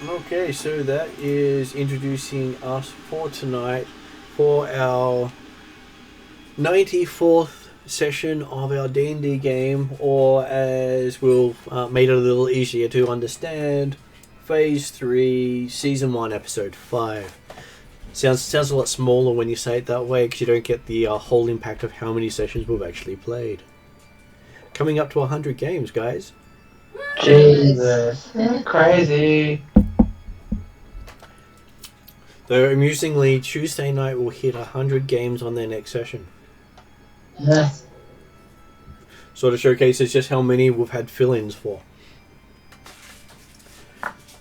Okay, so that is introducing us for tonight for our 94th session of our D&D game, or as we'll made it a little easier to understand, Phase 3, Season 1, Episode 5. Sounds a lot smaller when you say it that way, because you don't get the whole impact of how many sessions we've actually played. Coming up to 100 games, guys. Jesus. Crazy. Though, amusingly, Tuesday night will hit 100 games on their next session. Yes. Sort of showcases just how many we've had fill-ins for.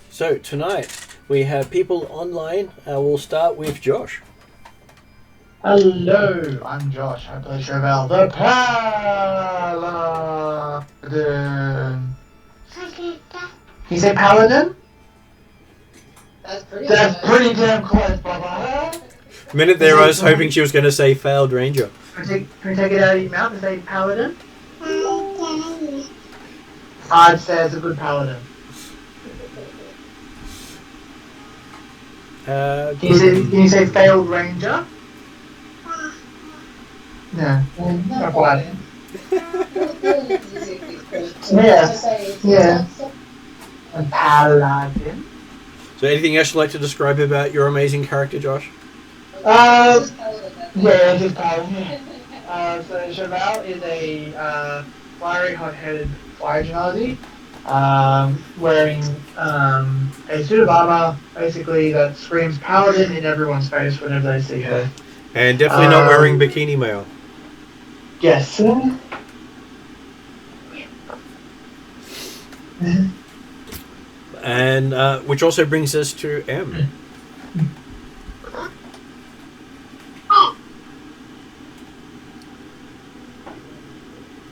So, tonight, we have people online. We'll start with Josh. Hello, I'm Josh. I play Chevelle the Paladin. You say Paladin? That's pretty damn close, Baba. A minute there, I was hoping she was going to say Failed Ranger. Can you take it out of your mouth and say Paladin? I'd say it's a good Paladin. Can you say Failed Ranger? No. Not Paladin. Yeah. A Paladin. So, anything else you'd like to describe about your amazing character, Josh? Yeah, just Paladin. So Chevelle is a fiery, hot-headed fire genasi, wearing a suit of armor, basically, that screams Paladin in everyone's face whenever they see her. And definitely not wearing bikini mail. Yes. And which also brings us to M.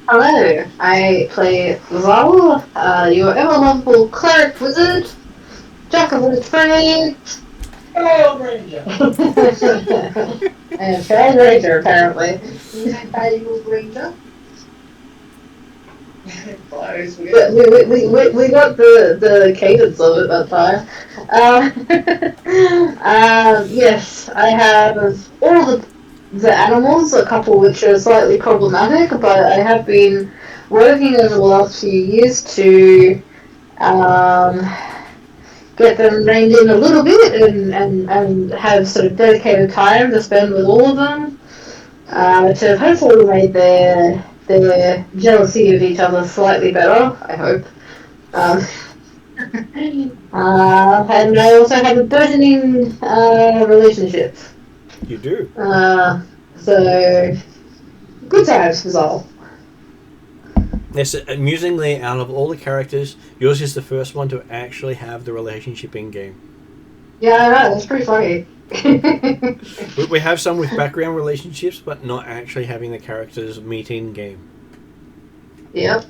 Hello, I play Zal, your ever-lovable cleric wizard, jack of all trades. Hello, Ranger. And failed ranger, apparently. Valuable Ranger. We got the cadence of it that time. Yes, I have all the animals, a couple which are slightly problematic, but I have been working over the last few years to get them reined in a little bit and have sort of dedicated time to spend with all of them, to hopefully make their jealousy of each other slightly better, I hope. And I also have a burgeoning relationship. You do. So good times was all. Yes, amusingly, out of all the characters, yours is the first one to actually have the relationship in game. Yeah, I know, that's pretty funny. We have some with background relationships, but not actually having the characters meet in game. Yep.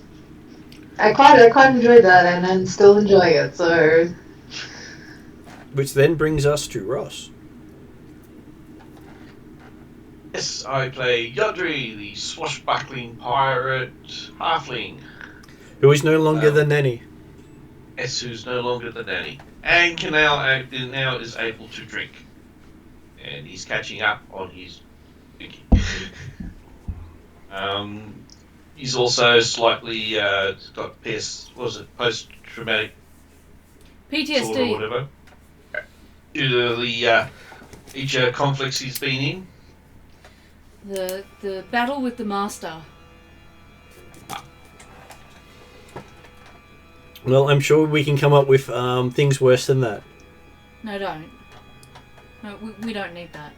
I quite enjoyed that, and I'm still enjoying it, so... Which then brings us to Ross. Yes, I play Yodri, the swashbuckling pirate halfling. Who is no longer the nanny. Yes, who's no longer the nanny. And can now is able to drink. And he's catching up on his drinking. He's also slightly got post-traumatic PTSD. disorder or whatever. Due to the each conflicts he's been in. The battle with the master. Well, I'm sure we can come up with things worse than that. No, don't. No, we don't need that.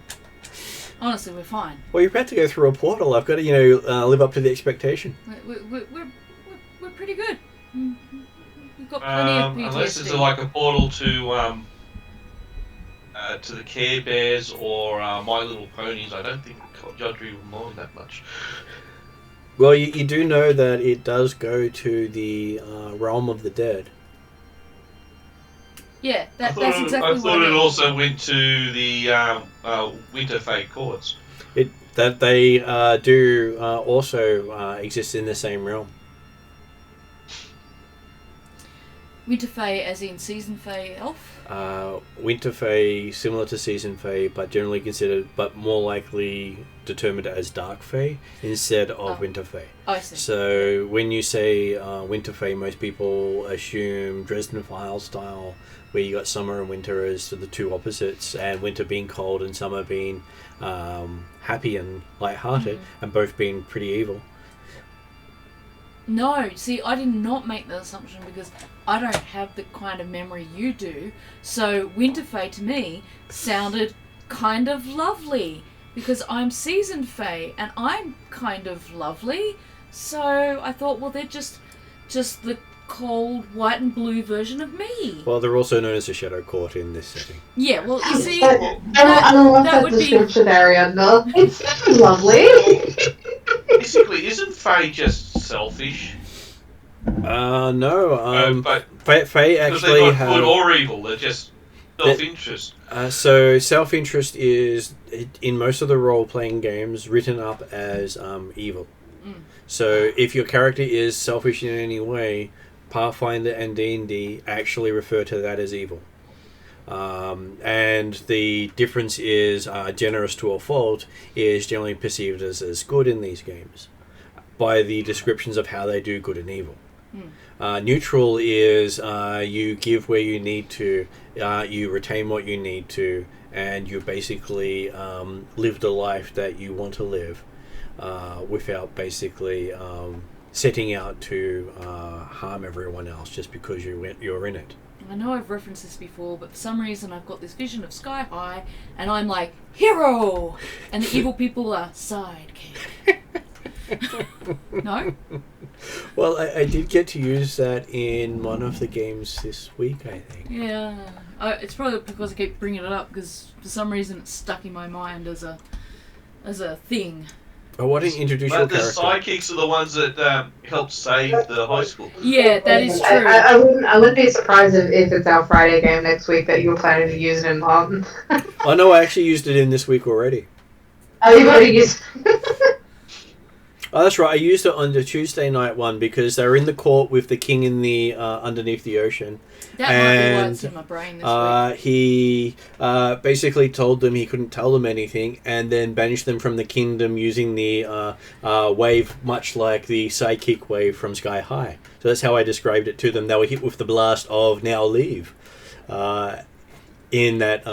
Honestly, we're fine. Well, you're about to go through a portal. I've got to, live up to the expectation. We're pretty good. We've got plenty of PTSD. Unless it's like a portal to the Care Bears or My Little Ponies, I don't think Yodri will mind that much. Well, you do know that it does go to the realm of the dead. Yeah, that's exactly what I thought it also went to the Winterfell courts. That they do also exist in the same realm. Winterfell as in season Fae elf? Winterfell, similar to Season Fae, but generally considered, but more likely determined as Dark Fae instead of Winterfell. I see. So when you say Winterfell, most people assume Dresden Files style, where you got summer and winter as the two opposites, and winter being cold and summer being happy and light-hearted, and both being pretty evil. No, see, I did not make that assumption because I don't have the kind of memory you do. So Winterfell to me sounded kind of lovely because I'm seasoned Fae and I'm kind of lovely. So I thought, well, they're just the cold white and blue version of me. Well, they're also known as a Shadow Court in this setting. Yeah, well, you see, I don't want that would be... description, Ariana. It's lovely. Basically, isn't Faye just selfish? No. But Fae because they're actually not have... good or evil, they're just self-interest. So self-interest is, in most of the role-playing games, written up as evil. So if your character is selfish in any way, Pathfinder and D&D actually refer to that as evil. And the difference is generous to a fault is generally perceived as good in these games by the descriptions of how they do good and evil. Neutral is you give where you need to, you retain what you need to, and you basically live the life that you want to live without basically setting out to harm everyone else just because you're in it. I know I've referenced this before, but for some reason I've got this vision of Sky High, and I'm like, hero! And the evil people are sidekick. No? Well, I did get to use that in one of the games this week, I think. Yeah. It's probably because I keep bringing it up, because for some reason it's stuck in my mind as a thing. Oh, why don't you introduce your But the character? sidekicks are the ones that help save the high school. Yeah, that is true. I wouldn't be surprised if it's our Friday game next week that you're planning to use it in Martin. Oh no, I actually used it in this week already. Oh, you've already used. Oh, that's right. I used it on the Tuesday night one because they were in the court with the king in the underneath the ocean. That might be why it's in my brain this week. He basically told them he couldn't tell them anything, and then banished them from the kingdom using the wave, much like the sidekick wave from Sky High. So that's how I described it to them. They were hit with the blast of "Now leave," in that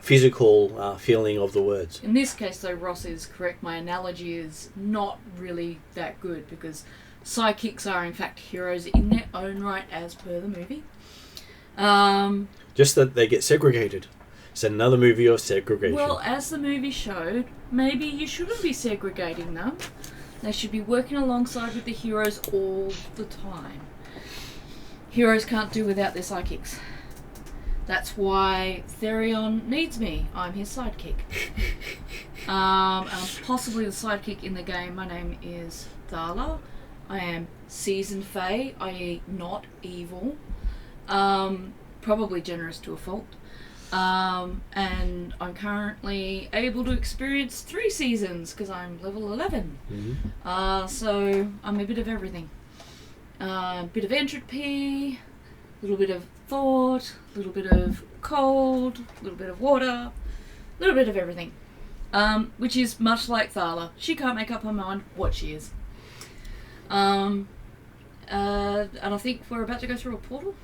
physical feeling of the words. In this case, though, Ross is correct. My analogy is not really that good because sidekicks are, in fact, heroes in their own right, as per the movie. Just that they get segregated. It's another movie of segregation. Well, as the movie showed, maybe you shouldn't be segregating them. They should be working alongside with the heroes all the time. Heroes can't do without their sidekicks. That's why Therion needs me. I'm his sidekick. I'm possibly the sidekick in the game. My name is Thala. I am seasoned Fae, i.e. not evil. Probably generous to a fault. And I'm currently able to experience 3 seasons because I'm level 11. Mm-hmm. So I'm a bit of everything. Bit of entropy, a little bit of thought, a little bit of cold, a little bit of water, a little bit of everything. Which is much like Thala. She can't make up her mind what she is. And I think we're about to go through a portal.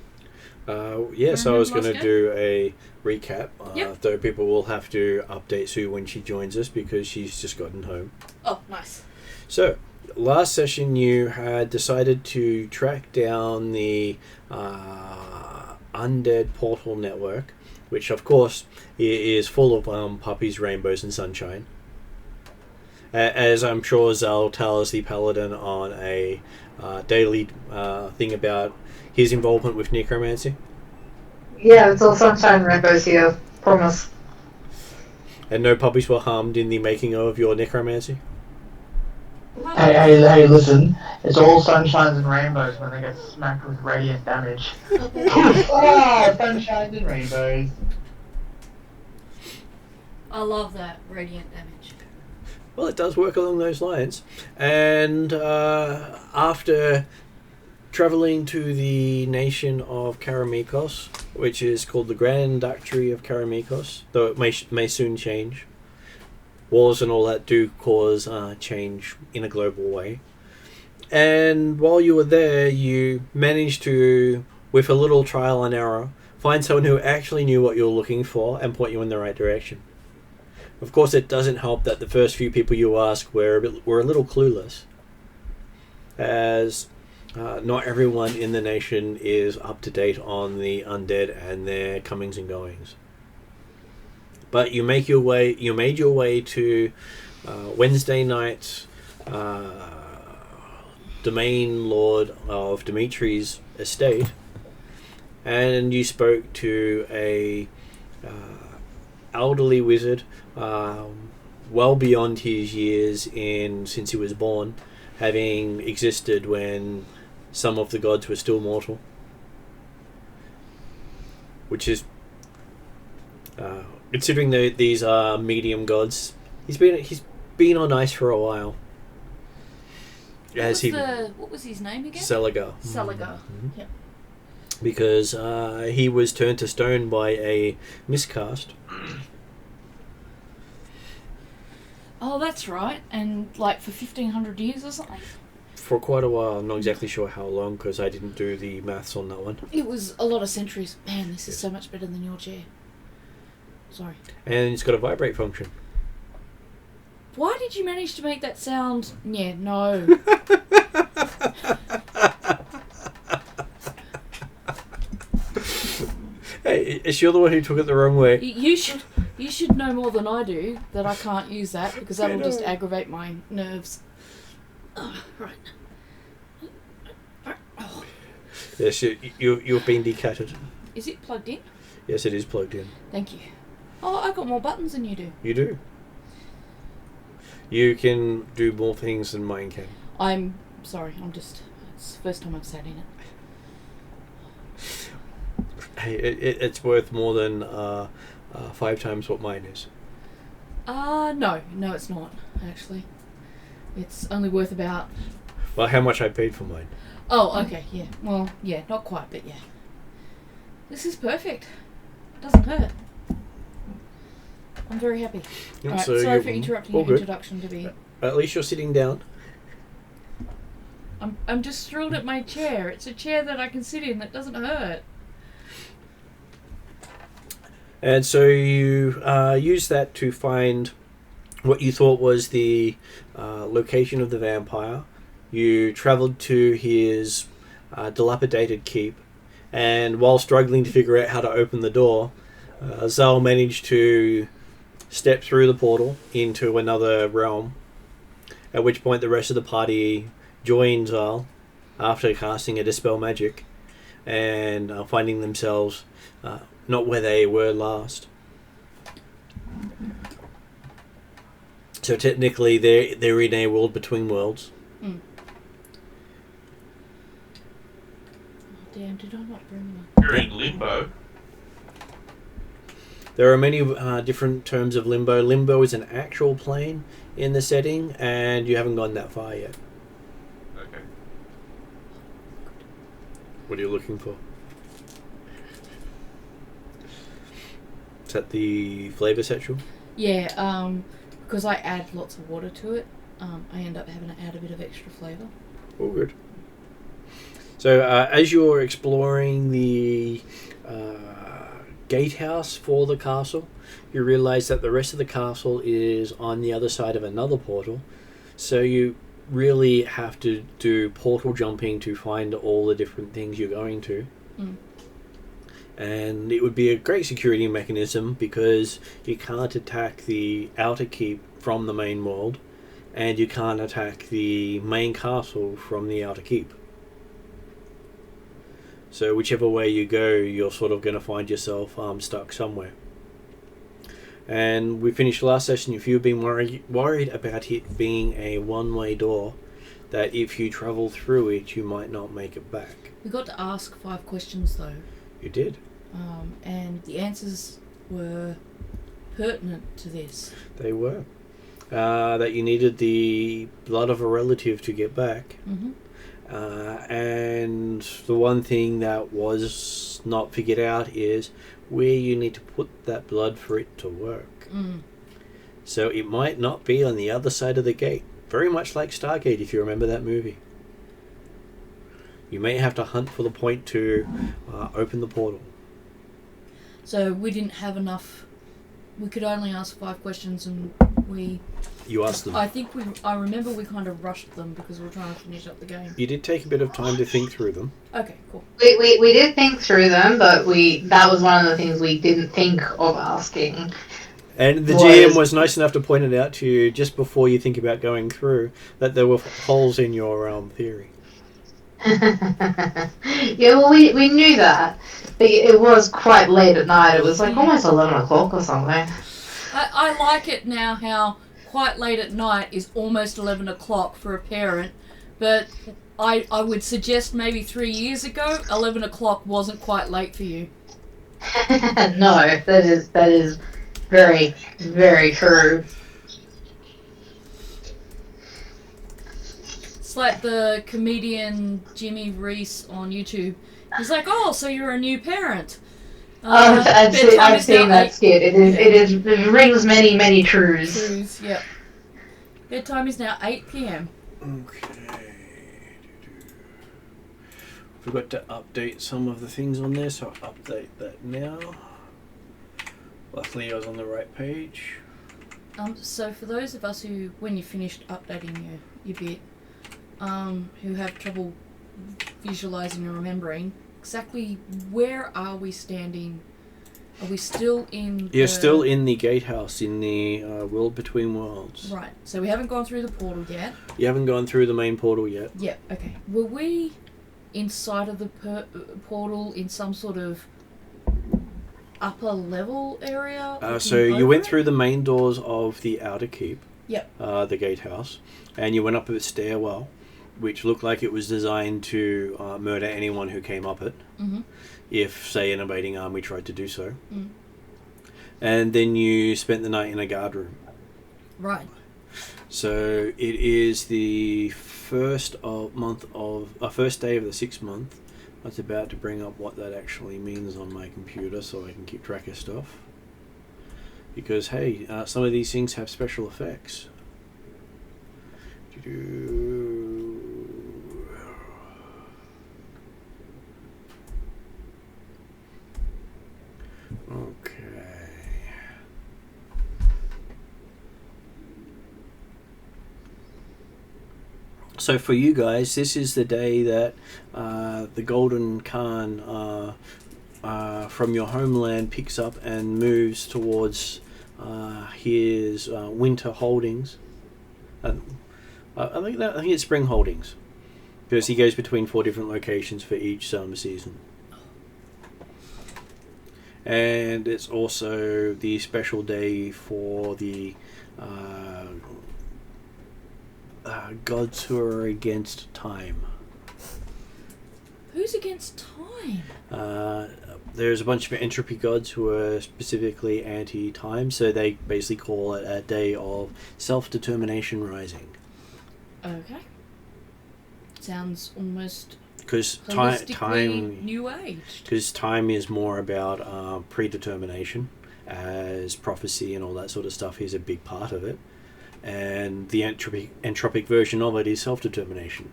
Yes, I was going to do a recap, Yep. though people will have to update Sue when she joins us because she's just gotten home. Oh, nice. So, last session you had decided to track down the undead portal network, which of course is full of puppies, rainbows and sunshine. As I'm sure Zal tells the paladin on a daily thing about his involvement with necromancy. Yeah, it's all sunshine and rainbows here. Promise. And no puppies were harmed in the making of your necromancy? Hey, listen. It's all sunshines and rainbows when they get smacked with radiant damage. Oh, sunshines and rainbows. I love that radiant damage. Well, it does work along those lines. And after traveling to the nation of Karamikos, which is called the Grand Duchy of Karamikos, though it may soon change. Wars and all that do cause change in a global way. And while you were there, you managed to, with a little trial and error, find someone who actually knew what you were looking for and point you in the right direction. Of course, it doesn't help that the first few people you asked were a little clueless, as not everyone in the nation is up to date on the undead and their comings and goings. But you made your way to Wednesday night's domain lord of Dimitri's estate, and you spoke to a elderly wizard, well beyond his years since he was born, having existed when some of the gods were still mortal, which is considering these are medium gods. He's been on ice for a while. What was his name again? Seligar. Seligar. Mm-hmm. Yep. Because he was turned to stone by a miscast. Oh, that's right. And like for 1,500 years or something? For quite a while. I'm not exactly sure how long, because I didn't do the maths on that one. It was a lot of centuries. Man, this is so much better than your chair. Sorry. And it's got a vibrate function. Why did you manage to make that sound? Yeah, no. Hey, is she the one who took it the wrong way? You should know more than I do that I can't use that, because that'll just aggravate my nerves. Right. Oh. Yes, you've been decatted. Is it plugged in? Yes, it is plugged in. Thank you. Oh, I got more buttons than you do. You do. You can do more things than mine can. I'm sorry, it's the first time I've sat in it. Hey, it's worth more than 5 times what mine is. No, it's not, actually. It's only worth about... Well, how much I paid for mine. Oh, okay, yeah. Well, yeah, not quite, but yeah. This is perfect. Doesn't hurt. I'm very happy. Alright, So sorry for interrupting your introduction to me. At least you're sitting down. I'm just thrilled at my chair. It's a chair that I can sit in that doesn't hurt. And so you used that to find what you thought was the location of the vampire. You travelled to his dilapidated keep, and while struggling to figure out how to open the door, Zal managed to step through the portal into another realm, at which point the rest of the party joined Zal after casting a Dispel Magic and finding themselves not where they were last. So technically they're in a world between worlds. Mm. Oh, damn, did I not bring You're in limbo. There are many different terms of limbo. Limbo is an actual plane in the setting, and you haven't gone that far yet. Okay. What are you looking for? Is that the flavour satchel? Yeah, because I add lots of water to it, I end up having to add a bit of extra flavour. All good. So as you're exploring the gatehouse for the castle, you realise that the rest of the castle is on the other side of another portal. So you really have to do portal jumping to find all the different things you're going to. Mm. And it would be a great security mechanism because you can't attack the outer keep from the main world, and you can't attack the main castle from the outer keep. So whichever way you go, you're sort of going to find yourself stuck somewhere. And we finished last session. If you've been worried about it being a one-way door, that if you travel through it, you might not make it back. We got to ask 5 questions though. You did. And the answers were pertinent to this. They were. That you needed the blood of a relative to get back. Mm-hmm. And the one thing that was not figured out is where you need to put that blood for it to work. So it might not be on the other side of the gate. Very much like Stargate, if you remember that movie. You may have to hunt for the point to open the portal. So we didn't have enough. We could only ask 5 questions, and we. You asked them. I remember we kind of rushed them because we were trying to finish up the game. You did take a bit of time to think through them. Okay, cool. We did think through them, but that was one of the things we didn't think of asking. And the GM was nice enough to point it out to you just before you think about going through that there were holes in your theory. Yeah, well, we knew that, but it was quite late at night. It was like almost 11 o'clock or something. I like it now how quite late at night is almost 11 o'clock for a parent, but I would suggest maybe 3 years ago, 11 o'clock wasn't quite late for you. No, that is very, very true. It's like the comedian Jimmy Reese on YouTube. He's like, "Oh, so you're a new parent." I've seen that skit. It rings many, many truths. Truths, yep. Bedtime is now 8 p.m. Okay. Forgot to update some of the things on there, so I'll update that now. Luckily I was on the right page. So for those of us who, when you finished updating your bit, who have trouble visualizing and remembering, exactly where are we standing? Are we still in You're still in the gatehouse, in the world between worlds. Right, so we haven't gone through the portal yet. You haven't gone through the main portal yet. Yep, okay. Were we inside of the portal in some sort of upper level area? So you went through the main doors of the outer keep. Yep. The gatehouse. And you went up a stairwell, which looked like it was designed to murder anyone who came up it. Mm-hmm. If, say, an invading army tried to do so. Mm. And then you spent the night in a guard room. Right. So it is the first day of the 6th month. I was about to bring up what that actually means on my computer so I can keep track of stuff. Because, hey, some of these things have special effects. Okay. So for you guys, this is the day that the Golden Khan from your homeland picks up and moves towards his winter holdings. I think it's spring holdings, because he goes between 4 different locations for each summer season. And it's also the special day for the gods who are against time. Who's against time? There's a bunch of entropy gods who are specifically anti-time, so they basically call it a day of self-determination rising. Okay. Sounds almost Because holistically time, new age. because time is more about predetermination, as prophecy and all that sort of stuff is a big part of it, and the entropic version of it is self-determination.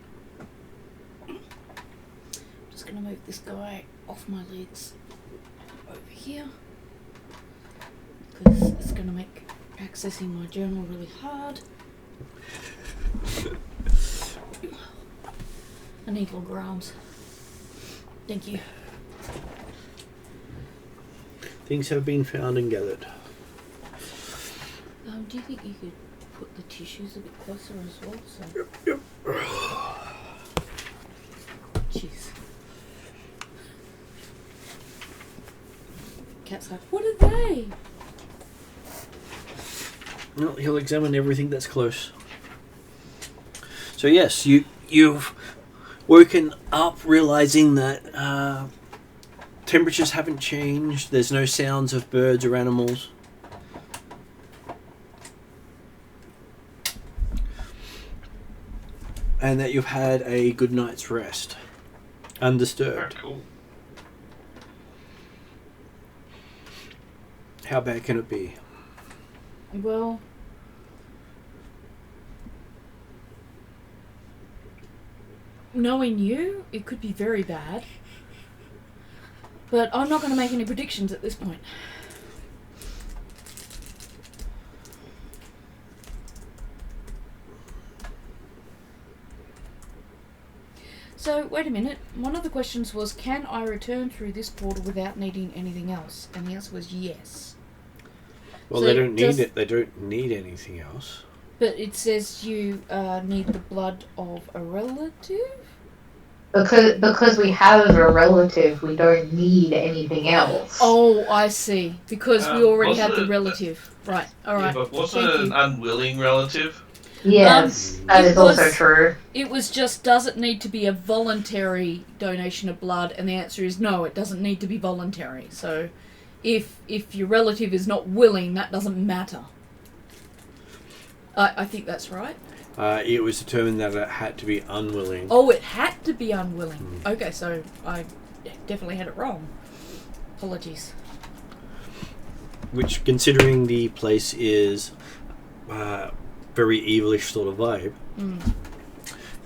Just gonna move this guy off my legs over here, because it's gonna make accessing my journal really hard. I need longer arms. Thank you. Things have been found and gathered. Do you think you could put the tissues a bit closer as well? So. Yep. Jeez. Cat's like, what are they? Well, he'll examine everything that's close. So yes, you've woken up realizing that temperatures haven't changed. There's no sounds of birds or animals. and that you've had a good night's rest, undisturbed. Very cool. How bad can it be? Well, knowing you, it could be very bad. But I'm not going to make any predictions at this point. So, wait a minute. One of the questions was, can I return through this portal without needing anything else? And the answer was yes. Well, So they don't need it. They don't need anything else. But it says you need the blood of a relative? Because we have a relative, we don't need anything else. Oh, I see. Because we already wasn't had the it- relative. Right, Yeah, alright. but wasn't Thank it an you. unwilling relative? Yes, that it is also was- true. It was just, does it need to be a voluntary donation of blood? And the answer is no, it doesn't need to be voluntary. So, if your relative is not willing, that doesn't matter. I think that's right. It was determined that it had to be unwilling. Oh, it had to be unwilling. Okay, so I definitely had it wrong. Apologies. Which, considering the place is very evilish sort of vibe,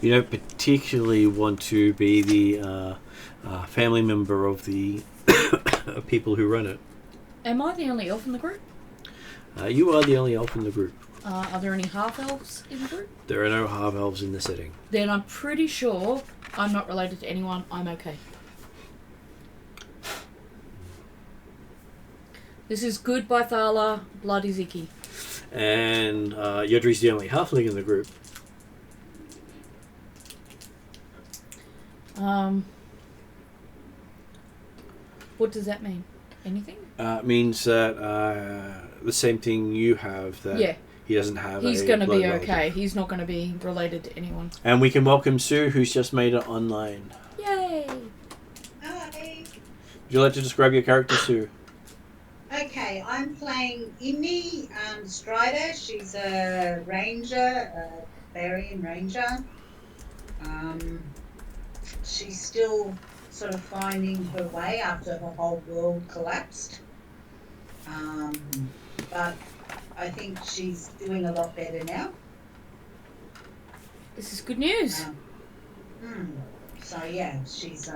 you don't particularly want to be the family member of the people who run it. Am I the only elf in the group? You are the only elf in the group. Are there any half-elves in the group? There are no half-elves in the setting. Then I'm pretty sure I'm not related to anyone. I'm okay. This is good by Thala, blood is icky. And Yodri's the only halfling in the group. What does that mean? Anything? It means that the same thing you have, that Yeah. he doesn't have. He's a going to blood be relative. okay. He's not going to be related to anyone. And we can welcome Sue, who's just made it online. Yay! Hi. Would you like to describe your character, Sue? Okay, I'm playing Inni Strider. She's a ranger, a Barrior ranger. She's still sort of finding her way after her whole world collapsed. But I think she's doing a lot better now. This is good news. So yeah, she's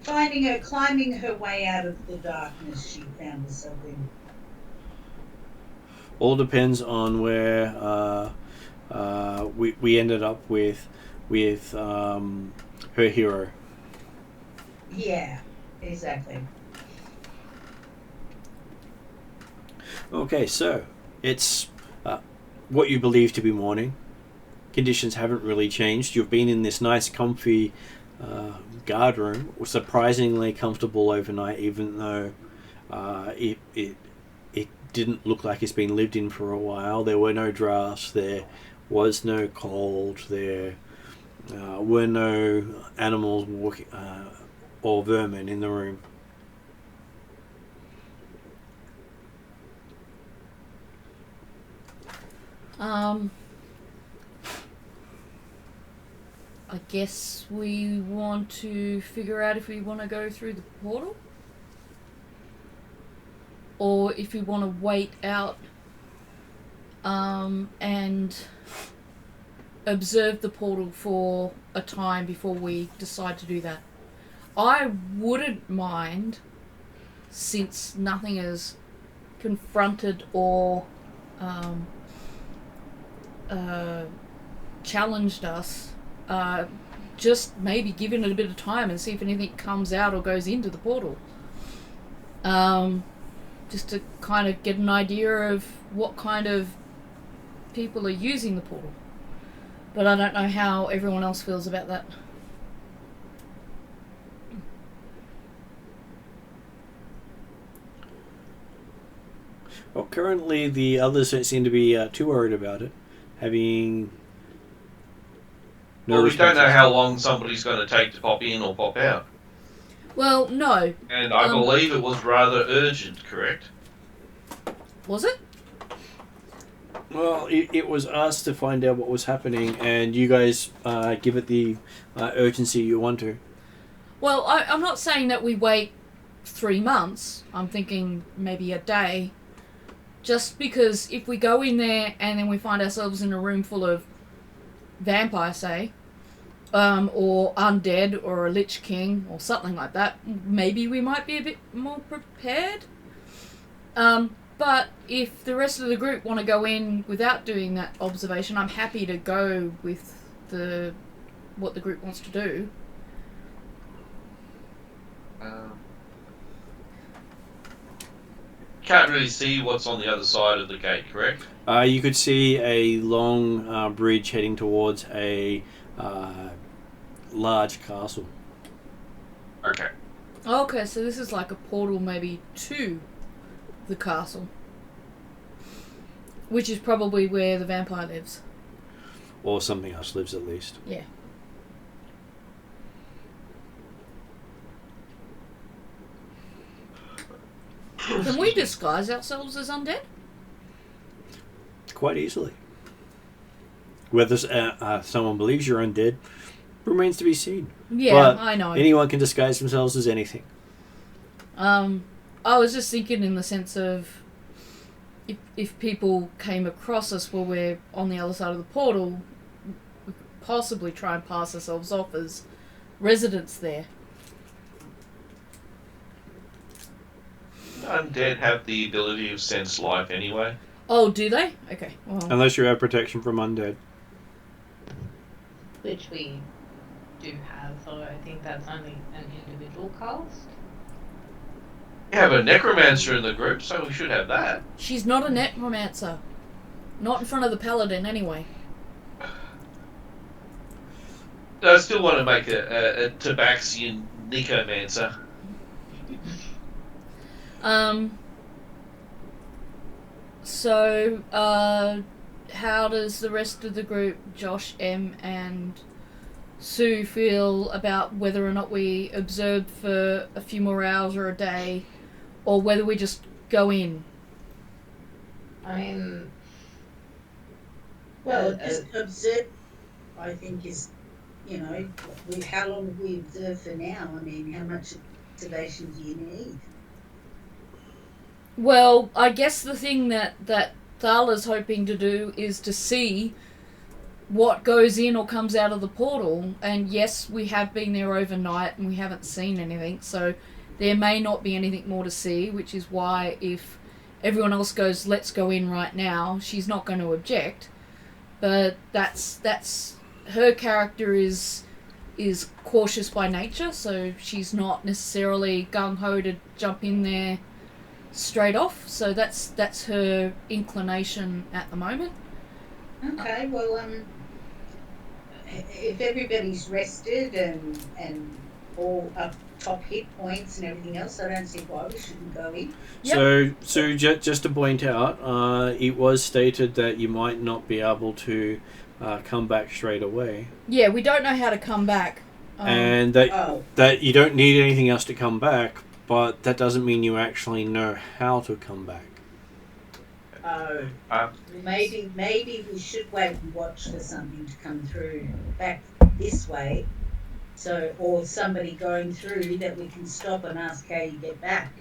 climbing her way out of the darkness she found herself in. All depends on where we ended up with her hero. Yeah, exactly. Okay, so it's what you believe to be morning. Conditions haven't really changed. You've been in this nice, comfy guard room, surprisingly comfortable overnight, even though it didn't look like it's been lived in for a while. There were no drafts. There was no cold. There were no animals walking or vermin in the room. I guess we want to figure out if we want to go through the portal, or if we want to wait out and observe the portal for a time before we decide to do that. I wouldn't mind, since nothing has confronted or challenged us, just maybe giving it a bit of time and see if anything comes out or goes into the portal. Just to kind of get an idea of what kind of people are using the portal. But I don't know how everyone else feels about that. Well, currently the others don't seem to be too worried about it, having no Well, we don't know responses. how long somebody's going to take to pop in or pop out. Well, no. And I believe it was rather urgent, correct? Was it? Well, it was us to find out what was happening, and you guys give it the urgency you want to. Well, I'm not saying that we wait 3 months. I'm thinking maybe a day. Just because if we go in there and then we find ourselves in a room full of vampires, say, or undead, or a Lich King, or something like that, maybe we might be a bit more prepared. But if the rest of the group want to go in without doing that observation, I'm happy to go with what the group wants to do. Can't really see what's on the other side of the gate, correct? You could see a long bridge heading towards a large castle. Okay. Okay, so this is like a portal maybe to the castle. Which is probably where the vampire lives. Or something else lives at least. Yeah. Can we disguise ourselves as undead? Quite easily. Whether someone believes you're undead remains to be seen. Yeah, but I know. Anyone can disguise themselves as anything. I was just thinking in the sense of if people came across us while we're on the other side of the portal, we could possibly try and pass ourselves off as residents there. Undead have the ability to sense life anyway. Oh, do they? Okay. Well, Unless you have protection from undead. Which we do have, so I think that's only an individual cast. We have a necromancer in the group, so we should have that. she's not a necromancer. Not in front of the paladin, anyway. I still want to make a Tabaxian necromancer. So, how does the rest of the group, Josh, M, and Sue, feel about whether or not we observe for a few more hours or a day, or whether we just go in? I mean, Well, just observe, I think, is, how long have we observed for now? I mean, how much observation do you need? Well, I guess the thing that Thala's hoping to do is to see what goes in or comes out of the portal. And yes, we have been there overnight and we haven't seen anything, so there may not be anything more to see, which is why if everyone else goes, let's go in right now, she's not going to object. But that's her character is cautious by nature, so she's not necessarily gung-ho to jump in there straight off, so that's her inclination at the moment. Okay, well, if everybody's rested and all up top hit points and everything else, I don't see why we shouldn't go in. Yep. So just to point out, it was stated that you might not be able to come back straight away. Yeah, we don't know how to come back. And that you don't need anything else to come back, but that doesn't mean you actually know how to come back. Maybe we should wait and watch for something to come through back this way, or somebody going through that we can stop and ask how you get back.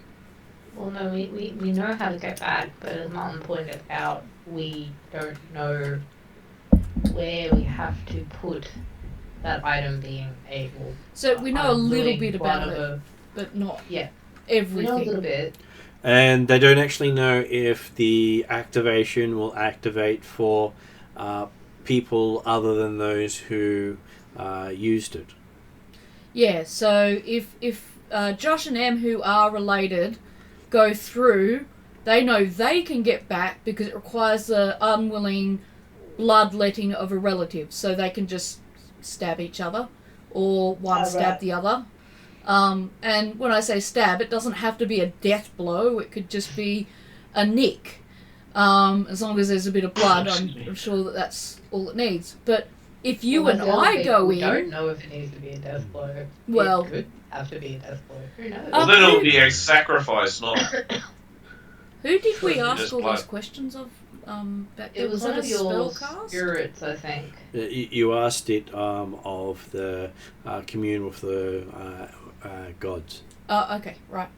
well, no, we know how to get back, but as Martin pointed out, we don't know where we have to put that item being able. So we know a little doing bit about one of it, but not Yeah. everything. We know a little bit. And they don't actually know if the activation will activate for people other than those who used it. Yeah, so if Josh and Em, who are related, go through, they know they can get back because it requires the unwilling bloodletting of a relative, so they can just stab each other, or one stab the other. And when I say stab, it doesn't have to be a death blow, it could just be a nick. As long as there's a bit of blood, I'm sure that's all it needs. But if you and I go in... don't know if it needs to be a death blow. Well... It could have to be a death blow. Who knows? Well, then it'll be a sacrifice, not... Who did we Just ask all blood. those questions of? back It there? was Was one that of a your spellcast? spirits, I think. You asked it of the commune with the gods. Oh, okay, right.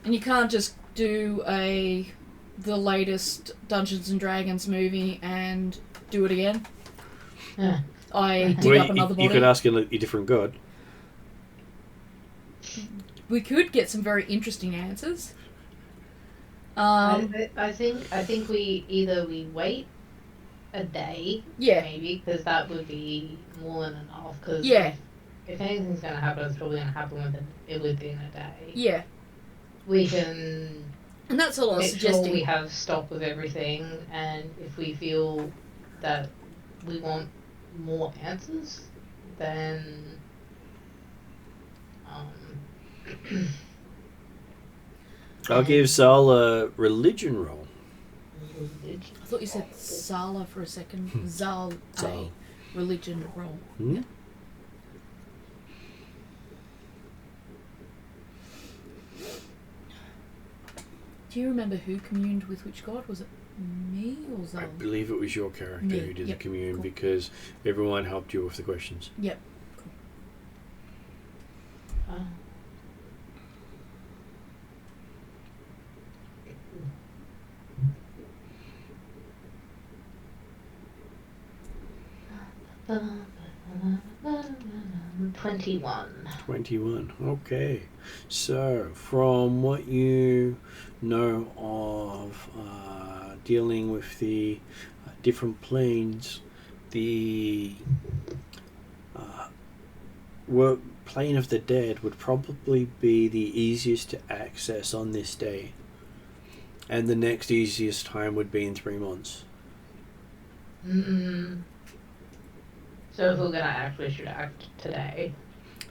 And you can't just do the latest Dungeons and Dragons movie and do it again? Yeah. I dig up another body. You could ask a different god. We could get some very interesting answers. I think we wait a day, Yeah. maybe, because that would be more than enough. Because Yeah. if anything's going to happen, it's probably going to happen within a day. Yeah. We can And that's all I was make sure suggesting. we have stock of everything, and if we feel that we want more answers, then I'll give Zal a religion roll. I thought you said Zala for a second. Zal, Zal. a religion roll. Hmm? Yeah. Do you remember who communed with which god? Was it me or Zal? I believe it was your character Me, who did yep, the commune cool. because everyone helped you with the questions. Yep. Cool. 21. 21. Okay. So, from what you know of dealing with the different planes, the plane of the dead would probably be the easiest to access on this day. And the next easiest time would be in 3 months. So if we're gonna should act today.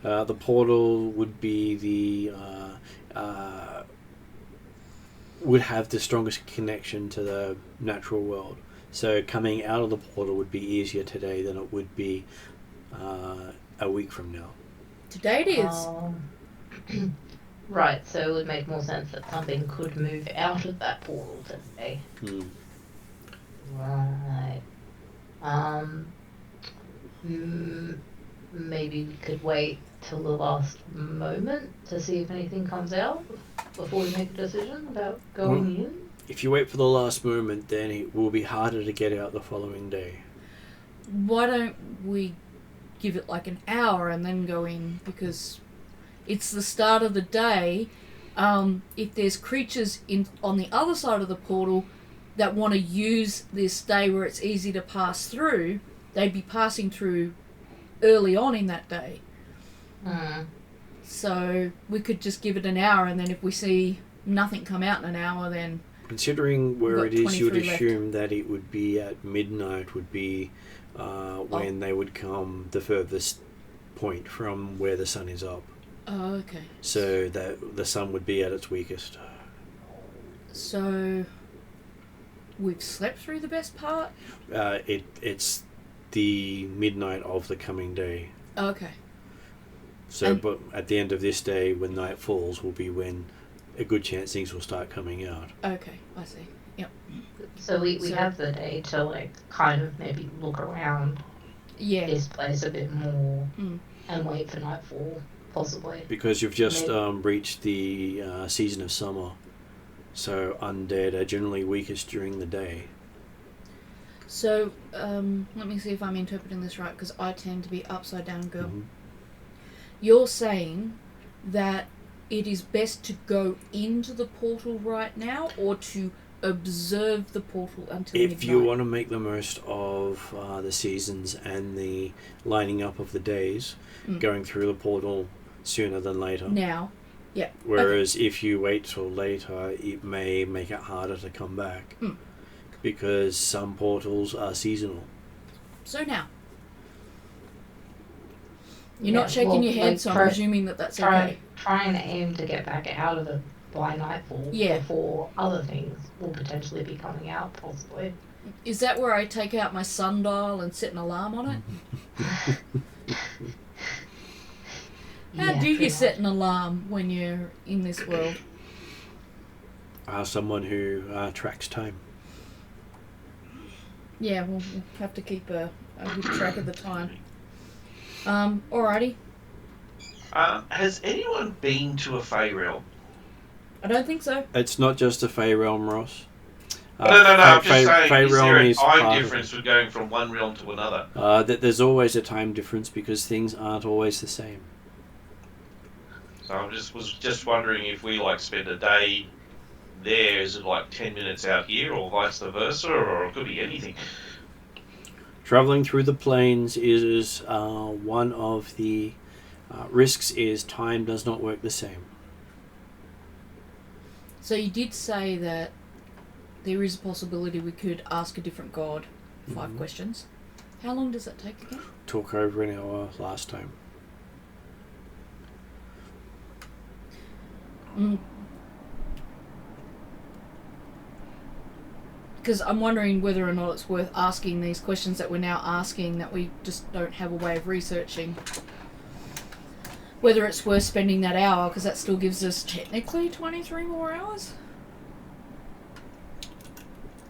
The portal would be would have the strongest connection to the natural world. So coming out of the portal would be easier today than it would be a week from now. Today it is. Right, so it would make more sense that something could move out of that portal today. Right. Maybe we could wait till the last moment to see if anything comes out before we make a decision about going in. If you wait for the last moment, then it will be harder to get out the following day. Why don't we give it like an hour and then go in? Because it's the start of the day. If there's creatures on the other side of the portal that want to use this day where it's easy to pass through, they'd be passing through early on in that day. So we could just give it an hour, and then if we see nothing come out in an hour, then... Considering where it is, you would 23 assume that it would be at midnight would be when they would come the furthest point from where the sun is up. Oh, okay. So that the sun would be at its weakest. So we've slept through the best part? It's the midnight of the coming day. Okay. So, but at the end of this day, when night falls, will be when a good chance things will start coming out. Okay, I see. Yep. So we have the day to kind of maybe look around this place a bit more and wait for nightfall, possibly. Because you've just reached the season of summer, so undead are generally weakest during the day. So, let me see if I'm interpreting this right, because I tend to be upside down girl. Mm-hmm. You're saying that it is best to go into the portal right now, or to observe the portal until midnight? If you want to make the most of the seasons and the lining up of the days, going through the portal sooner than later. Now, yeah. Whereas if you wait till later, it may make it harder to come back. Because some portals are seasonal. So now. You're not shaking your head, so I'm presuming that that's okay. Try and aim to get back out of it by nightfall before other things will potentially be coming out, possibly. Is that where I take out my sundial and set an alarm on it? How do you set an alarm when you're in this world? Someone who tracks time. Yeah, we'll have to keep a good track of the time. Alrighty. Has anyone been to a Fey realm? I don't think so. It's not just a Fey realm, Ross. No. I'm just saying, Fey is there realm a is time part difference for going from one realm to another? that there's always a time difference because things aren't always the same. So I was just wondering if we like spend a day there, is it like 10 minutes out here, or vice versa, or it could be anything. Traveling through the plains is one of the risks. Is time does not work the same. So you did say that there is a possibility we could ask a different god 5 questions. How long does that take again? Took over an hour last time. Because I'm wondering whether or not it's worth asking these questions that we're now asking that we just don't have a way of researching. Whether it's worth spending that hour, because that still gives us technically 23 more hours.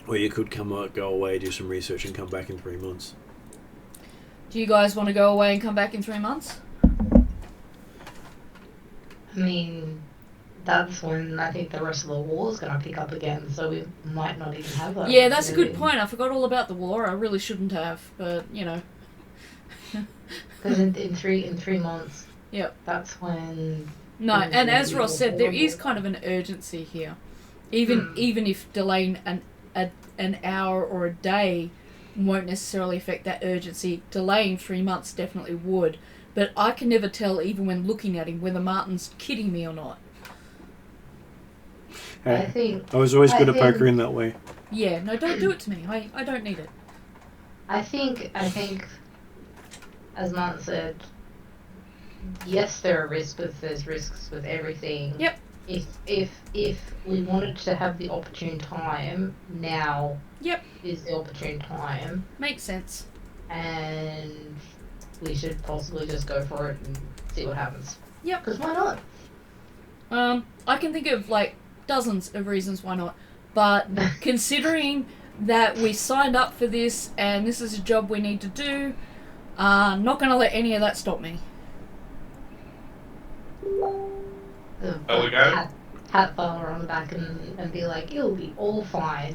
Or you could go away, do some research, and come back in 3 months. Do you guys want to go away and come back in 3 months? I mean, that's when I think the rest of the war is going to pick up again, so we might not even have that. Yeah, that's a good point. I forgot all about the war. I really shouldn't have, but, you know. Because in 3 months, Yep. that's when... No, and as Ross said, there is kind of an urgency here. Even if delaying an hour or a day won't necessarily affect that urgency, delaying 3 months definitely would. But I can never tell, even when looking at him, whether Martin's kidding me or not. Hey, I was always good at poker in that way. Yeah, no, don't do it to me. I don't need it. I think, as Martin said, yes, there are risks, but there's risks with everything. Yep. If we wanted to have the opportune time, now is the opportune time. Makes sense. And we should possibly just go for it and see what happens. Yep. Because why not? I can think of, like, dozens of reasons why not. But considering that we signed up for this and this is a job we need to do, not going to let any of that stop me. We go? Pat Fowler on the back and be like, it'll be all fine.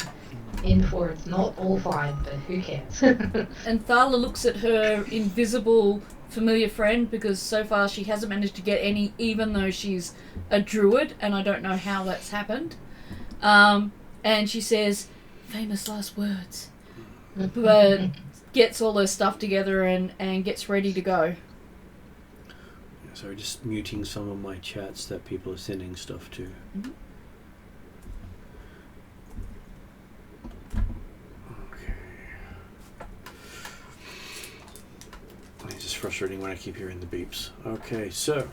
In for it's not all fine, but who cares? And Thala looks at her invisible familiar friend, because so far she hasn't managed to get any, even though she's a druid, and I don't know how that's happened. And she says, famous last words. But gets all her stuff together and gets ready to go. So just muting some of my chats that people are sending stuff to. Mm-hmm. Okay. It's just frustrating when I keep hearing the beeps. Okay, so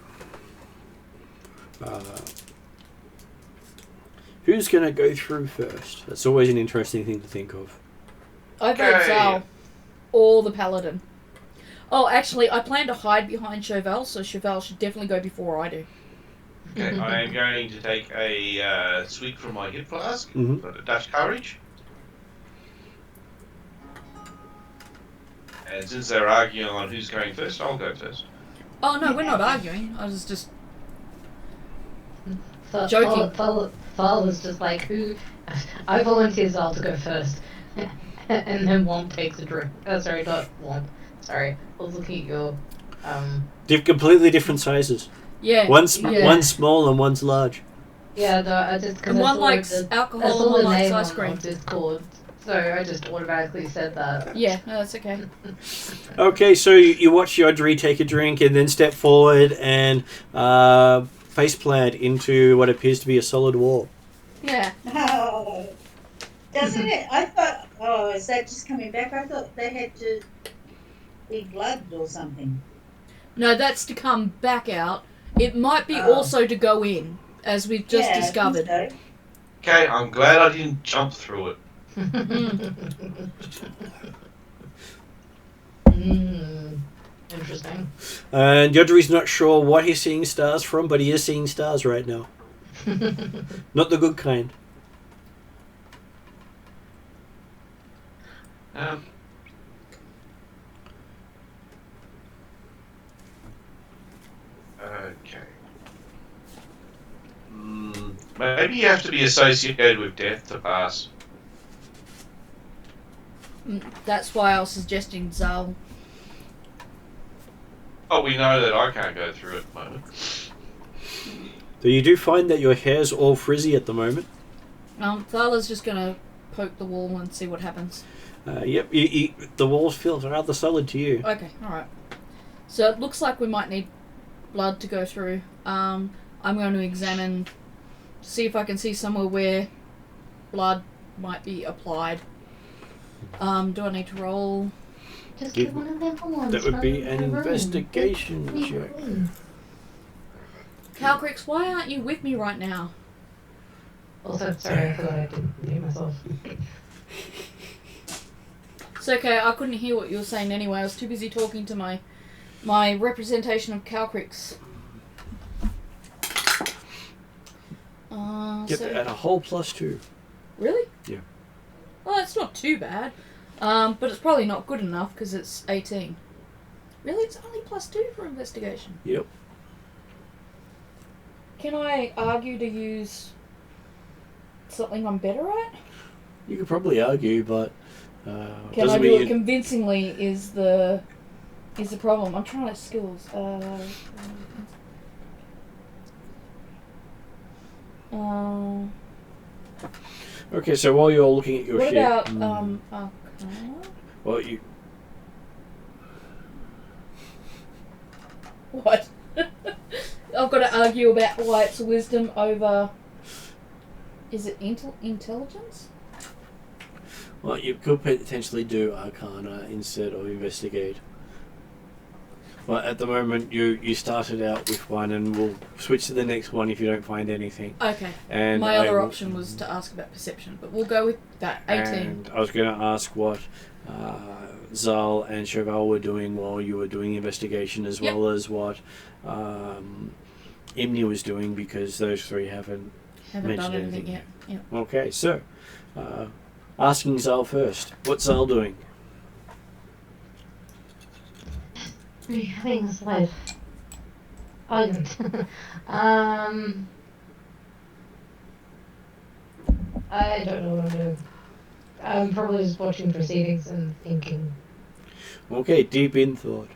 who's gonna go through first? That's always an interesting thing to think of. I vote Zal, or the paladin. Oh, actually, I plan to hide behind Chauvel, so Chauvel should definitely go before I do. Okay, I am going to take a swig from my hip flask for the Dutch courage. And since they're arguing on who's going first, I'll go first. Oh, no, we're not arguing. I was just joking. Fall was just like, who? I volunteer Zal to go first. And then Womp takes a drink. Oh, sorry, not Womp. Sorry, I was looking at your... completely different sizes. Yeah. One's small and one's large. Yeah, no, I just... And one likes alcohol and one likes ice cream. Discord, so I just automatically said that. Yeah, no, that's okay. Okay, so you watch Yodri take a drink and then step forward and faceplant into what appears to be a solid wall. Yeah. Oh, doesn't it? I thought, is that just coming back? I thought they had to be gloved or something. No, that's to come back out. It might be also to go in, as we've just discovered. I think so. Okay, I'm glad I didn't jump through it. Interesting. And Yodri's not sure what he's seeing stars from, but he is seeing stars right now. Not the good kind. Okay. Maybe you have to be associated with death to pass. That's why I was suggesting Zal. Oh, we know that I can't go through at the moment. So you do find that your hair's all frizzy at the moment. Thal's just gonna poke the wall and see what happens. Yep, the walls feel rather solid to you. Okay, alright. So it looks like we might need blood to go through. I'm going to examine, see if I can see somewhere where blood might be applied. Do I need to roll? Just Give- get one of them ones. That would be from an the room. investigation Please, check. please. Calcrix, why aren't you with me right now? Also, sorry, I forgot I didn't mute myself. It's okay, I couldn't hear what you were saying anyway. I was too busy talking to my representation of Calcrix. Get that at a whole +2. Really? Yeah. Well, it's not too bad. But it's probably not good enough because it's 18. Really? It's only +2 for investigation? Yep. Can I argue to use something I'm better at? You could probably argue, but Can I do it convincingly is the problem. I'm trying to skills. Okay, so while you're looking at your what shit... about, Well, you... What? I've got to argue about why it's wisdom over... Is it intelligence? Well, you could potentially do Arcana instead of Investigate. But at the moment, you started out with one, and we'll switch to the next one if you don't find anything. Okay. And my other option was to ask about perception, but we'll go with that. 18. And I was going to ask what Zal and Cheval were doing while you were doing investigation, as well as what Imni was doing, because those three haven't done mentioned anything anything yet. Yeah. Okay, so asking Zal first. What's Zal doing? We're having a slight argument. I don't know what I'm doing. I'm probably just watching proceedings and thinking. Okay, deep in thought.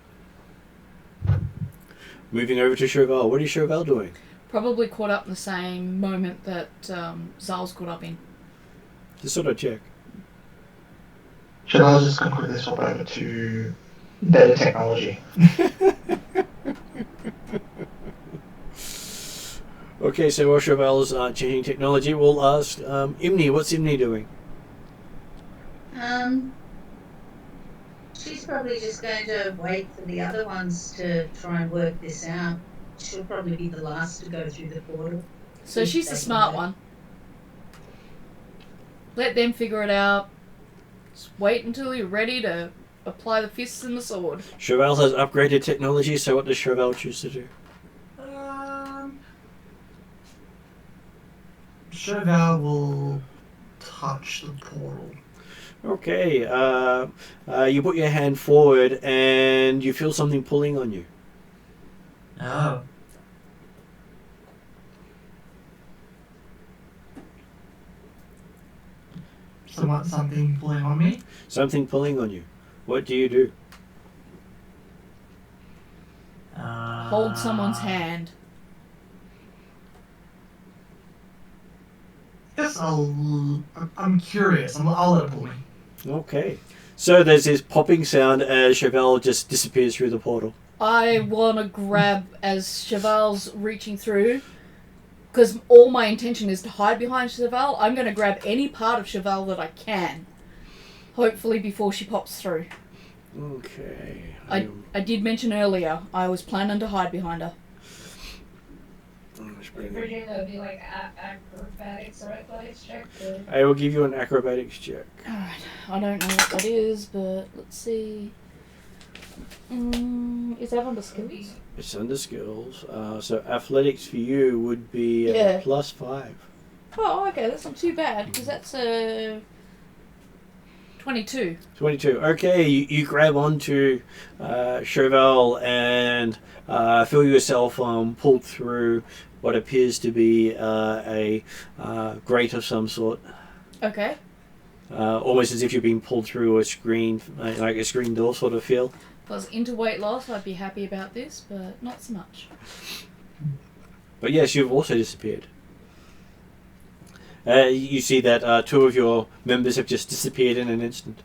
Moving over to Cheval. What is Cheval doing? Probably caught up in the same moment that Zal's caught up in. Just sort of check. Should I just going to quickly swap over to better technology? Okay, so while Cheval's changing technology, we'll ask Imni. What's Imni doing? She's probably just going to wait for the other ones to try and work this out. She'll probably be the last to go through the portal. So she's the smart one. Let them figure it out. Just wait until you're ready to apply the fists and the sword. Cheval has upgraded technology, so what does Cheval choose to do? Cheval will touch the portal. Okay, you put your hand forward and you feel something pulling on you. Oh. Something pulling on me? Something pulling on you. What do you do? Hold someone's hand. Yes, I'm curious. I'll let it pull me. Okay. So there's this popping sound as Cheval just disappears through the portal. I want to grab as Cheval's reaching through, because all my intention is to hide behind Cheval. I'm going to grab any part of Cheval that I can, hopefully before she pops through. Okay. I did mention earlier I was planning to hide behind her. I presume that would be like acrobatics or athletics check. I will give you an acrobatics check. Alright, I don't know what that is, but let's see. Is that under skills? It's under skills. So athletics for you would be Yeah. +5. Oh, okay, that's not too bad, because that's a 22. 22. Okay, you grab onto Chauvel and feel yourself pulled through what appears to be a grate of some sort. Okay. Almost as if you're being pulled through a screen, like a screen door sort of feel. If I was into weight loss, I'd be happy about this, but not so much. But yes, you've also disappeared. You see that two of your members have just disappeared in an instant.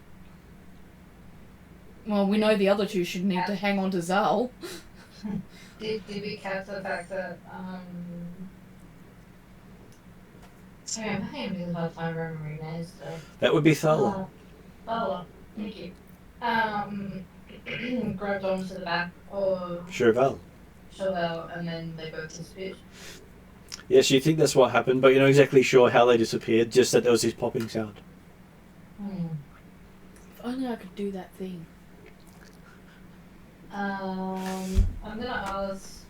Well, we know the other two should need to hang on to Zal. Did we catch the fact that sorry, I'm having a really hard time remembering names today. That would be Thala. Oh, thank you. Grabbed onto the back of Chauvel. Chauvel and then they both disappeared. Yes, you think that's what happened, but you're not exactly sure how they disappeared, just that there was this popping sound. If only I could do that thing. I'm gonna ask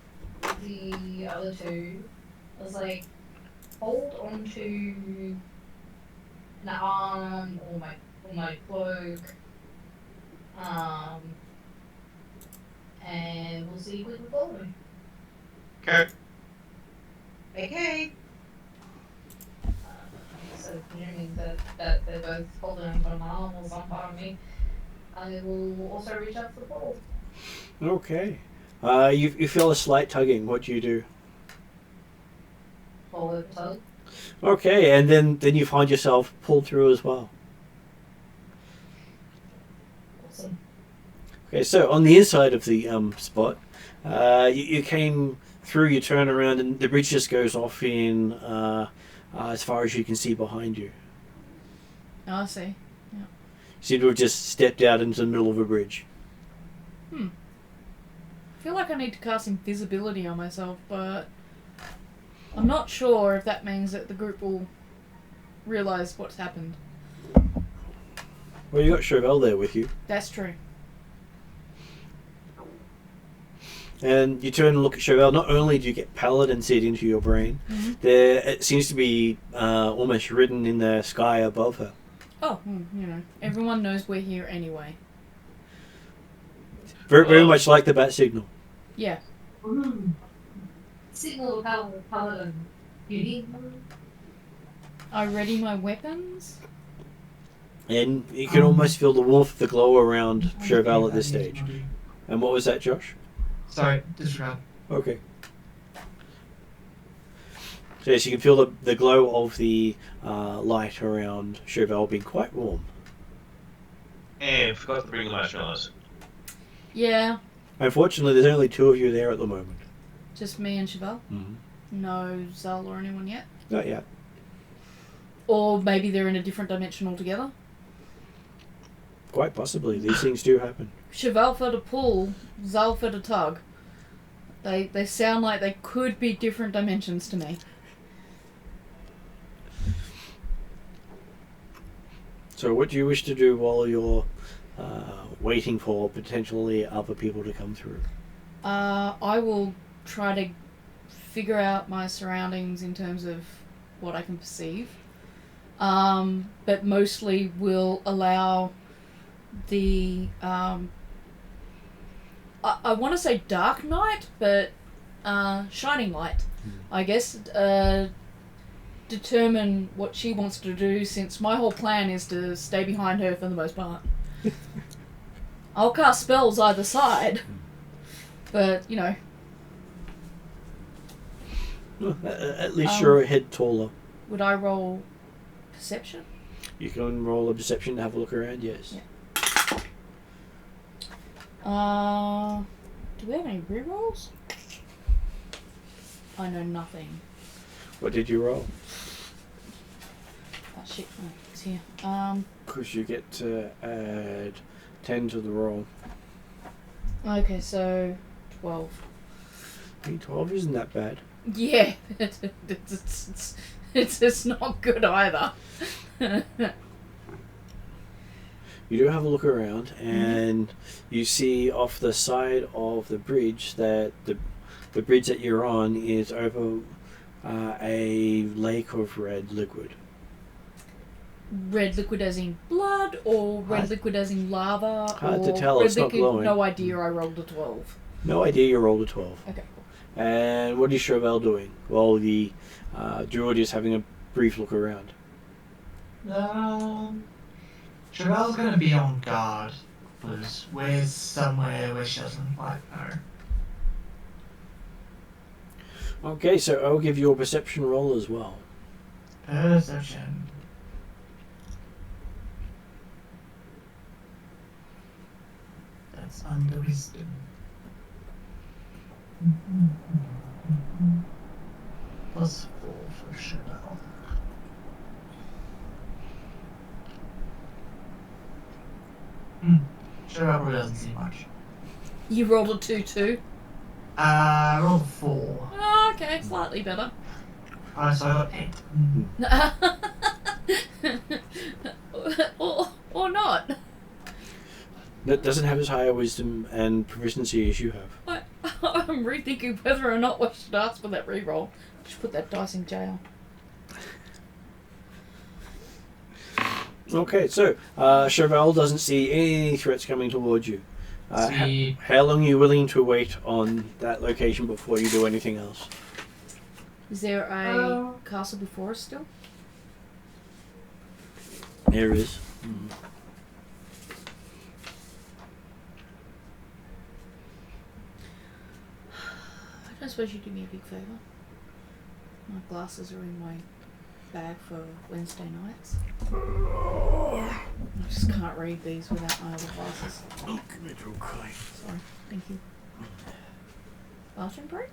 the other two. I was like, hold on to an arm or my cloak, and we'll see if we can follow me. Okay. Okay. So presuming that they're both holding on to an arm or some part of me, I will also reach out for the ball. Okay. You feel a slight tugging. What do you do? Follow the tug. Okay, and then you find yourself pulled through as well. Awesome. Okay, so on the inside of the spot, you came through, you turn around, and the bridge just goes off in as far as you can see behind you. Oh, I see. You seem to have just stepped out into the middle of a bridge. I feel like I need to cast invisibility on myself, but I'm not sure if that means that the group will realise what's happened. Well, you got Chauvel there with you. That's true. And you turn and look at Chauvel. Not only do you get Paladin seed into your brain, there it seems to be almost written in the sky above her. Oh, everyone knows we're here anyway. Very much like the bat signal. Yeah. Signal paladin. You need one? I ready my weapons? And you can almost feel the warmth of the glow around Chauvel at this stage. And what was that, Josh? Sorry, disregard. Okay. So yes, you can feel the glow of the light around Chauvel being quite warm. And forgot to bring the marshmallows. Yeah. Unfortunately, there's only two of you there at the moment. Just me and Chauvel? No Zal or anyone yet? Not yet. Or maybe they're in a different dimension altogether? Quite possibly. These things do happen. Chauvel for the pull, Zal for the tug. They sound like they could be different dimensions to me. So what do you wish to do while you're waiting for potentially other people to come through? I will try to figure out my surroundings in terms of what I can perceive. But mostly will allow the... I want to say dark night, but shining light, I guess. Determine what she wants to do, since my whole plan is to stay behind her for the most part. I'll cast spells either side, but Well, at least you're a head taller. would I roll perception? You can roll a perception to have a look around, yes. Yeah. Do we have any rerolls? I know nothing. What did you roll? Oh shit, no, it's here. Because you get to add 10 to the roll. Okay, so 12. I mean, 12 isn't that bad. Yeah, it's not good either. You do have a look around, and you see off the side of the bridge that the bridge that you're on is over a lake of red liquid. red liquid as in blood, or red liquid as in lava, Hard or to tell, red it's not liquid? glowing. No idea. I rolled a 12. No idea you rolled a 12. Okay. And what is Chauvel doing while the druid is having a brief look around? Chauvel's gonna be on guard. Because we're somewhere where she doesn't quite know. Okay, so I'll give you a perception roll as well. Perception. That's under wisdom. +4 for Chauvel. Chauvel probably doesn't see much. You rolled a 2 too. I rolled a 4. Oh, okay, slightly better. So I got 8. or not. That doesn't have as high a wisdom and proficiency as you have. I'm rethinking whether or not I should ask for that reroll. I should put that dice in jail. Okay, so Chauvel doesn't see any threats coming towards you. See. How long are you willing to wait on that location before you do anything else? Is there a castle before us still? There is. I don't suppose you'd do me a big favour. My glasses are in my bag for Wednesday nights. I just can't read these without my other glasses. Oh, give me a little cry. Sorry, thank you. Bathroom break?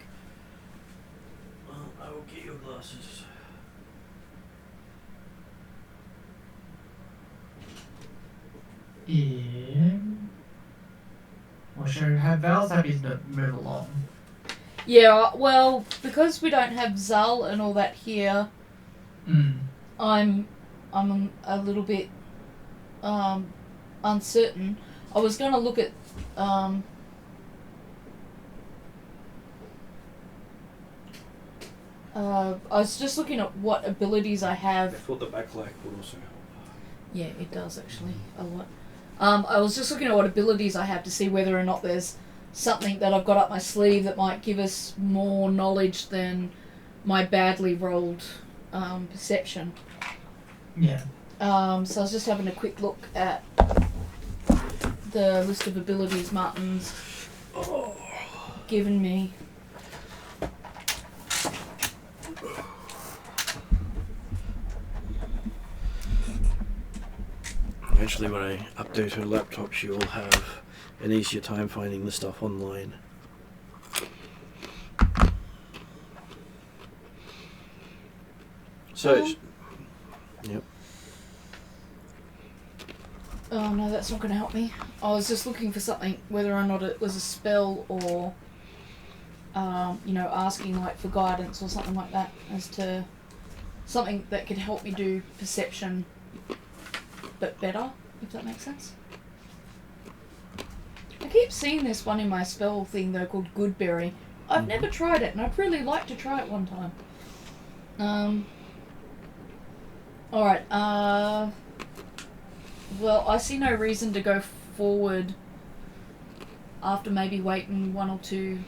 Well, I will get your glasses. Yeah. Well, sure. Val's happy to move along. Yeah, well, because we don't have Zal and all that here, I'm a little bit uncertain. I was going to look at I was just looking at what abilities I I have. thought the backlight would also help. Yeah, it does actually a lot. I was just looking at what abilities I have to see whether or not there's something that I've got up my sleeve that might give us more knowledge than my badly rolled perception. Yeah. So I was just having a quick look at the list of abilities Martin's given me. Eventually when I update her laptop, she will have an easier time finding the stuff online. So, yep. Oh no, that's not going to help me. I was just looking for something, whether or not it was a spell or, asking like for guidance or something like that, as to something that could help me do perception, but better, if that makes sense. I keep seeing this one in my spell thing though called Goodberry. I've never tried it, and I'd really like to try it one time. Alright, well, I see no reason to go forward after maybe waiting 1 or 2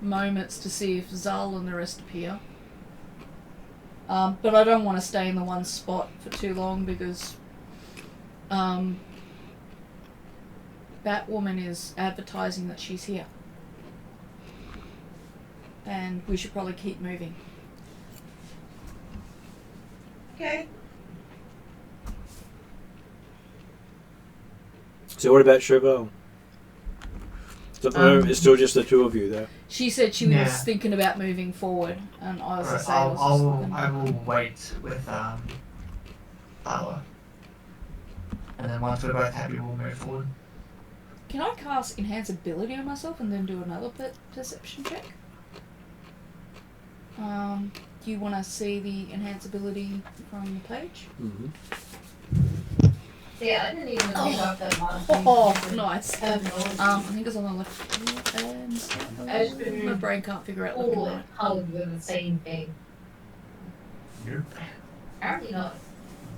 moments to see if Zal and the rest appear. But I don't want to stay in the one spot for too long because Batwoman is advertising that she's here. And we should probably keep moving. Okay. So what about Chauvel? So at the moment, it's still just the two of you there. She said she Yeah. was thinking about moving forward, and I was Right, to say I was just looking. I will wait with Power. And then once we're both happy, we'll move forward. Can I cast Enhance Ability on myself and then do another perception check? Do you want to see the Enhance Ability from the page? Mm-hmm. Yeah, I didn't even pick up that one. Oh, nice. I think it's on the left hand. My brain can't figure out left and All right. hugged with the same thing. Nope. Apparently not.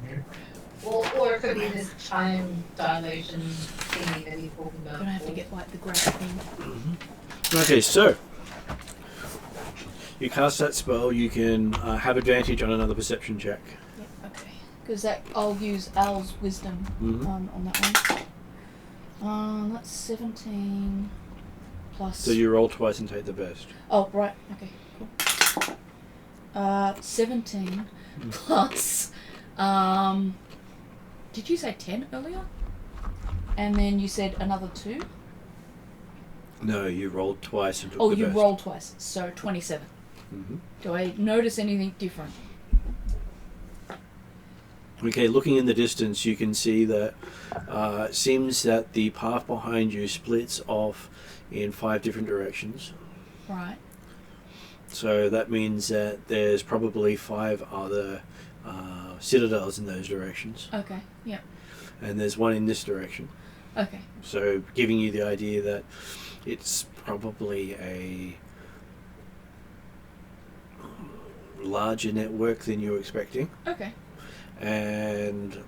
Nope. Or it could be this time dilation thingy that he's talking about. Gonna have to get like the grab thing. Okay, so you cast that spell. You can have advantage on another perception check. Yeah, okay. Because I'll use Al's wisdom on that one. That's 17 plus. So you roll twice and take the best. Oh, right. Okay, cool. 17 plus. Did you say 10 earlier? And then you said another 2? No, you rolled twice and took Oh, the you best. rolled twice. So 27. Mm-hmm. Do I notice anything different? Okay, looking in the distance, you can see that it seems that the path behind you splits off in 5 different directions. Right. So that means that there's probably 5 other citadels in those directions. Okay, yeah. And there's one in this direction. Okay. So giving you the idea that it's probably a larger network than you were expecting. Okay. And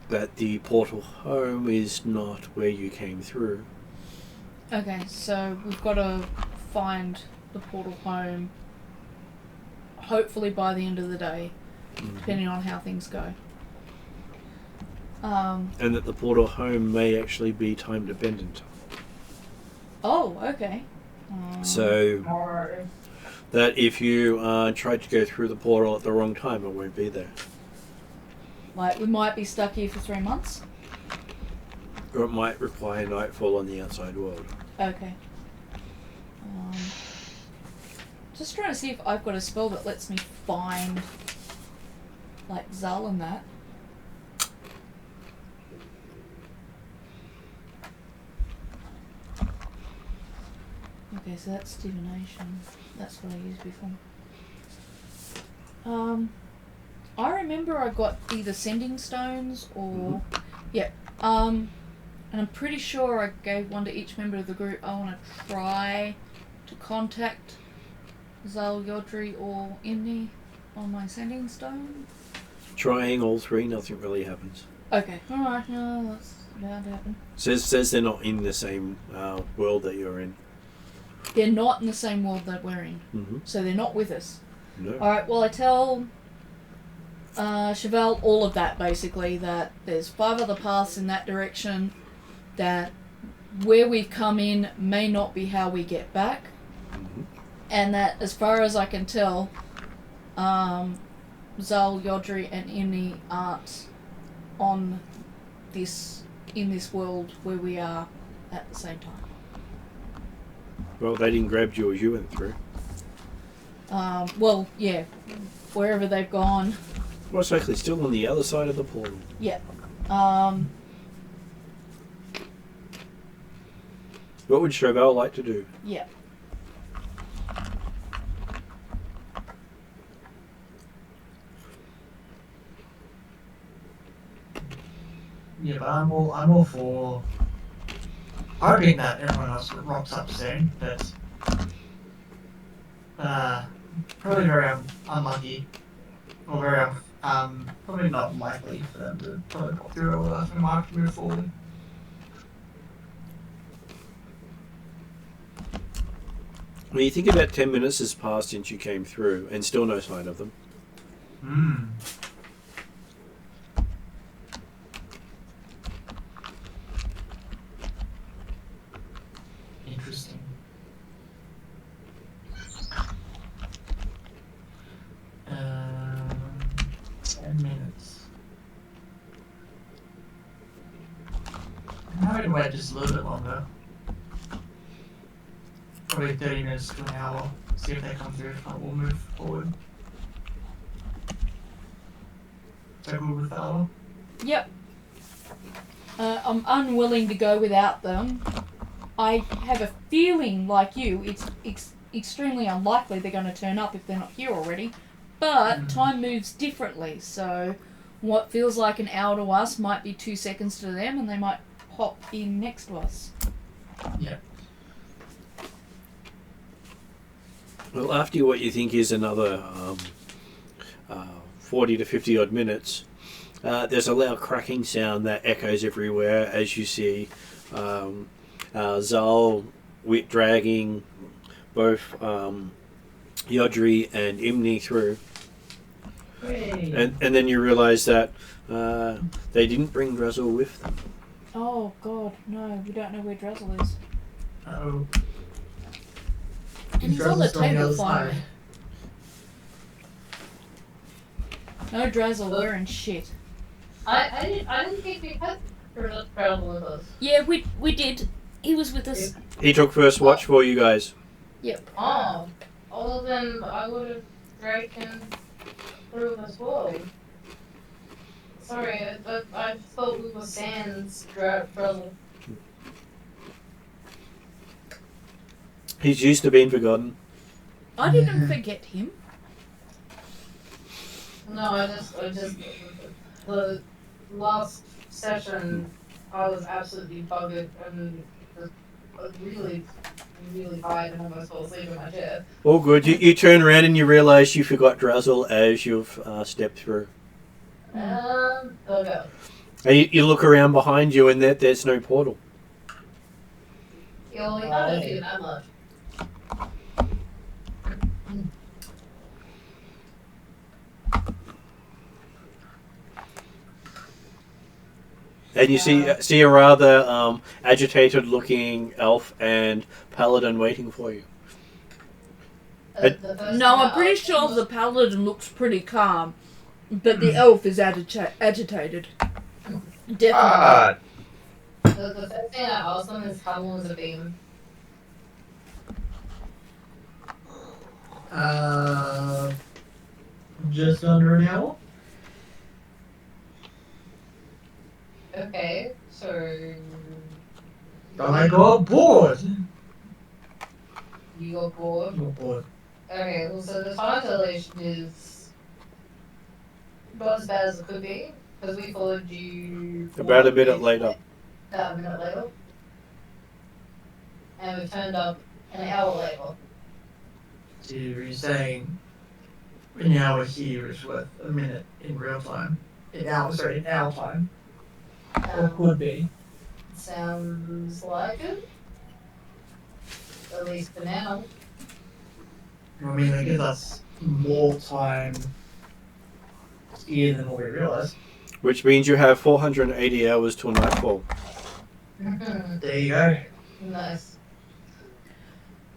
that the portal home is not where you came through. Okay, so we've got to find the portal home hopefully by the end of the day, depending on how things go. And that the portal home may actually be time dependent. Oh, okay. So that if you tried to go through the portal at the wrong time, it won't be there. Like, we might be stuck here for 3 months? Or it might require nightfall on the outside world. Okay. Just trying to see if I've got a spell that lets me find, like, Zal and that. Okay, so that's divination. That's what I used before. I remember I got either sending stones or... Yeah. And I'm pretty sure I gave one to each member of the group. I want to try to contact Zal, Yodri or Imni on my sending stone. Trying all 3, nothing really happens. Okay, alright, no, that's bound to happen. Says they're not in the same world that you're in. They're not in the same world that we're in, so they're not with us. No. Alright, well I tell Chevelle all of that, basically, that there's 5 other paths in that direction, that where we've come in may not be how we get back, and that as far as I can tell, Zal, Yodri and Imni aren't in this world where we are at the same time. Well, they didn't grab you as you went through. Well, yeah, wherever they've gone. Most likely still on the other side of the portal. Yeah. What would Chauvel like to do? Yeah. Yeah, but I'm all for hoping that everyone else rocks up soon, but probably very unlucky, or very probably not likely for them to probably pop through all that and might have to move forward. When you think about 10 minutes has passed since you came through, and still no sign of them. Interesting. Um, 10 minutes. I'm happy to wait just a little bit longer. Probably 30 minutes to an hour. See if they come through. If not, we'll move forward. Is that good with that one? Yep. I'm unwilling to go without them. I have a feeling, like you, it's extremely unlikely they're going to turn up if they're not here already. But time moves differently, so what feels like an hour to us might be 2 seconds to them, and they might pop in next to us. Yeah. Well, after what you think is another 40 to 50 odd minutes, there's a loud cracking sound that echoes everywhere as you see Zal dragging both Yodri and Imni through. And then you realise that they didn't bring Drazzle with them. Oh god, no, we don't know where Drazzle is. Oh. And he's on the table finally. No Drazzle, we're in shit. I didn't think we had Drazzle with us. Yeah, we did. He was with us. He took first watch for you guys. Yep. Oh. Well then I would have dragged him through as well. Sorry, I thought we were Sans Drazzle. He's used to being forgotten. I didn't forget him. No, I just the last session I was absolutely buggered and just really tired and almost fell asleep in my chair. All good. You turn around and you realise you forgot Drazzle as you've stepped through. Okay. And you look around behind you and there's no portal. You only haven't seen that much. And you see a rather agitated-looking elf and paladin waiting for you. No, I'm pretty sure the paladin looks pretty calm, but the elf is agitated. Definitely. The first thing I asked them is how long is the beam? Just under an hour. Okay, so I got bored. you got bored. Got bored. Okay, well, so the time dilation is not as bad as it could be, because we followed you About a minute later. a minute later. And we turned up an hour later. So you're saying an hour here is worth a minute in real time. In our time. Or could be. Sounds like it. At least for now. I mean, it gives us more time here than what we realised. Which means you have 480 hours till nightfall. There you go. Nice.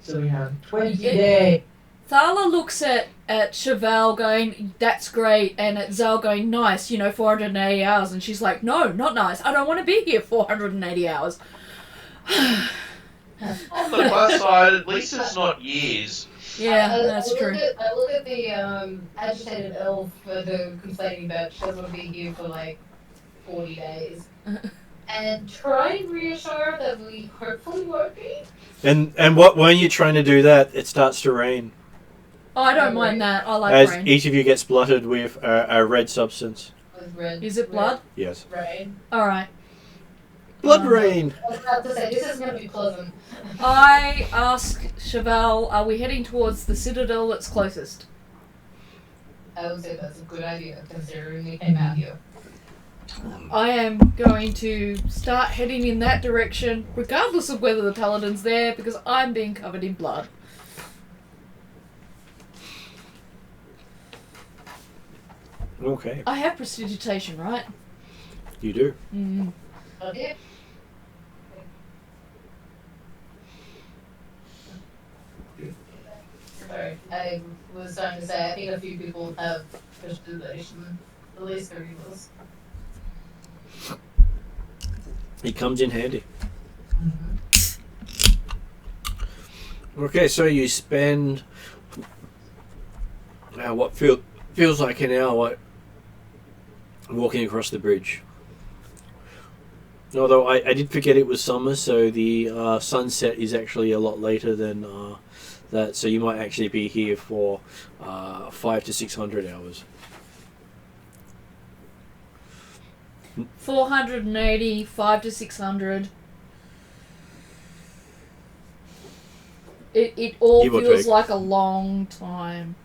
So we have 20 Yeah. days. Thala looks at Chevelle going, that's great, and at Zal going, nice, 480 hours, and she's like, no, not nice, I don't want to be here 480 hours. On the plus side, at least it's not years. Yeah, that's true. I look at the agitated elf complaining that she doesn't want to be here for like 40 days. And try and reassure her that we hopefully won't be. And when you're trying to do that, it starts to rain. Oh, I don't mind that, I like As rain. each of you gets blotted with a red substance. With red. Is it blood? Yes. Rain. Alright. Blood rain! I was about to say, this is going to be pleasant. I ask Chevelle, are we heading towards the citadel that's closest? I would say that's a good idea, considering we came out here. I am going to start heading in that direction, regardless of whether the paladin's there, because I'm being covered in blood. Okay. I have prestidigitation, right? You do. Mm. Okay. Sorry, I was trying to say, I think a few people have prestidigitation, at least 3 of us. It comes in handy. Okay, so you spend what feels like an hour walking across the bridge. Although I did forget it was summer, so the sunset is actually a lot later than that. So you might actually be here for 500 to 600 hours. 480, 5 to 600. It all Give or feels take. like a long time.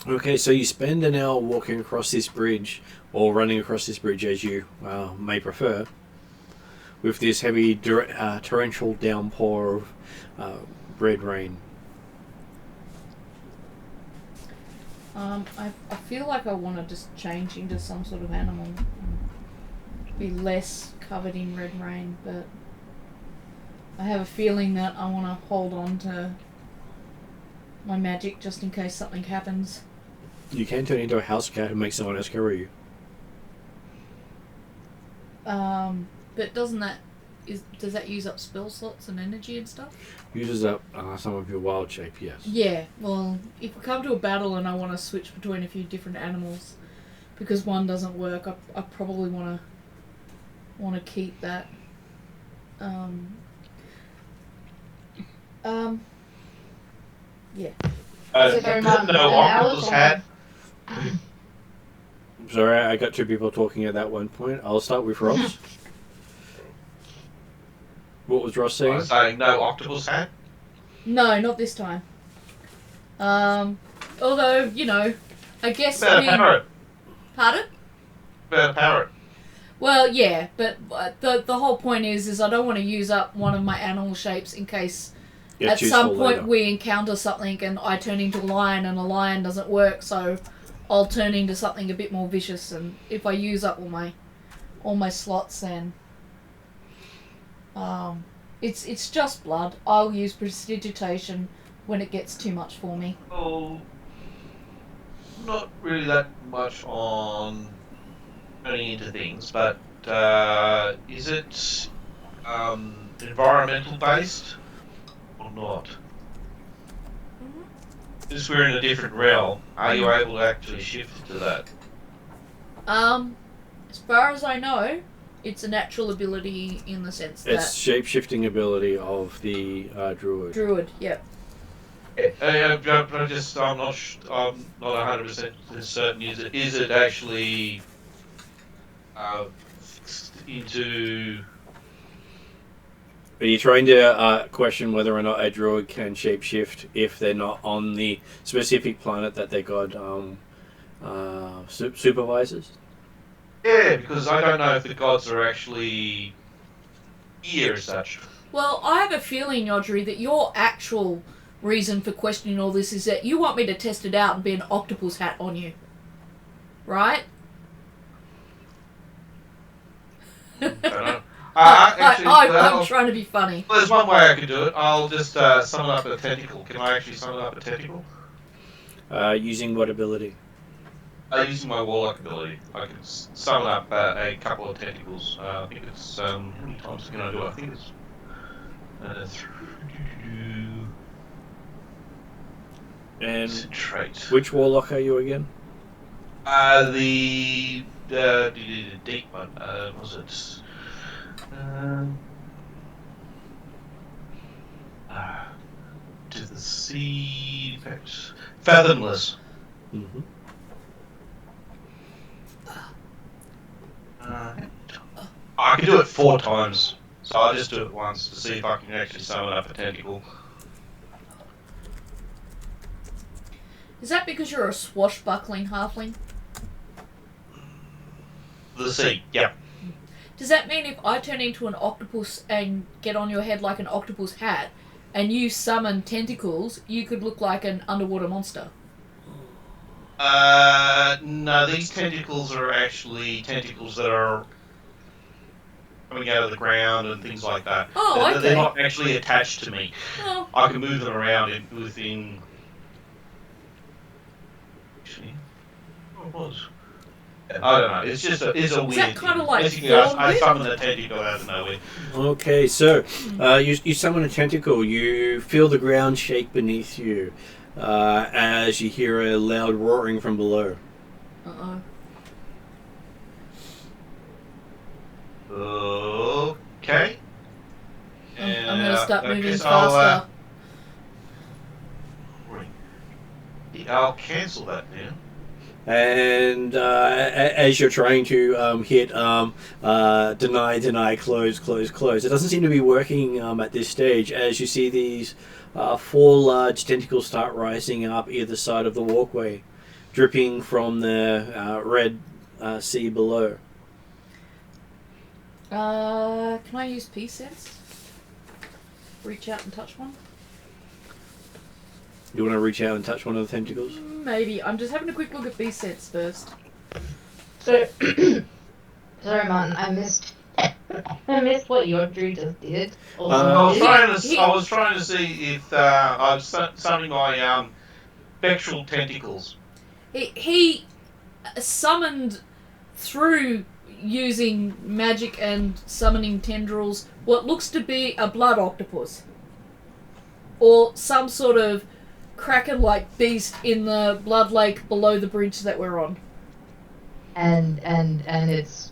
Okay, so you spend an hour walking across this bridge, or running across this bridge as you may prefer, with this heavy torrential downpour of red rain. I feel like I want to just change into some sort of animal. Be less covered in red rain, but I have a feeling that I want to hold on to my magic just in case something happens. You can turn into a house cat and make someone else carry you. But does that use up spell slots and energy and stuff? Uses up some of your wild shape, yes. Yeah, well, if we come to a battle and I want to switch between a few different animals, because one doesn't work, I probably want to keep that. Yeah. Octopus hat. Sorry, I got two people talking at that one point. I'll start with Ross. What was Ross saying? I was saying no octopus hat. No, not this time. Although, I guess... About a parrot. Pardon? About a parrot. Well, yeah, but the whole point is I don't want to use up one of my animal shapes in case at some point later we encounter something and I turn into a lion and a lion doesn't work, so I'll turn into something a bit more vicious, and if I use up all my slots, then it's just blood. I'll use prestidigitation when it gets too much for me. Oh, not really that much on turning into things, but is it environmental based or not? Since we're in a different realm, are you able to actually shift to that? As far as I know, it's a natural ability in the sense that... It's shape-shifting ability of the druid. Druid, yep. I'm not 100% certain. Is it actually fixed into... Are you trying to question whether or not a druid can shapeshift if they're not on the specific planet that their god supervises? Yeah, because I don't know if the gods are actually here as such. Well, I have a feeling, Yodri, that your actual reason for questioning all this is that you want me to test it out and be an octopus hat on you. Right? I don't know. Actually, I'm trying to be funny. There's one way I could do it. I'll just summon up a tentacle. Can I actually summon up a tentacle? Using what ability? Using my warlock ability, I can summon up a couple of tentacles. I think it's how many times can I do it? I think it's And trait. Which warlock are you again? The deep one. Was it? To the sea effects. Fathomless. Mm-hmm. I can do it 4 times, so I'll just do it once to see if I can actually summon up a tentacle. Is that because you're a swashbuckling halfling? The sea, yep. Does that mean if I turn into an octopus and get on your head like an octopus hat, and you summon tentacles, you could look like an underwater monster? No, these tentacles are actually tentacles that are coming out of the ground and things like that. Oh, okay. They're not actually attached to me. Oh. I can move them around within... Actually, what was? I don't know. It's just a weird that kind of like thing. I summon a tentacle out of nowhere. Okay, so you summon a tentacle. You feel the ground shake beneath you as you hear a loud roaring from below. Uh-oh. Okay. I'm going to start moving guess faster. I'll cancel that now. And as you're trying to hit deny, close, it doesn't seem to be working at this stage, as you see these 4 large tentacles start rising up either side of the walkway. dripping from the red sea below. Can I use peace sense? Reach out and touch one? You want to reach out and touch one of the tentacles? Maybe. I'm just having a quick look at peace sense first. So, sorry, Martin, I missed what Yodri just did. I was trying to see if I was summoning my spectral tentacles. He summoned through using magic and summoning tendrils what looks to be a blood octopus. Or some sort of kraken-like beast in the blood lake below the bridge that we're on. And it's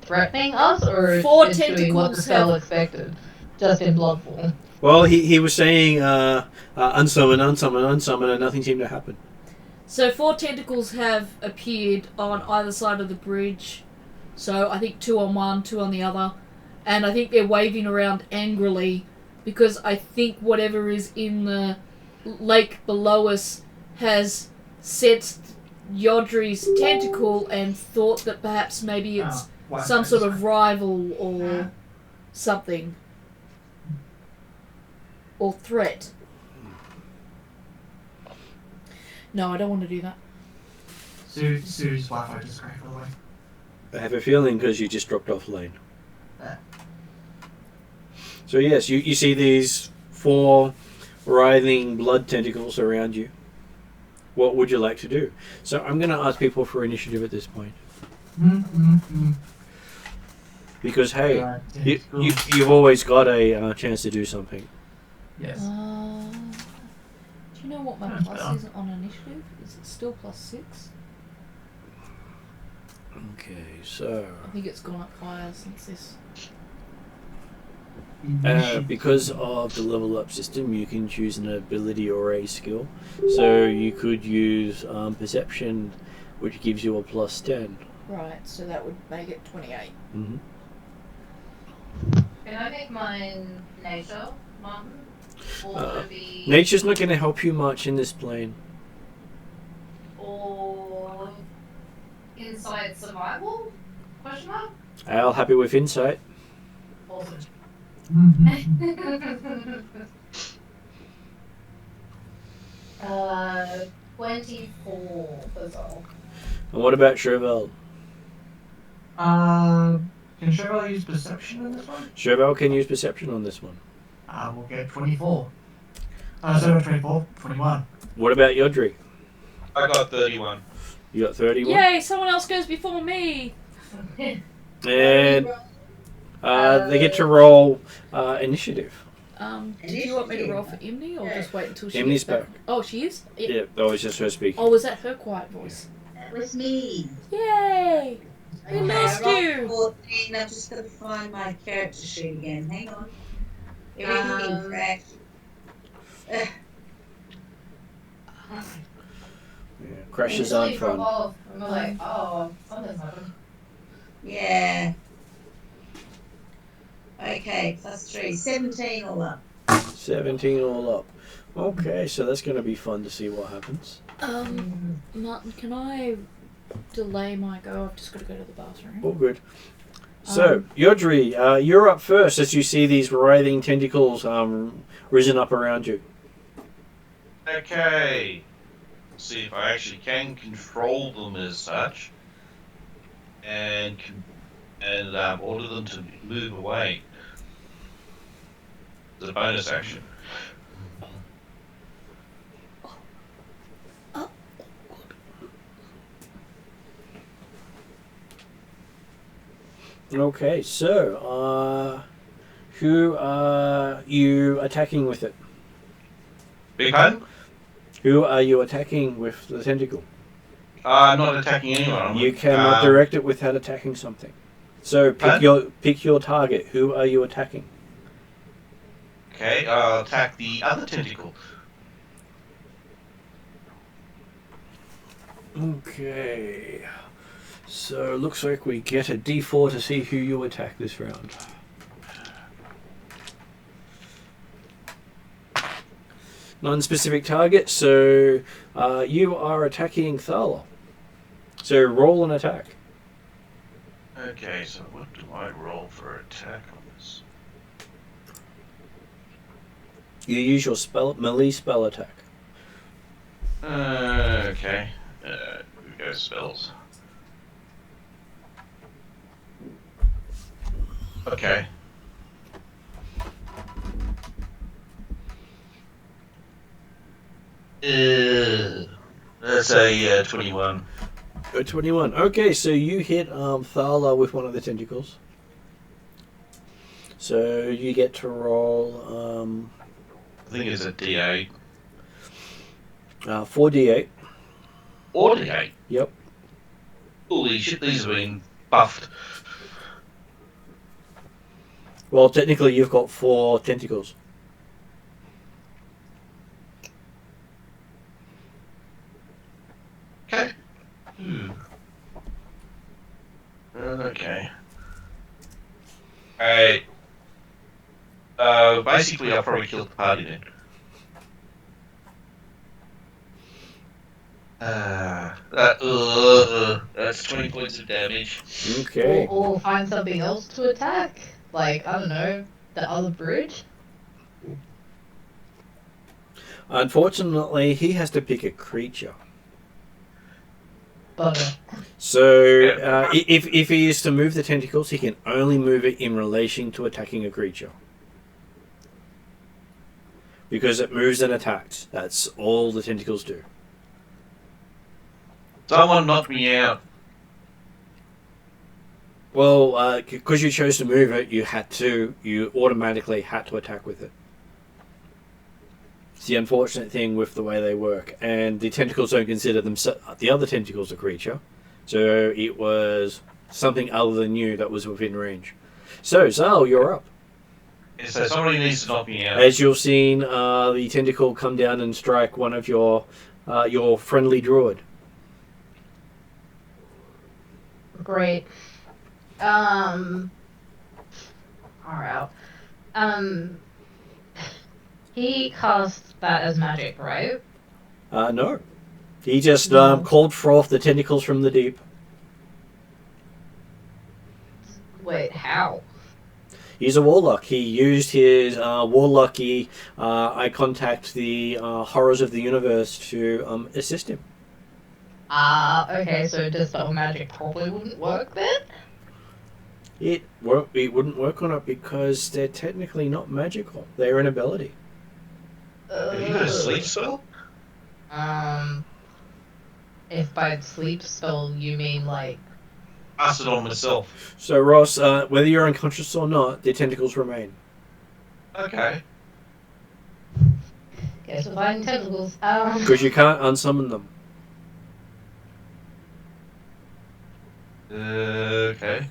threatening us, or Four it's doing what the tentacles spell have- expected, just in blood form. Well, he was saying unsummon, and nothing seemed to happen. So 4 tentacles have appeared on either side of the bridge. So I think 2 on one, 2 on the other. And I think they're waving around angrily because I think whatever is in the lake below us has sensed Yodri's tentacle and thought that perhaps maybe it's some sort of rival or something. Or threat. No, I don't want to do that. Sue's Wi-Fi just cracked away. I have a feeling because you just dropped off lane. Yeah. So yes, you see these 4 writhing blood tentacles around you. What would you like to do? So I'm going to ask people for initiative at this point. Because hey, you've always got a chance to do something. Yes. Do you know what my plus is on initiative? Is it still +6? Okay, so I think it's gone up higher since this. because of the level up system, you can choose an ability or a skill. So you could use perception, which gives you a +10. Right, so that would make it 28. Mm-hmm. Can I make mine nature, Martin? Or would it be... Nature's not going to help you much in this plane. Or... insight survival? Question mark? Al, happy with insight. Awesome. 24 as well. And what about Chauvel? Can Cheryl use perception in this one? Chauvel can use perception on this one. We'll get 24. 24, 21. What about Yodri? I got 31. You got 31? Yay, someone else goes before me! And they get to roll initiative. Did you want me to roll for Imni or just wait until she Imni's gets back? back. Oh, she is? Yeah, that was just her speaking. Oh, was that her quiet voice? That was me. Yay! We lost I rolled you! 14. I'm just going to find my character sheet again. Hang on. Everything crashed. Yeah, crashes aren't fun. I'm like, oh, something's happened. Yeah. Okay, +3. 17 all up. 17 all up. Okay, so that's going to be fun to see what happens. Martin, can I delay my go? I've just got to go to the bathroom. All good. So, Yodri, you're up first as you see these writhing tentacles risen up around you. Okay. See if I actually can control them as such, and order them to move away. It's a bonus action. Okay, so, who are you attacking with it? Big pardon? Who are you attacking with the tentacle? I'm not attacking anyone. You cannot direct it without attacking something. So pick your target. Who are you attacking? Okay, I'll attack the other tentacle. Okay. So looks like we get a D4 to see who you attack this round. Non-specific target, so you are attacking Thala. So roll an attack. Okay, so what do I roll for attack on this? You use your melee spell attack. Okay. We go spells. Okay. That's a 21. 21. Okay, so you hit Thala with one of the tentacles. So you get to roll I think it's a D8. 4d8. Or D8. Yep. Holy shit, these have been buffed. Well, technically you've got 4 tentacles. Okay. Okay. Alright. Basically, I'll probably kill the party then. That's 20 points of damage. Okay. Or find something else to attack. Like, I don't know, the other bridge? Unfortunately, he has to pick a creature. But So, if he is to move the tentacles, he can only move it in relation to attacking a creature. Because it moves and attacks. That's all the tentacles do. Someone knocked me out. Well, because you chose to move it, you automatically had to attack with it. It's the unfortunate thing with the way they work. And the tentacles don't consider the other tentacles a creature. So it was something other than you that was within range. So, Zal, you're up. So somebody needs to knock me out. As you've seen the tentacle come down and strike one of your friendly druid. great. Alright. He cast that as magic, right? No. He just called forth the tentacles from the deep. Wait, how? He's a warlock. He used his warlocky I contact the horrors of the universe to assist him. Okay, so dispel magic probably wouldn't work then? It wouldn't work on it because they're technically not magical. They're an ability. Have you got a sleep spell? If by sleep spell you mean like... Pass it on myself. So Ross, whether you're unconscious or not, the tentacles remain. Okay. Guess we'll find tentacles. Because you can't unsummon them. Okay.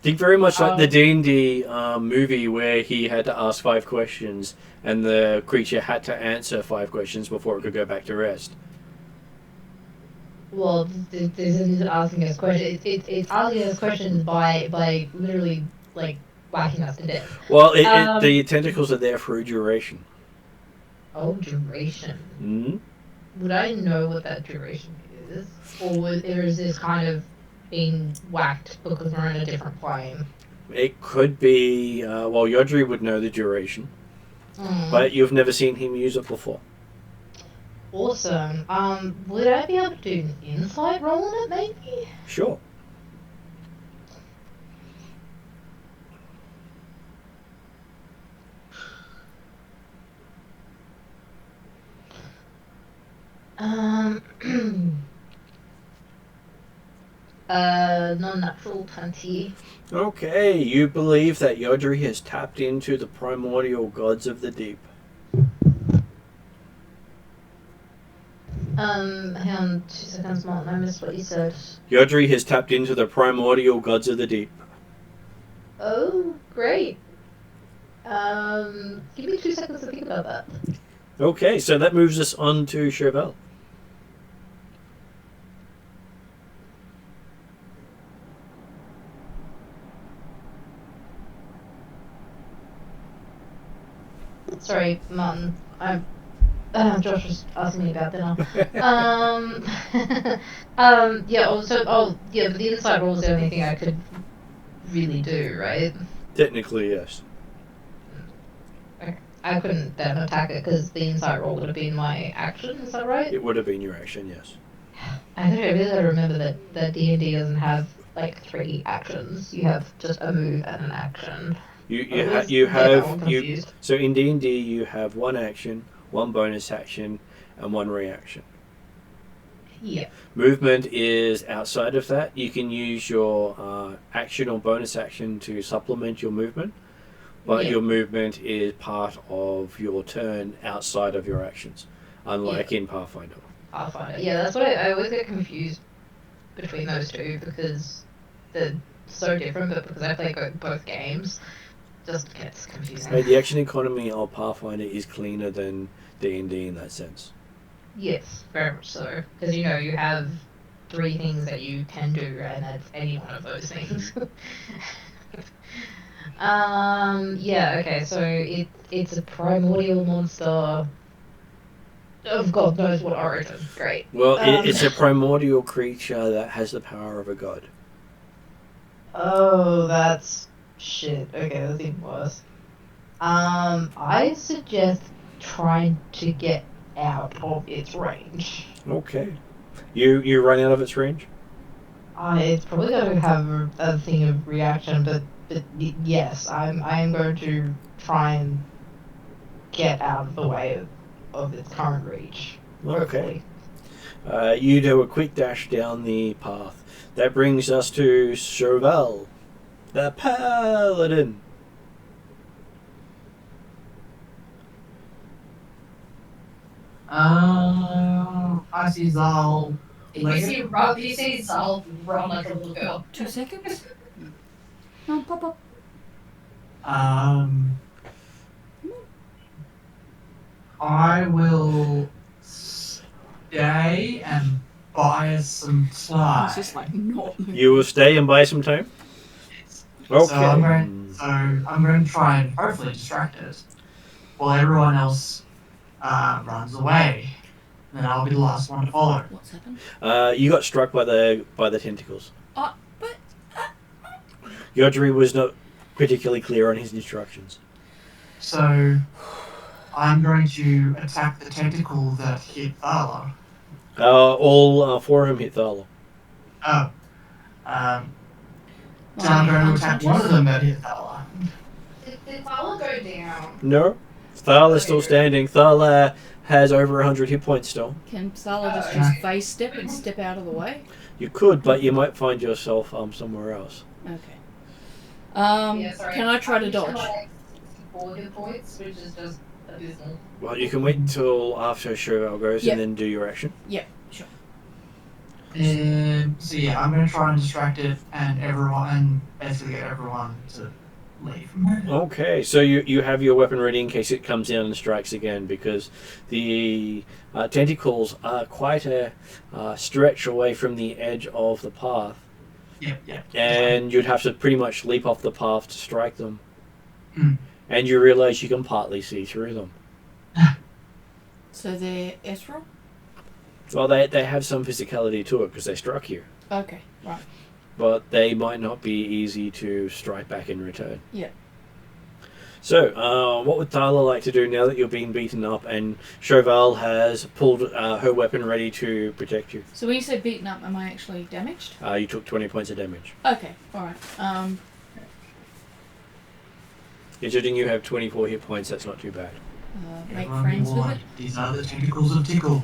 Think very much like the D&D movie where he had to ask 5 questions and the creature had to answer 5 questions before it could go back to rest. Well, this isn't asking us questions. It's asking us questions by literally like whacking us to death. Well, the tentacles are there for a duration. Oh, duration. Mm-hmm. Would I know what that duration is, or is this kind of being whacked because we're in a different plane? It could be. Yodri would know the duration, but you've never seen him use it before. Awesome. Would I be able to do an insight roll on it, maybe? Sure. Non-natural 20. Okay, you believe that Yodri has tapped into the primordial gods of the deep. Hang on 2 seconds, Martin, I missed what you said. Yodri has tapped into the primordial gods of the deep. Oh, great. Give me 2 seconds to think about that. Okay, so that moves us on to Chauvel. Sorry, Martin. Josh was asking me about dinner. Yeah. But the inside roll is the only thing I could really do, right? Technically, yes. Okay. I couldn't then attack it because the inside roll would have been my action. Is that right? It would have been your action, yes. I really gotta remember that D&D doesn't have like 3 actions. You have just a move and an action. So in D&D you have 1 action, 1 bonus action, and 1 reaction. Yeah. Movement is outside of that. You can use your action or bonus action to supplement your movement, but your movement is part of your turn outside of your actions, unlike in Pathfinder. Yeah, that's what I always get confused between those two because they're so different, but because I play both games, just gets confusing. Hey, the action economy of Pathfinder is cleaner than D&D in that sense. Yes, very much so. Because you have 3 things that you can do, and that's any one of those things. Yeah. Okay. So it's a primordial monster. Of God knows what origin. Great. Well, it's a primordial creature that has the power of a god. Oh, that's shit. Okay, that's even worse. I suggest trying to get out of its range. Okay. You run out of its range? It's probably going to have a thing of reaction, but yes, I'm going to try and get out of the way of its current reach. Okay. You do a quick dash down the path. That brings us to Chauvel, the paladin. I see Zal. You see Zal run like a little girl. 2 seconds? No, pop up. I will stay and buy some time. It's just like not moving. You will stay and buy some time? Okay. So I'm going to try and hopefully distract it while everyone else runs away. Then I'll be the last one to follow. What's happened? You got struck by the tentacles. But Yodri was not particularly clear on his instructions. So I'm going to attack the tentacle that hit Thala. All 4 of them hit Thala. Oh. So I'm going to attack one of them that hit Thala. Did Thala go down? No. Thala is still standing. Thala has over 100 hit points still. can Sala just use face step and step out of the way? You could, but you might find yourself somewhere else. Okay. Sorry. Can I try to dodge? 4 hit points, which is just abysmal. Well, you can wait until after Chauvel goes and then do your action. Yep, sure. So yeah, I'm going to try and distract it and basically get everyone to leave. Okay, so you have your weapon ready in case it comes down and strikes again, because the tentacles are quite a stretch away from the edge of the path. Yep. And you'd have to pretty much leap off the path to strike them. Mm. And you realise you can partly see through them. So they're Ezreal? Well, they have some physicality to it because they struck you. Okay, right. But they might not be easy to strike back in return. Yeah. So, what would Tyler like to do now that you're being beaten up and Chauvel has pulled her weapon ready to protect you? So when you say beaten up, am I actually damaged? You took 20 points of damage. Okay, alright. Considering you have 24 hit points, that's not too bad. Make friends with it. These are the tentacles of Tickle.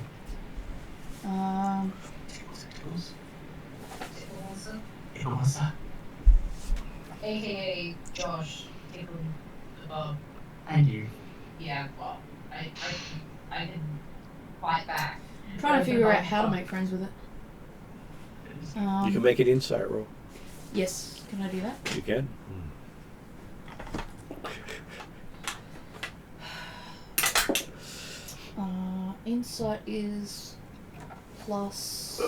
Tickles. Tickle. AKA Josh, Tickle above. And you. Yeah, well, I can fight back. I'm trying to figure out how to make friends with it. You can make an insight roll. Yes, can I do that? You can. Insight is plus.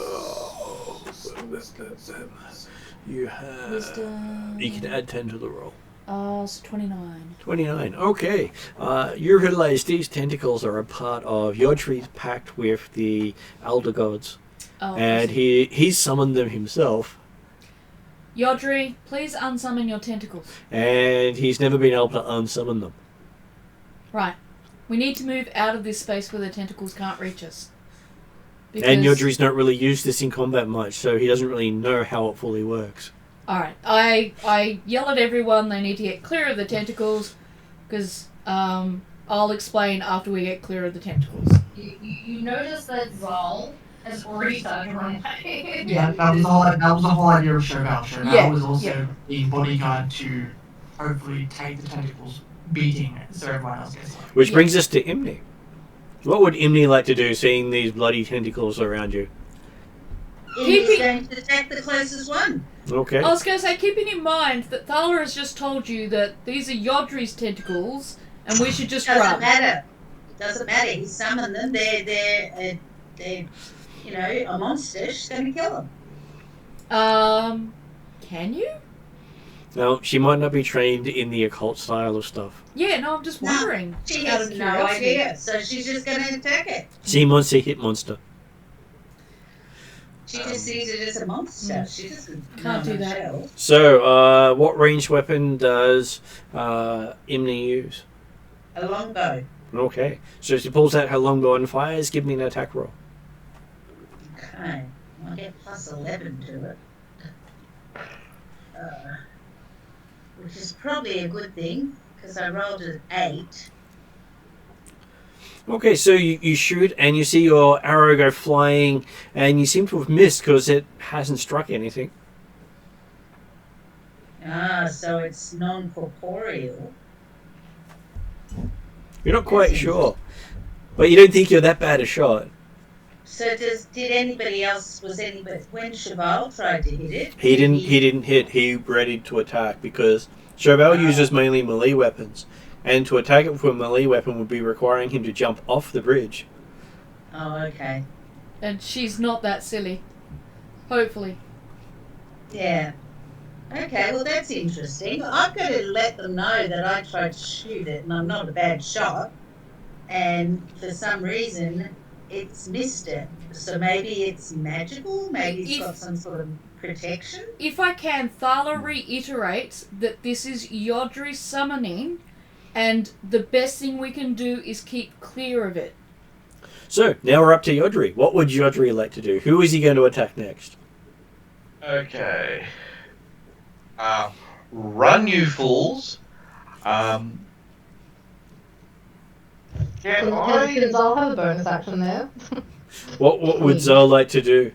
You have. Wisdom. You can add 10 to the roll. So 29. 29. Okay. You realize these tentacles are a part of Yodri's pact with the Elder Gods. Oh, And he summoned them himself. Yodri, please unsummon your tentacles. And he's never been able to unsummon them. Right. We need to move out of this space where the tentacles can't reach us. And Yodri's not really used this in combat much, so he doesn't really know how it fully works. Alright, I yell at everyone they need to get clear of the tentacles, because I'll explain after we get clear of the tentacles. You notice that Zal has already started running away. Yeah, that was the whole idea of Chauvel. Chauvel Yeah, was also yeah. the bodyguard to hopefully take the tentacles beating so everyone else gets like. Which brings us to Imni. What would Imni like to do, seeing these bloody tentacles around you? He's going to attack the closest one. Okay. I was going to say, keeping in mind that Thaler has just told you that these are Yodri's tentacles, and we should just Doesn't run. matter. Doesn't matter. He summoned them. They're you know, a monster. She's going to kill them. Can you? Now, she might not be trained in the occult style of stuff. Yeah, no, I'm just wondering. She out has of no curiosity. idea. So she's just going to attack it. See monster, hit monster. She just sees it as a monster. She just Can't do that. Shell. So, what ranged weapon does Imni use? A longbow. Okay. So she pulls out her longbow and fires. Give me an attack roll. Okay. I'll get plus 11 to it. Which is probably a good thing, because I rolled an 8. Okay, so you shoot and you see your arrow go flying, and you seem to have missed because it hasn't struck anything. So it's non-corporeal. You're not quite sure, but you don't think you're that bad a shot. So did anybody else, when Cheval tried to hit it? He didn't hit. He readied to attack because Chauvel uses mainly melee weapons, and to attack it with a melee weapon would be requiring him to jump off the bridge. Oh, okay. And she's not that silly. Hopefully. Yeah. Okay, well that's interesting. I've got to let them know that I tried to shoot it and I'm not a bad shot. And for some reason, it's missed it. So maybe it's magical? Maybe it's got some sort of protection? If I can, Thala reiterates that this is Yodri summoning, and the best thing we can do is keep clear of it. So, now we're up to Yodri. What would Yodri like to do? Who is he going to attack next? Okay. Run, you fools. Can I? Zal have a bonus action there? What would Zal like to do?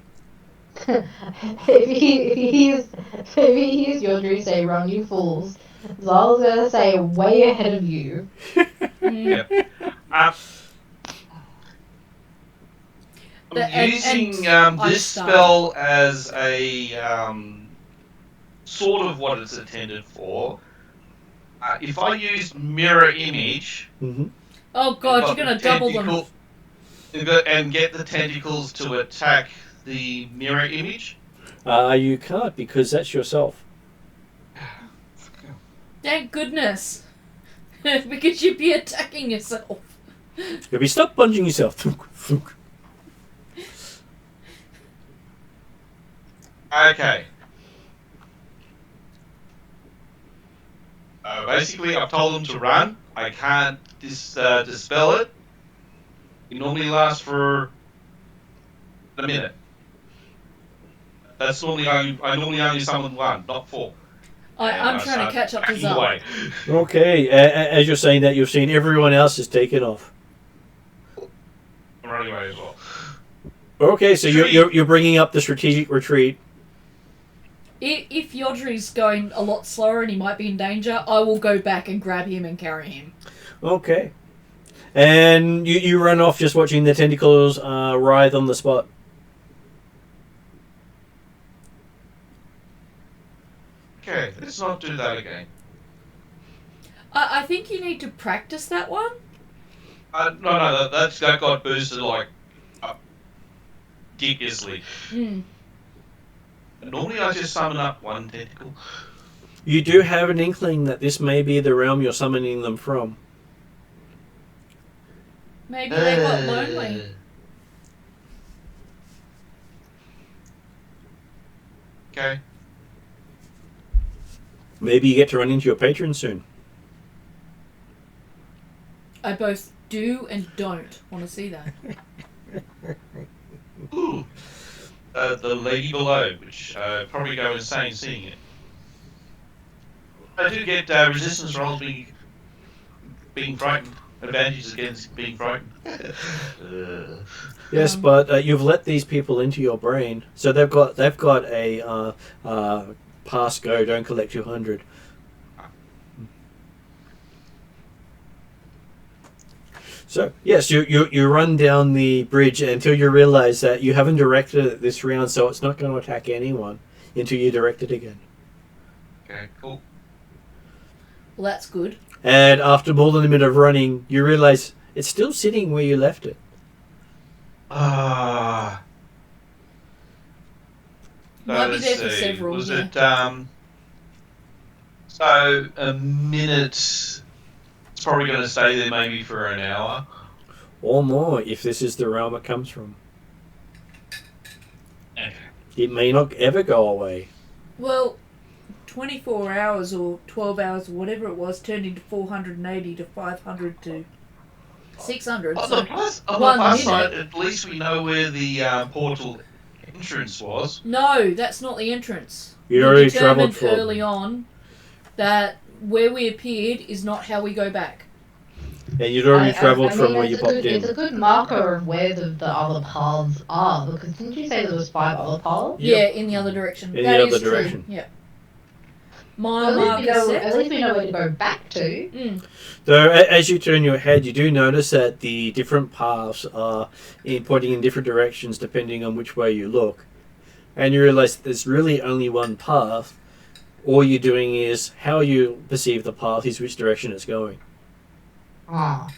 if he hears Yodri say, "Run, you fools," Zal's gonna say, "Way ahead of you." Yep. I'm using this spell as a sort of what it's intended for. If I use mirror image, Oh god, you're gonna double them. And get the tentacles to attack the mirror image. You can't because that's yourself. Thank goodness. Because you'd be attacking yourself. You'll be stop punching yourself. Thunk, thunk. Okay. Basically, I've told them to run. I can't dispel it. It normally lasts for a minute. That's normally I normally only summon one, not 4. I'm trying to catch up to Zal. Away. Okay, as you're saying that, you've seen everyone else has taken off. I'm running away as well. Okay, so you're bringing up the strategic retreat. If Yodri's going a lot slower and he might be in danger, I will go back and grab him and carry him. Okay. And you run off just watching the tentacles writhe on the spot. Okay, let's not do that again. I think you need to practice that one. No, that got boosted like ridiculously. Normally I just summon up one tentacle. You do have an inkling that this may be the realm you're summoning them from. Maybe they got lonely. Okay. Maybe you get to run into your patron soon. I both do and don't want to see that. Ooh. The lady below, which probably go insane seeing it. I do get resistance rolls being frightened. Advantages against being frightened. Yes, but you've let these people into your brain, so they've got a pass go. Don't collect 200. So yes, you run down the bridge until you realise that you haven't directed it this round, so it's not going to attack anyone until you direct it again. Okay, cool. Well, that's good. And after more than a minute of running, you realise it's still sitting where you left it. Ah. Might be there for several. Was yeah. it so a minute? It's probably going to stay there maybe for an hour. Or more, if this is the realm it comes from. Okay. It may not ever go away. Well, 24 hours or 12 hours or whatever it was turned into 480 to 500 to 600. On so the plus minute. side, at least we know where the portal entrance was. No, that's not the entrance. You'd We already determined travelled from. early on that where we appeared is not how we go back. And you'd already travelled from where it's you a popped good, in. It's a good marker of where the other paths are, because didn't you say there was 5 other paths? Yeah, in the other direction. In That the is other direction. True. Yeah. My At least, marker at set. least we know where to go back to. So as you turn your head, you do notice that the different paths are pointing in different directions depending on which way you look. And you realise there's really only one path. All you're doing is how you perceive the path is which direction it's going. Ah.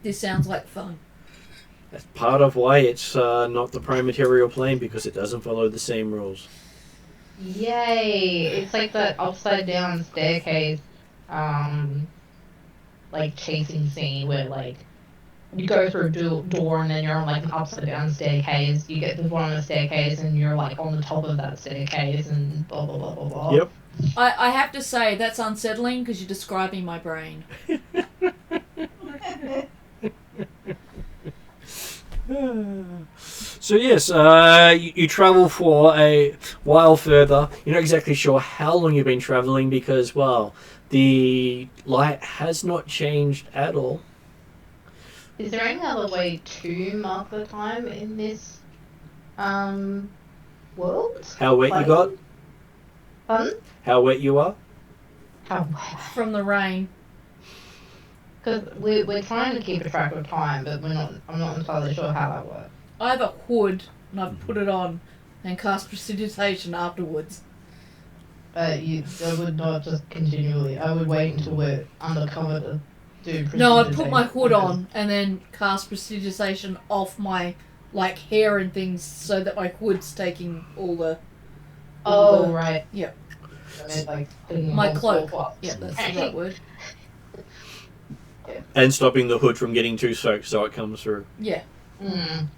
This sounds like fun. That's part of why it's not the prime material plane, because it doesn't follow the same rules. Yay! It's like that upside down staircase, like chasing scene where like you go through a door and then you're on like an upside down staircase. You get to the bottom of the staircase and you're like on the top of that staircase and blah blah blah blah blah. Yep. I have to say, that's unsettling because you're describing my brain. So yes, you travel for a while further. You're not exactly sure how long you've been travelling because, well, the light has not changed at all. Is there any other way to mark the time in this world? How wet you got? Pardon? How wet you are? How? From the rain. Because we're trying to keep a track of time, but I'm not entirely sure how that works. I have a hood and I've put it on and cast precipitation afterwards. I would not just continually. I would wait until we're undercover to do. No, I put my hood on and then cast precipitation off my like hair and things so that my hood's taking all the. Oh right. Yeah. I meant, like, putting My on cloak. full Yeah, that's the right word. And stopping the hood from getting too soaked so it comes through. Yeah. Mm.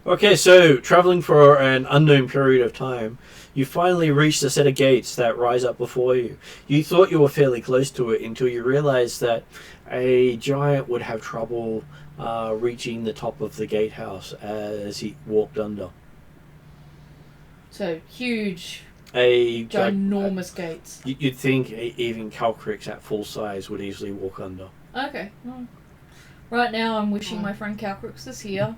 Okay, so travelling for an unknown period of time, you finally reached a set of gates that rise up before you. You thought you were fairly close to it until you realised that a giant would have trouble reaching the top of the gatehouse as he walked under. So huge, Ginormous gates. You'd think even Calcrix at full size would easily walk under. Okay. Well, right now I'm wishing my friend Calcrix is here.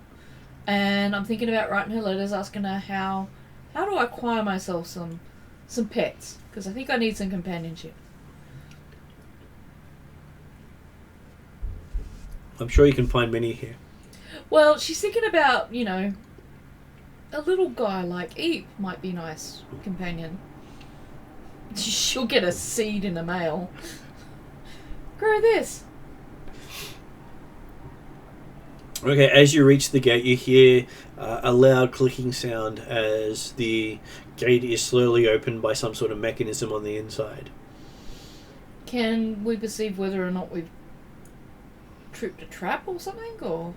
And I'm thinking about writing her letters asking her how do I acquire myself some pets? Because I think I need some companionship. I'm sure you can find many here. Well, she's thinking about, a little guy like Eve might be nice companion. She'll get a seed in the mail. Grow this. Okay, as you reach the gate, you hear a loud clicking sound as the gate is slowly opened by some sort of mechanism on the inside. Can we perceive whether or not we've tripped a trap or something, or?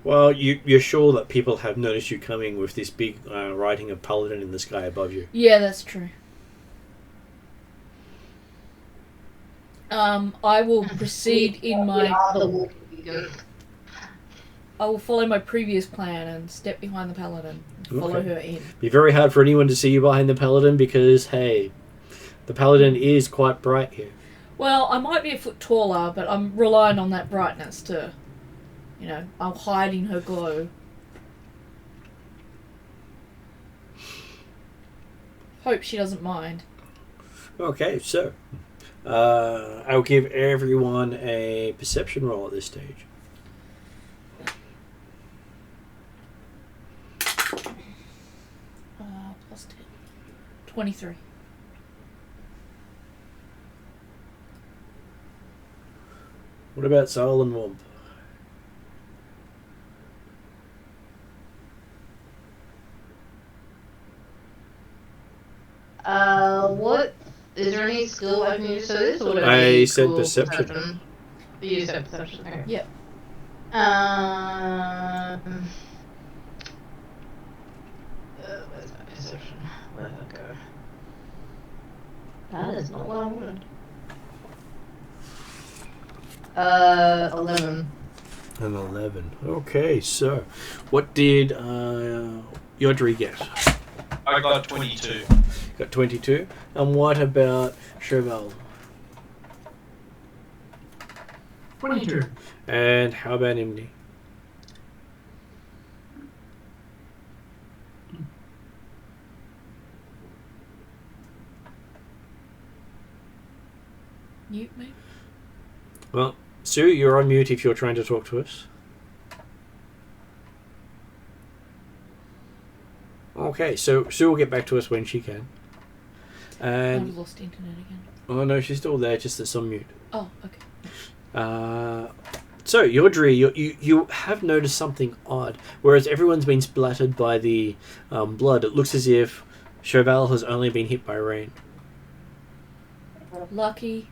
Well, you're sure that people have noticed you coming with this big writing of Paladin in the sky above you. Yeah, that's true. I will proceed in my... I will follow my previous plan and step behind the Paladin and follow her in. Be very hard for anyone to see you behind the Paladin because, hey, the Paladin is quite bright here. Well, I might be a foot taller, but I'm relying on that brightness to, I'll hide in her glow. Hope she doesn't mind. Okay, so I'll give everyone a perception roll at this stage. Plus 10. 23. What about Soul and Womp? What? Is there any skill I can use for this? Or I said perception. You said perception, okay. Yep. Where's my perception? Where'd that go? That is not what I wanted. 11. An 11. Okay, so what did Yodri get? I got 22. Got 22. And what about Chevelle? 22. And how about Imni? Mute me. Well, Sue, you're on mute if you're trying to talk to us. Okay, so Sue will get back to us when she can. And I've lost internet again. oh no, she's still there, just it's on mute. Oh, okay. So Yodri, you have noticed something odd. Whereas everyone's been splattered by the blood, it looks as if Chevelle has only been hit by rain. Lucky.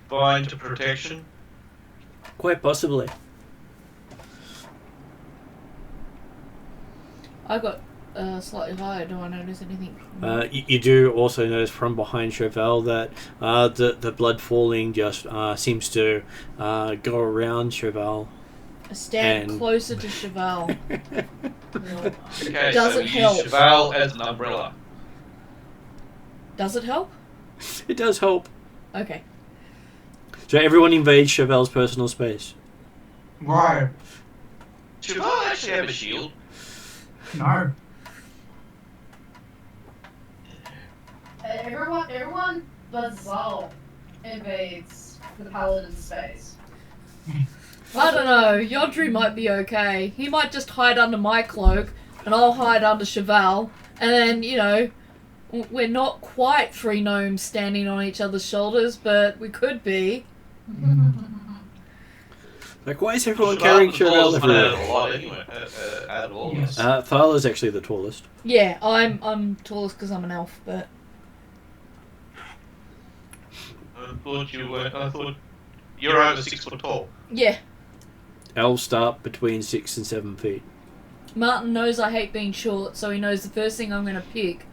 Bind to protection. Quite possibly. I got slightly higher. Do I notice anything? You do also notice from behind Chevelle that the blood falling just seems to go around Chevelle. I stand And- closer to Chevelle. Okay, Doesn't so help. use Cheval as an umbrella. Does it help? It does help. Okay. So everyone invades Chevelle's personal space. Why? Cheval actually have a shield. No. Everyone but Zal invades the Paladin space. I don't know. Yodri might be okay. He might just hide under my cloak, and I'll hide under Chevelle, and then, we're not quite three gnomes standing on each other's shoulders, but we could be. Like, why is everyone carrying Chevelle everywhere? Out of all of Yes. us. Thaler's actually the tallest. Yeah, I'm tallest because I'm an elf, but I thought you were. I thought you're over 6 foot tall. yeah. Elves start between 6 and 7 feet. Martin knows I hate being short, so he knows the first thing I'm going to pick,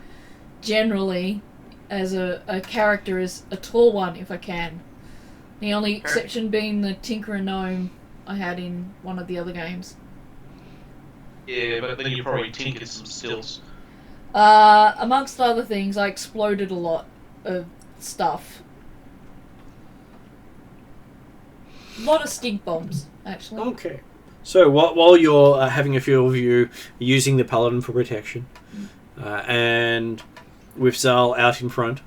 generally, as a character is a tall one if I can. The only exception being the Tinkerer Gnome I had in one of the other games. Yeah, but then you probably tinkered some stills. Amongst other things, I exploded a lot of stuff. A lot of stink bombs, actually. Okay. So while you're having a few of you using the Paladin for protection, and with Zal out in front,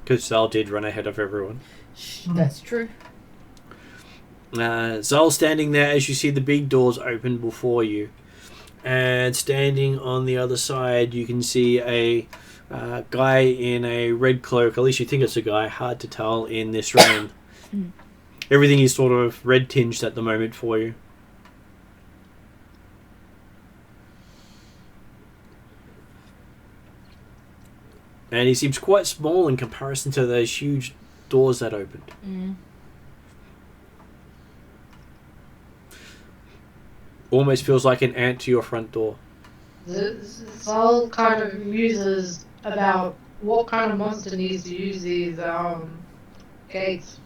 because Zal did run ahead of everyone. That's true. Zal standing there as you see the big doors open before you. And standing on the other side, you can see a guy in a red cloak. At least you think it's a guy. Hard to tell in this rain. Everything is sort of red tinged at the moment for you. And he seems quite small in comparison to those huge doors that opened. Mm. Almost feels like an ant to your front door. Sol kind of muses about what kind of monster needs to use these gates.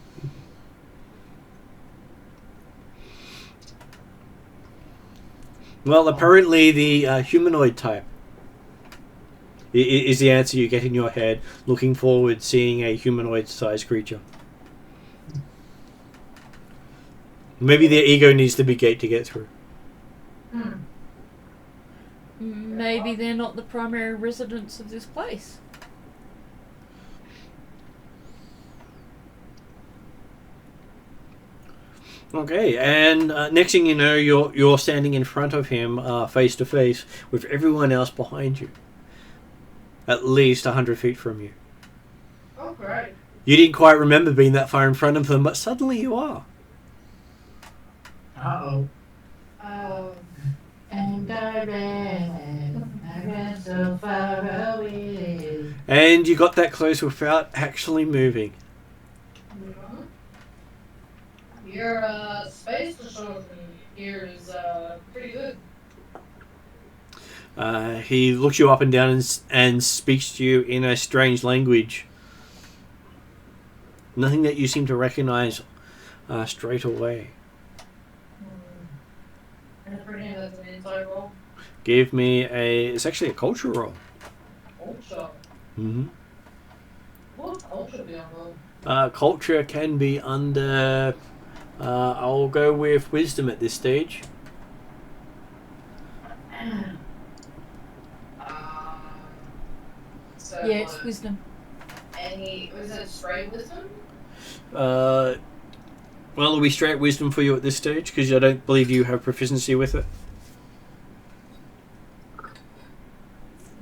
Well, apparently the humanoid type is the answer you get in your head, looking forward seeing a humanoid-sized creature. Maybe their ego needs to be gate to get through. Maybe they're not the primary residents of this place. Okay, and next thing you know, you're standing in front of him, face to face, with everyone else behind you. At least 100 feet from you. Oh, great. You didn't quite remember being that far in front of them, but suddenly you are. Uh-oh. And I ran so far away. And you got that close without actually moving. Your space photography here is pretty good. He looks you up and down and speaks to you in a strange language. Nothing that you seem to recognize straight away. And for him, that's an inside roll. Give me it's actually a culture roll. Ultra. Mm-hmm. What ultra be on roll? Culture can be under... I'll go with wisdom at this stage. So Yeah, it's wisdom. was it straight wisdom? Well, it'll be straight wisdom for you at this stage, because I don't believe you have proficiency with it.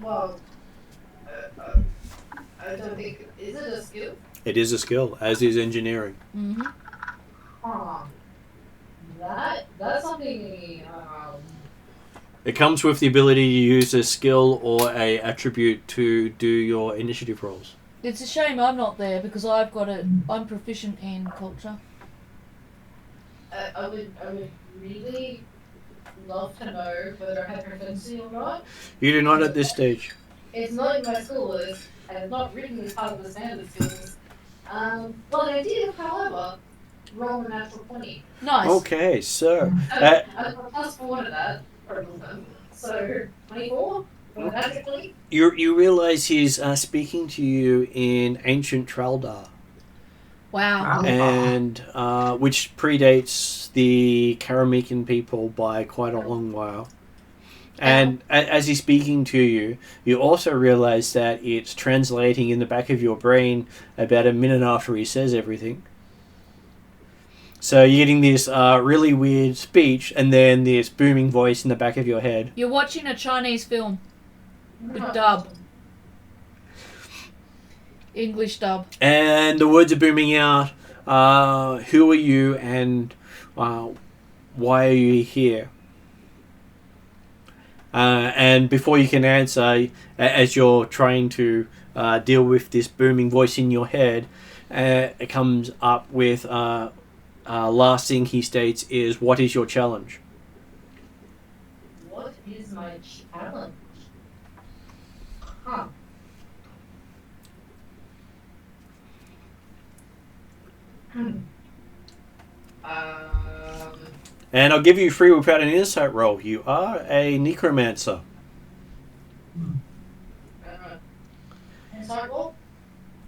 Well, I don't think. Is it a skill? It is a skill, as is engineering. Mm-hmm. Huh. That's something. It comes with the ability to use a skill or a attribute to do your initiative rolls. It's a shame I'm not there because I've got it. I'm proficient in culture. I would really love to know whether I have proficiency or not. You do not at this stage. It's not in my school list, and it's not written as part of the standard skills. Well, I did, however, roll a natural 20. Nice. Okay, so... I got plus 4 to that. So, 24? Naturally? You realise he's speaking to you in ancient Traldar. Wow. And which predates the Karamican people by quite a long while. And as he's speaking to you, you also realise that it's translating in the back of your brain about a minute after he says everything. So you're getting this really weird speech and then this booming voice in the back of your head. You're watching a Chinese film with dub. English dub. And the words are booming out. Who are you and why are you here? And before you can answer, as you're trying to deal with this booming voice in your head, it comes up with last thing he states is, what is your challenge? What is my challenge? Huh. And I'll give you free without an insight roll. You are a necromancer. Inside roll?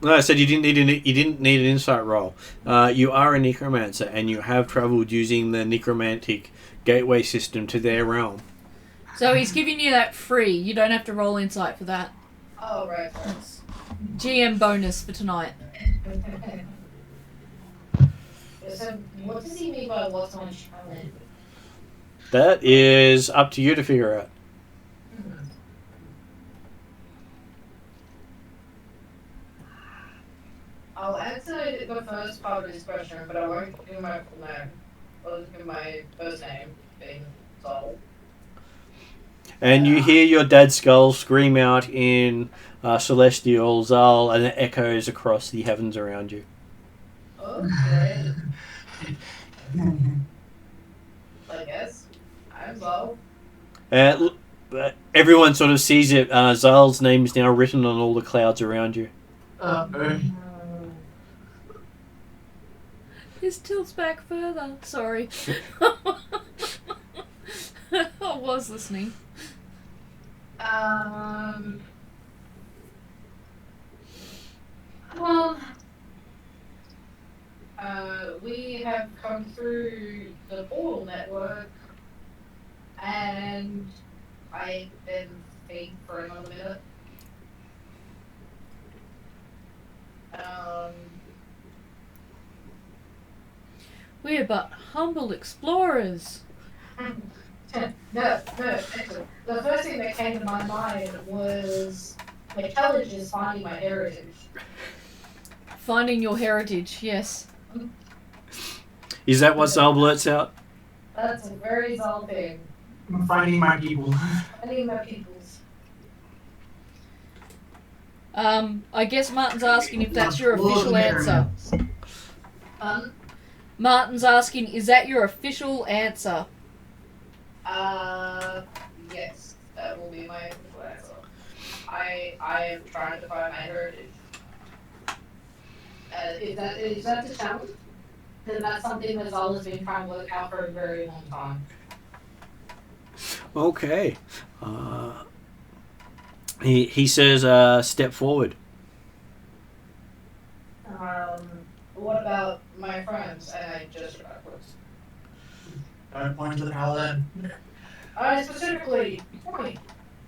No, I said you didn't need an insight roll. You are a necromancer, and you have travelled using the necromantic gateway system to their realm. So he's giving you that free. You don't have to roll insight for that. Oh, right. GM bonus for tonight. So, what does he mean by what's my challenge? That is up to you to figure out. I'll answer the first part of this question, but I won't give my full name. I'll just give my first name, being Sol. And you hear your dad's skull scream out in celestial Zal, and it echoes across the heavens around you. Okay. I guess. I'm Sol. Everyone sort of sees it. Zal's name is now written on all the clouds around you. This tilts back further. Sorry. I was listening. Well, we have come through the portal network, and I've been fake for another minute. We're but humble explorers. No, actually, the first thing that came to my mind was McKelledge finding my heritage. Finding your heritage, yes. Is that what Zal blurts out? That's a very Zal thing. Finding my people. Finding my peoples. I guess Martin's asking if that's your official answer. Martin's asking, is that your official answer? Yes, that will be my official answer. I am trying to find my heritage. Is that the challenge? Then that's something that Zal has been trying to work out for a very long time. Okay. He says, step forward. What about my friends? And I just backwards. Don't point to the paladin. I specifically point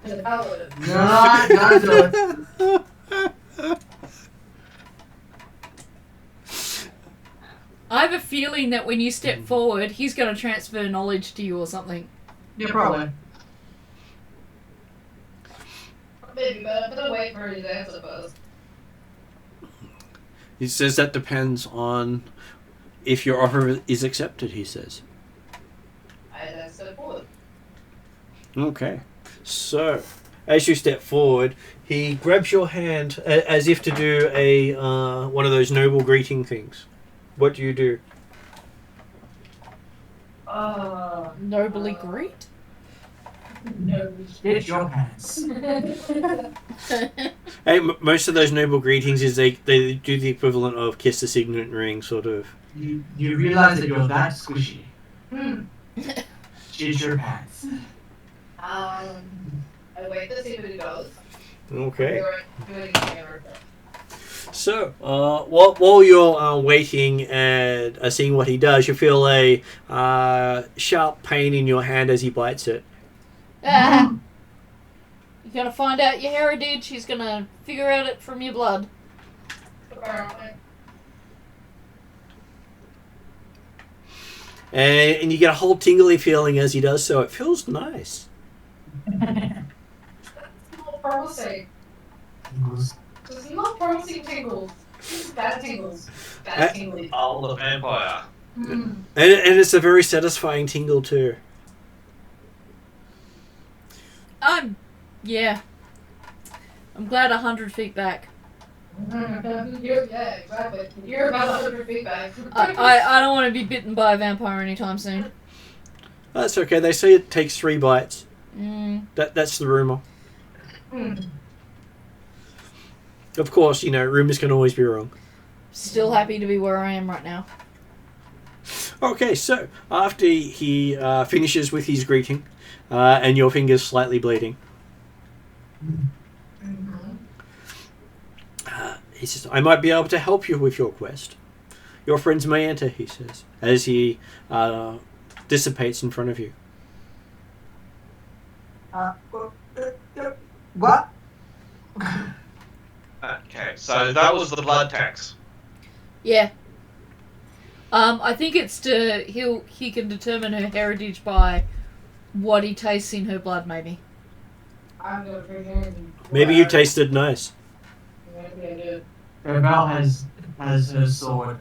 to the paladin. No, don't do it. I have a feeling that when you step forward, he's going to transfer knowledge to you or something. Yeah, probably. Maybe, but I'll wait for his answer first. He says that depends on if your offer is accepted, he says. I then step forward. Okay. So, as you step forward, he grabs your hand as if to do a one of those noble greeting things. What do you do? Nobly greet? No. Get your pants. Hey, most of those noble greetings is they do the equivalent of kiss the signet ring, sort of. You realize that you're that squishy. Shit your pants. I wait to see what he does. Okay. Do it again. So, while you're waiting and seeing what he does, you feel a sharp pain in your hand as he bites it. You're going to find out your heritage. He's going to figure out it from your blood. Apparently. And you get a whole tingly feeling as he does so. It feels nice. That's not promising. It's not promising tingles. It's bad tingles. Bad tingling. Oh, the vampire. And it's a very satisfying tingle too. Yeah. I'm glad 100 feet back. Yeah, exactly. You're about 100 feet back. I don't want to be bitten by a vampire anytime soon. That's okay. They say it takes 3 bites. That's the rumor. Of course, rumors can always be wrong. Still happy to be where I am right now. Okay, so after he finishes with his greeting, and your finger's slightly bleeding, he says, I might be able to help you with your quest. Your friends may enter, he says, as he dissipates in front of you. What? Okay, so that was the blood tax. Yeah. I think it's he can determine her heritage by what he tastes in her blood, maybe. I'm gonna pretend. Maybe you tasted nice. Maybe I did. Val has has her sword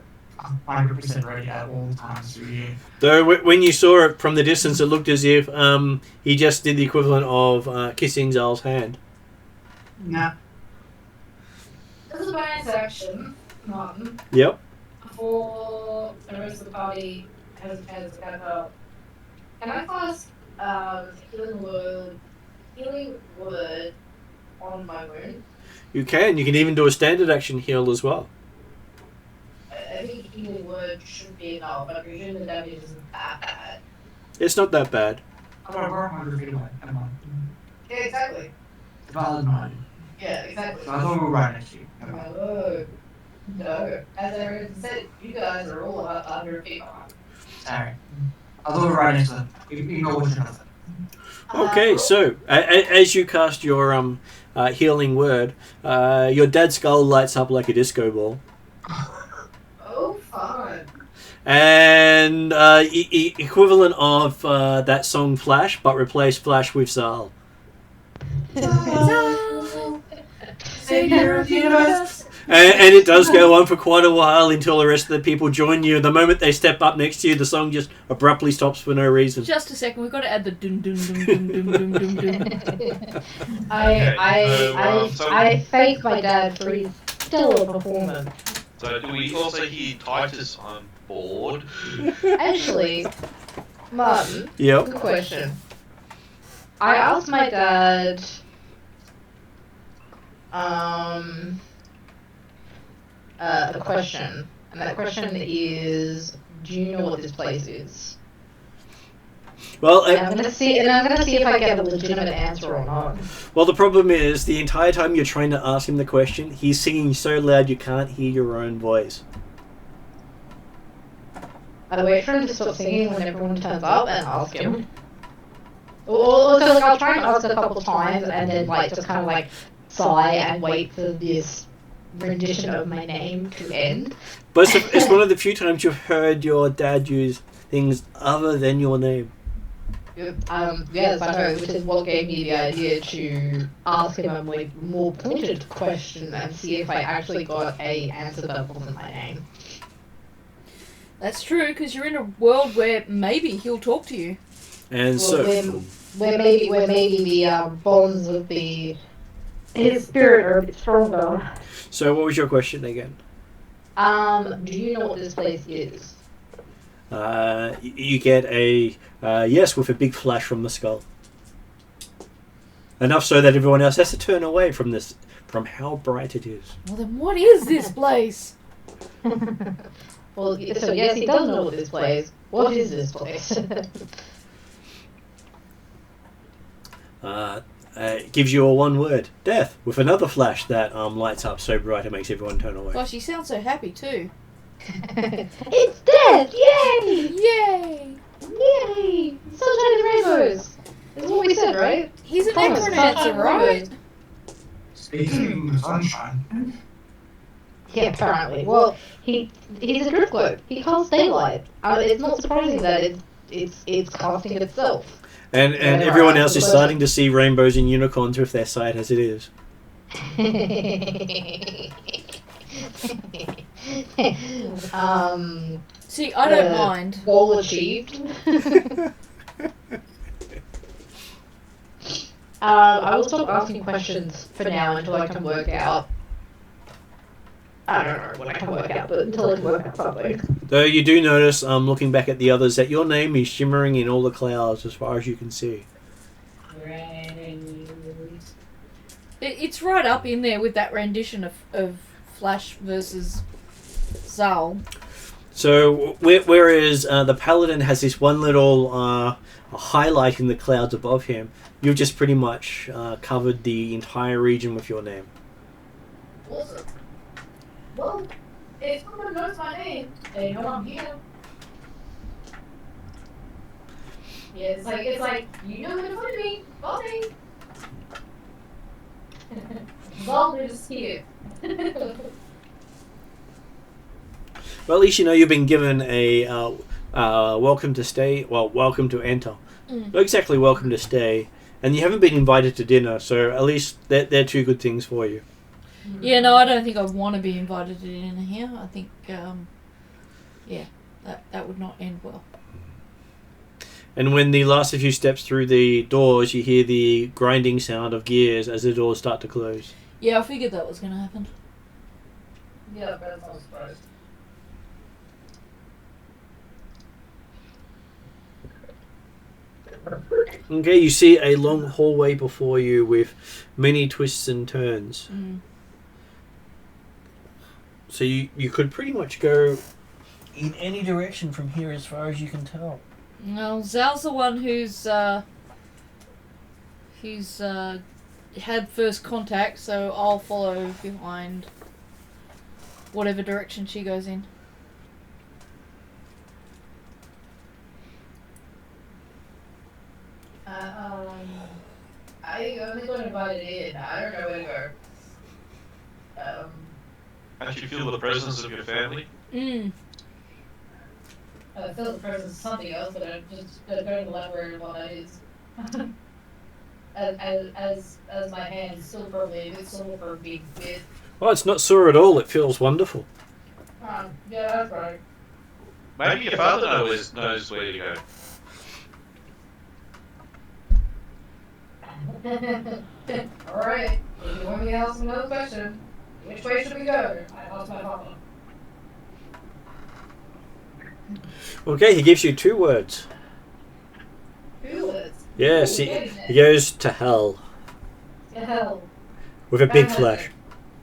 100% ready at all times through you. Though when you saw it from the distance, it looked as if he just did the equivalent of kissing Zal's hand. No. As a bonus action, Martin, Yep. before the rest of the party has a chance to catch up, can I cast healing word on my wound? You can. You can even do a standard action heal as well. I think healing word should be enough, but I presume the damage isn't that bad. It's not that bad. We're 100 feet away. Come on. Yeah, exactly. It's valid mind. Yeah, exactly. So I thought we were right next to you. Come on. No. As I already said, you guys are all about 100 feet behind. Sorry. I thought we were right next to them. Ignore what you know. Okay, so as you cast your healing word, your dad's skull lights up like a disco ball. Oh, fun. And equivalent of that song Flash, but replace Flash with Zal. Savior of the universe. And it does go on for quite a while until the rest of the people join you. The moment they step up next to you, the song just abruptly stops for no reason. Just a second, we've got to add the dum dum dum dum dum dum dum dum. I thank my dad for his stellar performance. So do we also hear Titus on board? Actually, Martin, Yep. good question. I asked my dad, a question, and that question is, do you know what this place is? Well, And I'm gonna see if I get a legitimate answer or not. well, the problem is the entire time you're trying to ask him the question, he's singing so loud you can't hear your own voice. I wait for him to stop singing when everyone turns up and ask him. Or so like I'll try and ask a couple times and then like just kind of like sigh and wait for this rendition of my name to end. But it's one of the few times you've heard your dad use things other than your name. Yes, I know, which is what gave me the idea to ask him a more pointed question and see if I actually got a answer that wasn't my name. That's true, because you're in a world where maybe he'll talk to you. And so, Where maybe the bonds of his spirit are a bit stronger. so what was your question again? Do you know what this place is? You get a yes with a big flash from the skull. Enough so that everyone else has to turn away from how bright it is. Well, then what is this place? Well, so yes, he does know what this place. What is this place? It gives you a one word, death, with another flash that lights up so bright it makes everyone turn away. Gosh, he sounds so happy too. It's death! Yay! Yay! Yay! Sunshine and rainbows! That's what we said, right? He's an Promise. necromancer, right? Speaking of sunshine. Yeah, apparently. Well, he's a drift globe. He casts daylight. It's not surprising that it's casting itself. And Yeah, everyone right. else is starting to see rainbows and unicorns with their sight as it is. See, I don't mind. Goal achieved. I will stop asking questions for now until I can work out. I don't know what I can work out, but until I can work out something. Though you do notice, looking back at the others, that your name is shimmering in all the clouds as far as you can see. It's right up in there with that rendition of Flash versus Zal. So, whereas the Paladin has this one little highlight in the clouds above him, you've just pretty much covered the entire region with your name. Awesome. Well, if someone knows my name, they know I'm here. Yeah, it's like you know where to find me. Bye. Well, is here. Well, at least you know you've been given a welcome to stay. Well, welcome to enter. Not exactly welcome to stay, and you haven't been invited to dinner. So at least they're two good things for you. Yeah, no, I don't think I'd want to be invited in here. I think, yeah, that would not end well. And when the last of you steps through the doors, you hear the grinding sound of gears as the doors start to close. Yeah, I figured that was going to happen. Yeah, but I'm not surprised. Okay, you see a long hallway before you with many twists and turns. Mm. So you could pretty much go in any direction from here as far as you can tell. Well, Zal's the one who's had first contact, so I'll follow behind whatever direction she goes in. I only got invited in. I don't know where to go. Don't you feel the presence of your family? Mm. I feel the presence of something else, but I don't elaborate on what that is. as my hand is still probably a bit sore for being weird. Oh, it's not sore at all. It feels wonderful. Yeah, that's right. Maybe your father knows where to go. Alright, if you want me to ask another question, which way should we go? I asked my father. Okay, he gives you 2 words. 2 words? Yes, Ooh, he goes to hell. To hell. With a big flash.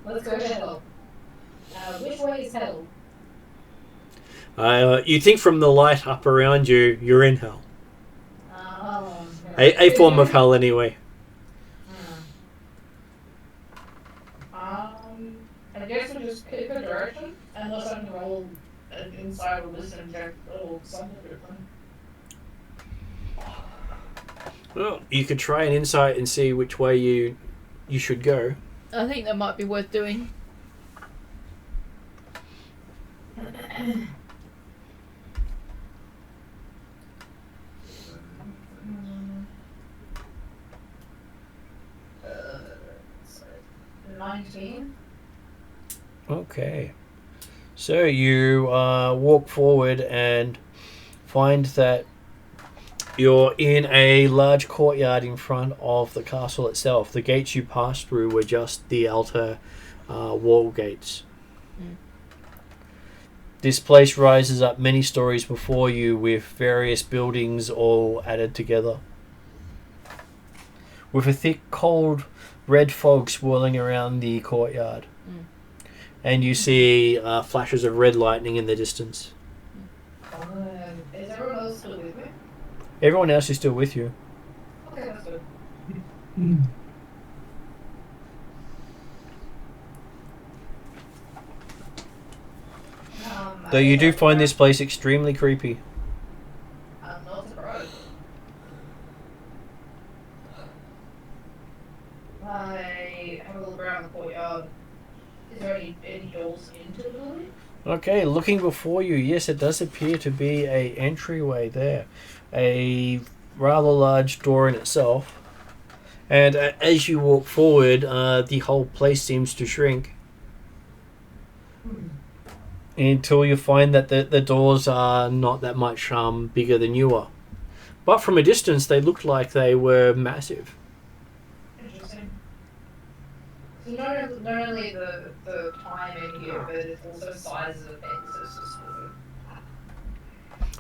Let's go to hell. Which way is hell? You think from the light up around you, you're in hell. Oh. A form of hell anyway. I guess we just pick a direction, unless I can roll an inside or listen check or something different. Well, you could try an insight and see which way you should go. I think that might be worth doing. Sorry. 19. Okay. So you walk forward and find that you're in a large courtyard in front of the castle itself. The gates you passed through were just the outer wall gates. Mm. This place rises up many stories before you with various buildings all added together. With a thick, cold, red fog swirling around the courtyard. Mm. And you see flashes of red lightning in the distance. Is everyone else still with me? Everyone else is still with you. Okay, that's good. Though you do find this place extremely creepy. I'm not surprised. I have a look around the courtyard. Is there any doors into the building? Okay, looking before you, yes, it does appear to be a entryway there. A rather large door in itself. And as you walk forward, the whole place seems to shrink. Until you find that the doors are not that much bigger than you are. But from a distance, they looked like they were massive. Interesting. So not only the time in here, but it's also sizes of things. It's just sort of...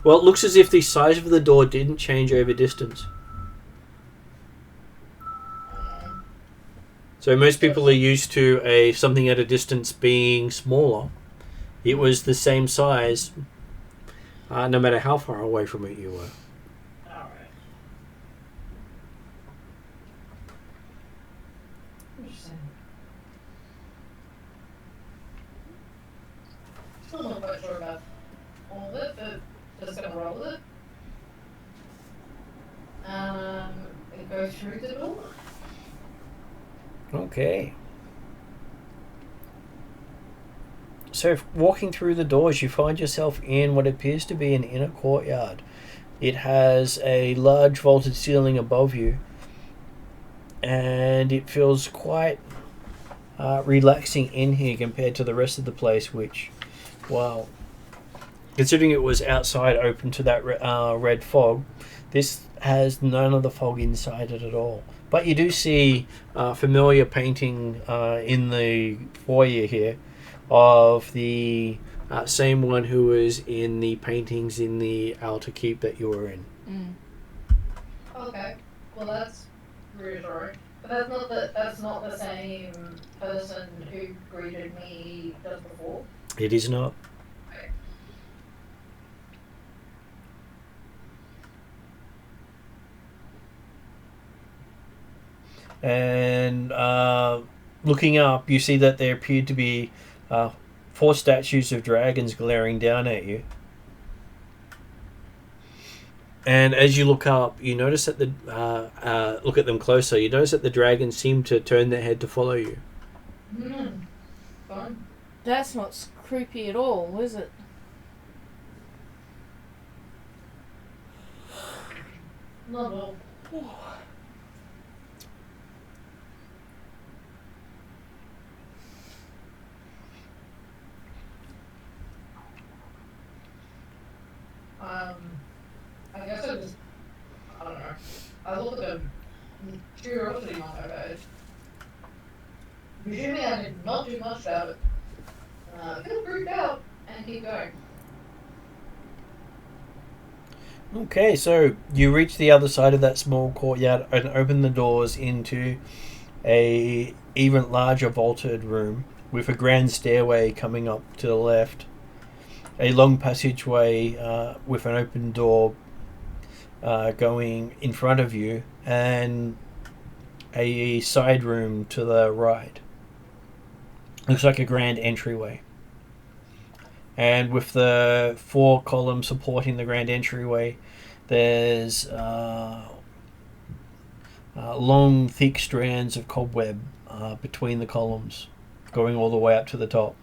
Well, it looks as if the size of the door didn't change over distance. So most people are used to something at a distance being smaller. It was the same size, no matter how far away from it you were. Alright. Interesting. Still not quite sure about all of it, but just gonna roll with it. It goes through the door. Okay. So walking through the doors, you find yourself in what appears to be an inner courtyard. It has a large vaulted ceiling above you, and it feels quite relaxing in here compared to the rest of the place, which, well, considering it was outside open to that red fog, this has none of the fog inside it at all. But you do see familiar painting in the foyer here of the same one who was in the paintings in the outer keep that you were in. Okay. Well, that's reassuring. But that's not the same person who greeted me just before. It is not. Okay. And looking up, you see that there appeared to be 4 statues of dragons glaring down at you. And as you look up, you notice that look at them closer. You notice that the dragons seem to turn their head to follow you. Fun. That's not creepy at all, is it? Not at all. I guess I don't know. I look at them with curiosity on my face. Presuming I did not do much about it. Feel freaked out and keep going. Okay, so you reach the other side of that small courtyard and open the doors into a even larger vaulted room with a grand stairway coming up to the left, a long passageway with an open door going in front of you, and a side room to the right. Looks like a grand entryway. And with the 4 columns supporting the grand entryway, there's long, thick strands of cobweb between the columns, going all the way up to the top.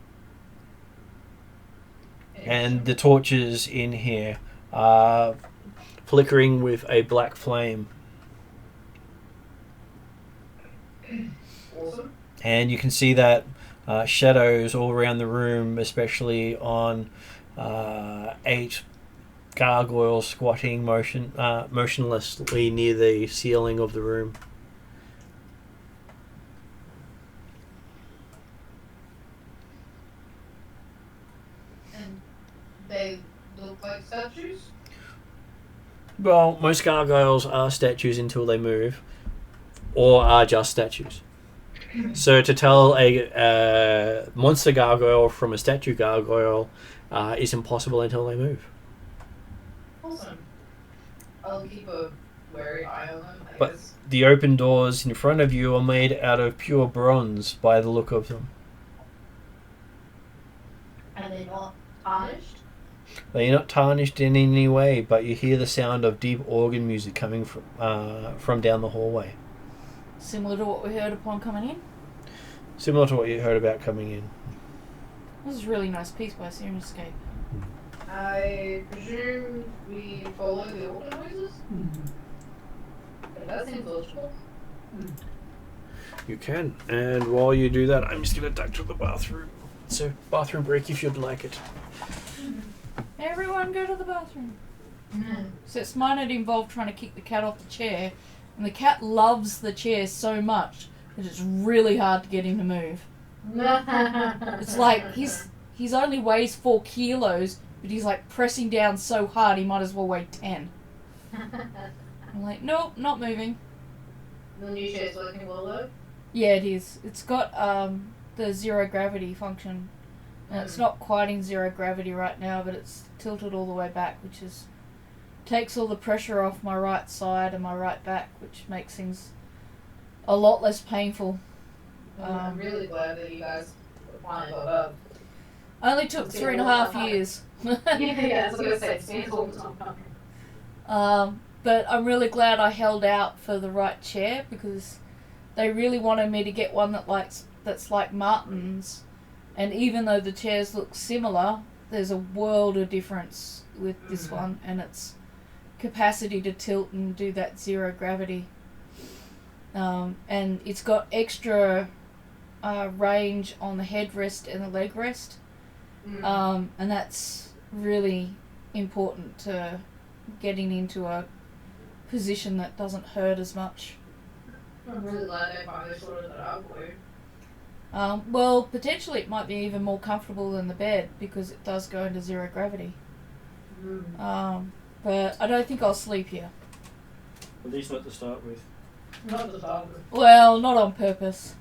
And the torches in here are flickering with a black flame. Awesome. And you can see that shadows all around the room, especially on 8 gargoyles squatting motionlessly near the ceiling of the room. And they look like statues? Well, most gargoyles are statues until they move, or are just statues. So to tell a monster gargoyle from a statue gargoyle is impossible until they move. Awesome. I'll keep a wary eye on them, I But guess. the open doors in front of you are made out of pure bronze by the look of them. And they're not tarnished? They're not tarnished in any way, but you hear the sound of deep organ music coming from down the hallway. Similar to what we heard upon coming in. Similar to what you heard about coming in. This is a really nice piece by Sirenscape. I presume we follow the order noises? But that seems logical. You can. And while you do that, I'm just going to duck to the bathroom. So, bathroom break if you'd like it. Everyone go to the bathroom. So it's mine had involved trying to kick the cat off the chair, and the cat loves the chair so much that it's really hard to get him to move. It's like he's only weighs 4 kilos, but he's like pressing down so hard he might as well weigh 10. I'm like, nope, not moving. The new chair's working well though? Yeah, it is. It's got the zero gravity function. And it's not quite in zero gravity right now, but it's tilted all the way back, which is takes all the pressure off my right side and my right back, which makes things a lot less painful. I'm really glad that you guys finally got up. Only took 3.5 years. Yeah, I was gonna say, it's been a long time. But I'm really glad I held out for the right chair, because they really wanted me to get one that's like Martin's. And even though the chairs look similar, there's a world of difference with this one and its capacity to tilt and do that zero gravity. And it's got extra range on the headrest and the leg rest. And that's really important to getting into a position that doesn't hurt as much. I'm really glad they finally sorted that out for you. Well, potentially it might be even more comfortable than the bed because it does go into zero gravity. But I don't think I'll sleep here. At least not to start with. Not the dog. Well, not on purpose.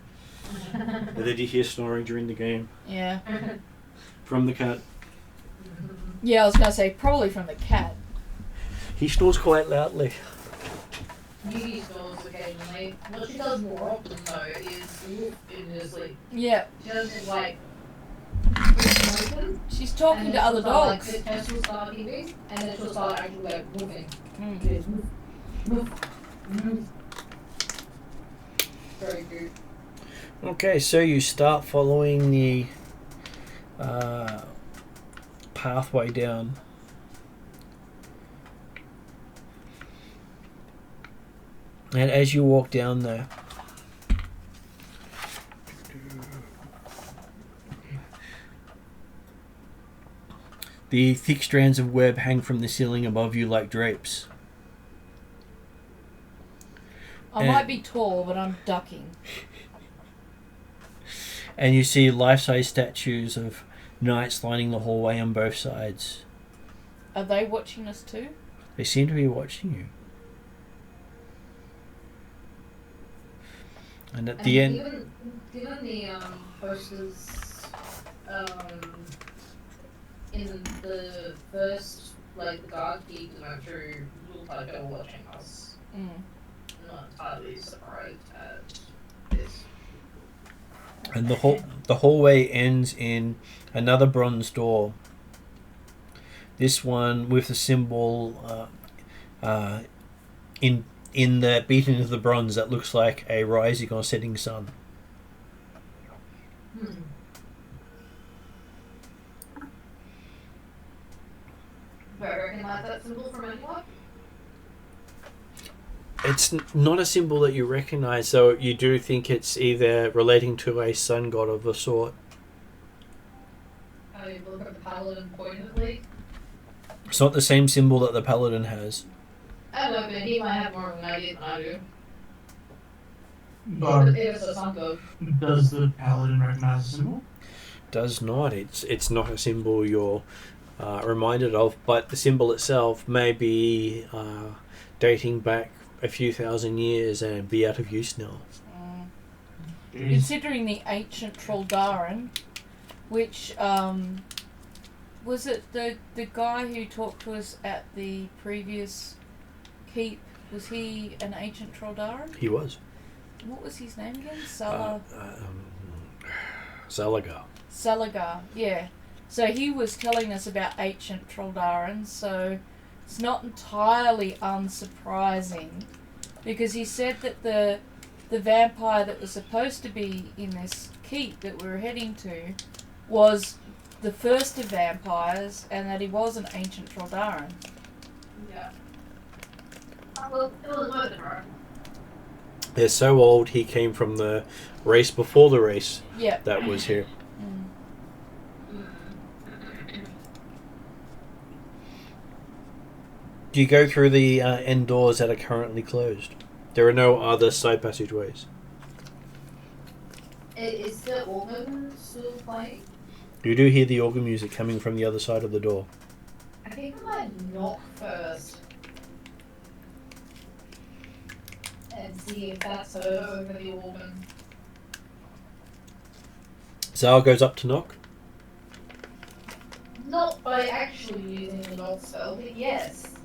Or did you hear snoring during the game? Yeah. From the cat. Yeah, I was going to say probably from the cat. He snores quite loudly. Yuki snores occasionally. What she does more often though is look in her sleep. Yeah. She doesn't like open, She's talking and to then other she'll start, dogs. Like, her chest will start giving, and then she'll start actually like moving. Move. Very good. Okay, so you start following the pathway down. And as you walk down there, the thick strands of web hang from the ceiling above you like drapes. I might be tall, but I'm ducking. And you see life-size statues of knights lining the hallway on both sides. Are they watching us too? They seem to be watching you. And at the end... Given the posters in the first, like, the guard keep went through, looked like they were watching us. I'm not entirely surprised at this. And the hallway ends in another bronze door. This one with a symbol in the beaten into the bronze that looks like a rising or setting sun. Do I recognize that symbol from anyone? It's not a symbol that you recognize, so you do think it's either relating to a sun god of a sort. I look at the paladin pointedly. It's not the same symbol that the paladin has. I don't know, but he might have more of an idea than I do. But If it's a sun god. does the paladin recognize the symbol? Does not. It's not a symbol you're reminded of, but the symbol itself may be dating back a few thousand years and be out of use now. Considering the ancient Troldaran, which was it the guy who talked to us at the previous keep? Was he an ancient Troldaran? He was. What was his name again? Zalagar. Salagar, yeah. So he was telling us about ancient Troldarans, so it's not entirely unsurprising, because he said that the vampire that was supposed to be in this keep that we were heading to was the first of vampires, and that he was an ancient Troldaran. Yeah. Well, it was worth it, right? They're so old, he came from the race before the race Yeah. that was here. Do you go through the end doors that are currently closed? There are no other side passageways. Is the organ still playing? You do hear the organ music coming from the other side of the door. I think I might knock first. And see if that's her over the organ. Zal goes up to knock. Not by actually using the knock spell, but yes.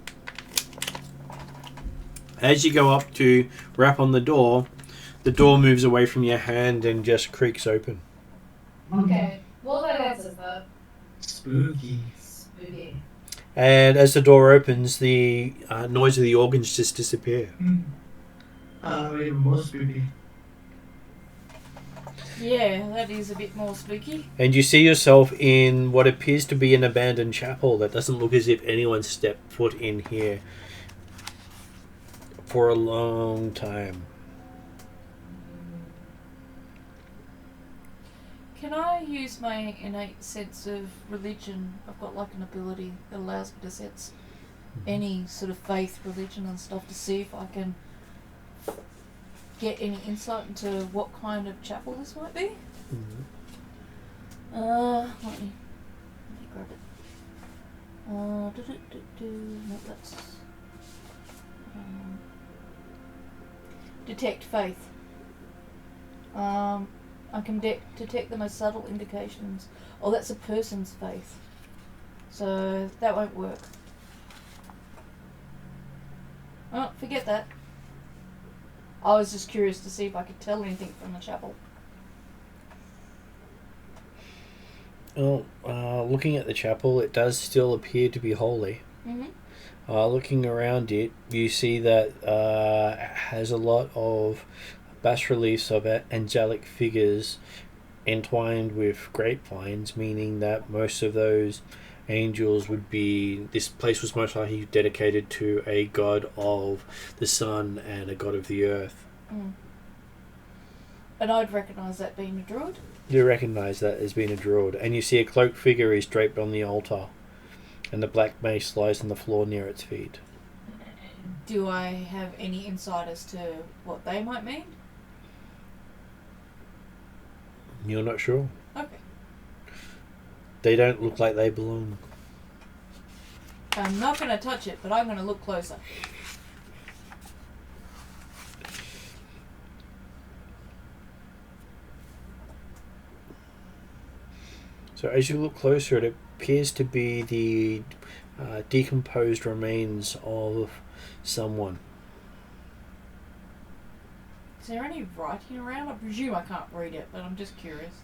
As you go up to rap on the door moves away from your hand and just creaks open. Okay. Well, that answers that. Spooky. Spooky. And as the door opens, the noise of the organs just disappear. Even more spooky. Yeah, that is a bit more spooky. And you see yourself in what appears to be an abandoned chapel that doesn't look as if anyone stepped foot in here for a long time. Can I use my innate sense of religion? I've got like an ability that allows me to sense any sort of faith, religion and stuff to see if I can get any insight into what kind of chapel this might be. Let me grab it. No, that's detect faith. I can detect the most subtle indications. Oh, that's a person's faith. So that won't work. Oh, forget that. I was just curious to see if I could tell anything from the chapel. Well, looking at the chapel, it does still appear to be holy. Looking around it, you see that it has a lot of bas-reliefs of angelic figures entwined with grapevines, meaning that most of those angels would be... This place was most likely dedicated to a god of the sun and a god of the earth. And I'd recognise that being a druid? You recognise that as being a druid, and you see a cloaked figure is draped on the altar, and the black mace lies on the floor near its feet. Do I have any insight as to what they might mean? You're not sure? Okay. They don't look like they belong. I'm not going to touch it, but I'm going to look closer. So as you look closer, it appears to be the decomposed remains of someone. Is there any writing around? I presume I can't read it, but I'm just curious.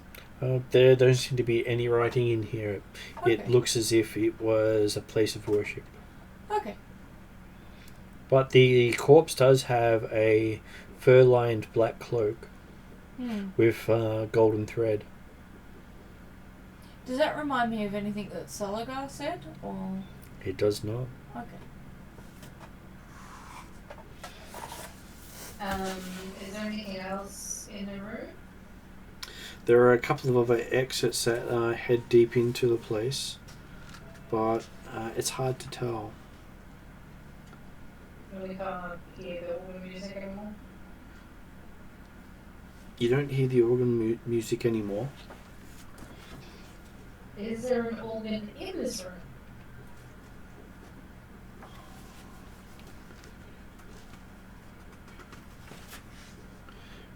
There don't seem to be any writing in here. Okay. It looks as if it was a place of worship. Okay. But the corpse does have a fur-lined black cloak with golden thread. Does that remind me of anything that Salagar said, or...? It does not. Okay. Is there anything else in the room? There are a couple of other exits that head deep into the place, but it's hard to tell. We can't hear the organ music anymore? You don't hear the organ music anymore. Is there an organ in this room?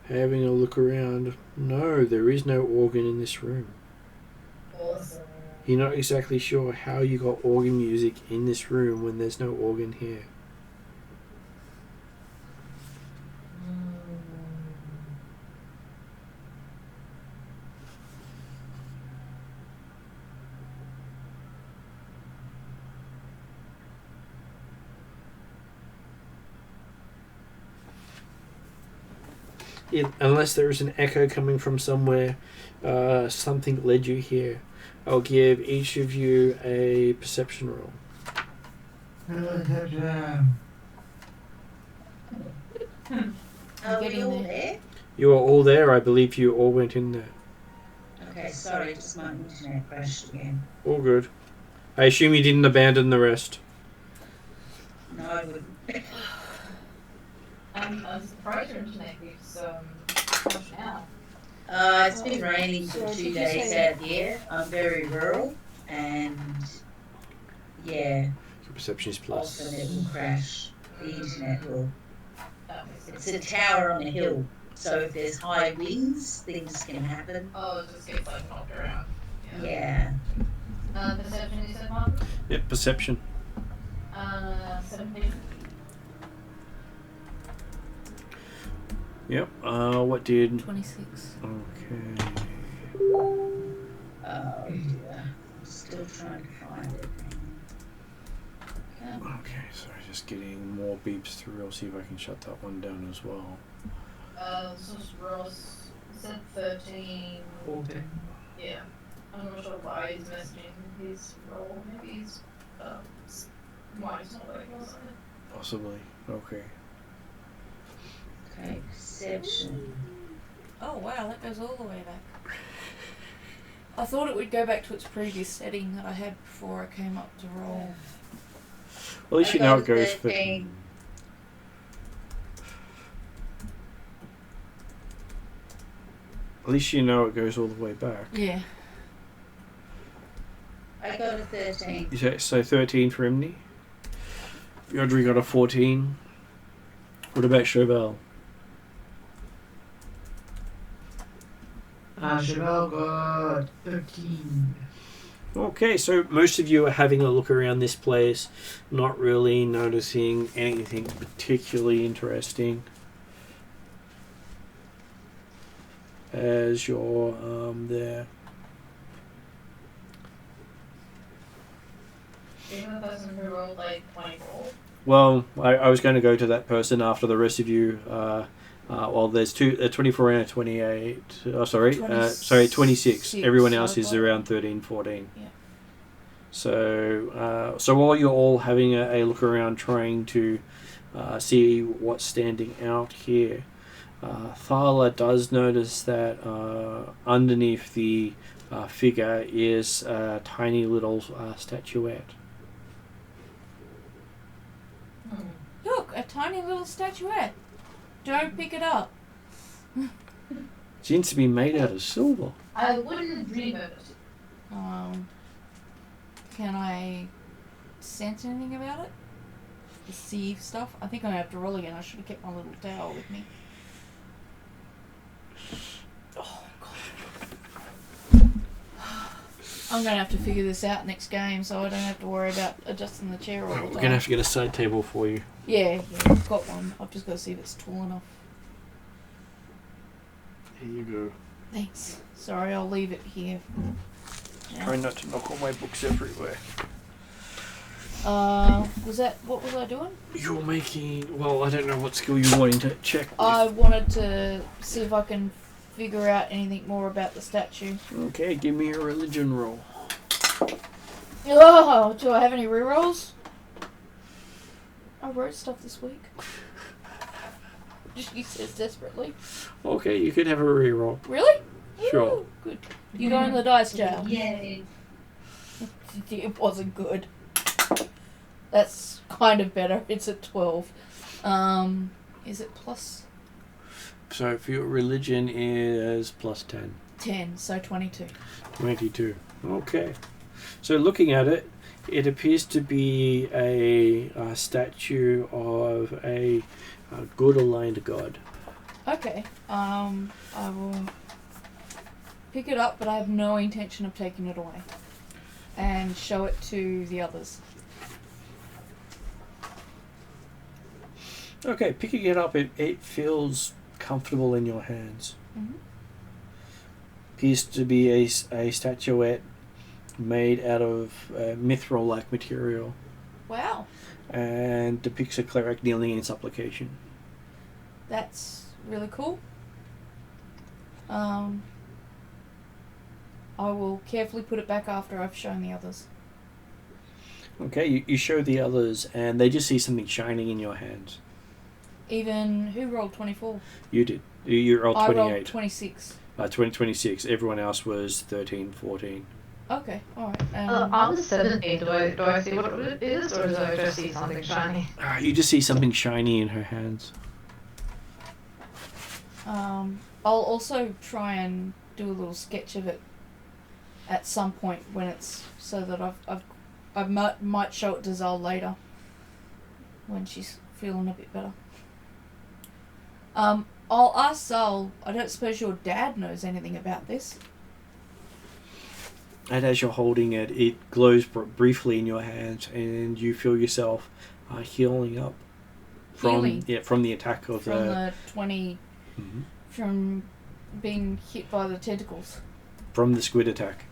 Having a look around, no, there is no organ in this room. Awesome. You're not exactly sure how you got organ music in this room when there's no organ here. Unless there is an echo coming from somewhere, something led you here. I'll give each of you a perception roll. Are we all there? You are all there. I believe you all went in there. Okay, sorry, just my internet crashed again. All good. I assume you didn't abandon the rest. No, I wouldn't. I'm surprised your internet keeps crashing out. It's been raining for 2 days out here. I'm very rural, and yeah, Your perception is plus. often it will crash. The internet will. It's a tower on a hill, so if there's high winds, things can happen. Oh, it just gets like knocked around. Yeah. Perception you said, Mark? Yep, perception. 17. Yep. What did? 26. Okay. Oh dear. Still trying to find it. Okay, sorry, just getting more beeps through. I'll see if I can shut that one down as well. So Ross said 13. 14. Yeah. I'm not sure why he's messaging his role. Maybe he's why he's not working or something. Possibly. Okay. Okay, perception. Oh wow, that goes all the way back. I thought it would go back to its previous setting that I had before I came up to roll. Well, at least you know it goes for... 13. At least you know it goes all the way back. Yeah. I got a 13. So 13 for Imni. Audrey got a 14. What about Chauvel? Chauvel got 13. Okay, so most of you are having a look around this place, not really noticing anything particularly interesting. As you're there. Even the person who rolled like 24. Well, I was going to go to that person after the rest of you. Well, there's a 24 and a 28. Oh, sorry. 26. Everyone else is around 13, 14. Yeah. So while you're all having a look around trying to see what's standing out here, Thala does notice that underneath the figure is a tiny little statuette. Look, a tiny little statuette. Don't pick it up. Seems to be made out of silver. I wouldn't dream of it. Can I sense anything about it? Perceive stuff? I think I have to roll again. I should have kept my little towel with me. Oh, God. I'm going to have to figure this out next game so I don't have to worry about adjusting the chair all the time. We're going to have to get a side table for you. Yeah, I've got one. I've just got to see if it's tall enough. Here you go. Thanks. Sorry, I'll leave it here. Try not to knock all my books everywhere. What was I doing? You're making... Well, I don't know what skill you're wanting to check with. I wanted to see if I can figure out anything more about the statue. Okay, give me a religion roll. Oh, do I have any rerolls? I wrote stuff this week. Just use this desperately. Okay, you could have a reroll. Really? Sure. Ooh, good. You go in the dice jail. Yay. It wasn't good. That's kind of better. It's at 12. Is it plus? So for your religion is plus 10. 10, so 22. 22. Okay. So looking at it, it appears to be a statue of a good aligned god. Okay. I will pick it up, but I have no intention of taking it away. And show it to the others. Okay, picking it up, it feels comfortable in your hands. Mm-hmm. Appears to be a statuette made out of mithril-like material. Wow. And depicts a cleric kneeling in supplication. That's really cool. I will carefully put it back after I've shown the others. Okay, you show the others, and they just see something shining in your hands. Even who rolled 24? You did. You rolled 28. I rolled 26. 26. Everyone else was 13, 14. Okay, alright. I'm 17. Do I see what it is, or do I just see something shiny? You just see something shiny in her hands. I'll also try and do a little sketch of it at some point when it's so that I might show it to Zal later when she's feeling a bit better. I'll ask Zal. I don't suppose your dad knows anything about this. And as you're holding it, it glows briefly in your hands, and you feel yourself healing up from the attack of the 20 mm-hmm. from being hit by the tentacles. From the squid attack.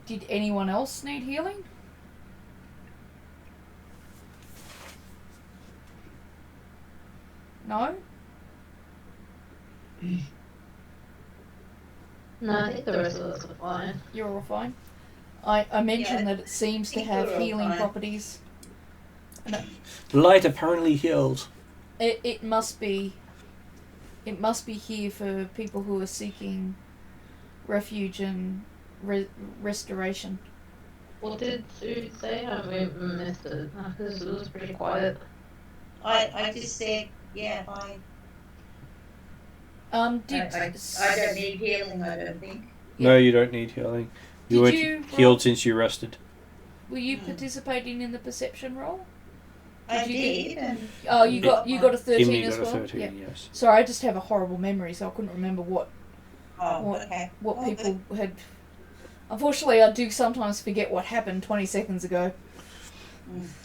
Did anyone else need healing? No? No, I think the rest of us are fine. You're all fine? I mentioned that it seems to have healing fine. properties. Light apparently heals. It must be here for people who are seeking refuge and restoration. What did Sue say? I missed it. It was pretty quiet. I just said, yeah, I Did I don't need healing, I don't think. No, you don't need healing. You Did weren't you healed roll- since you rested. Were you participating in the perception roll? I you did. And Oh, you got a 13 Imni as got a well. 13, Yeah. yes. Sorry, I just have a horrible memory, so I couldn't remember what okay. what Oh, people had. Unfortunately, I do sometimes forget what happened 20 seconds ago.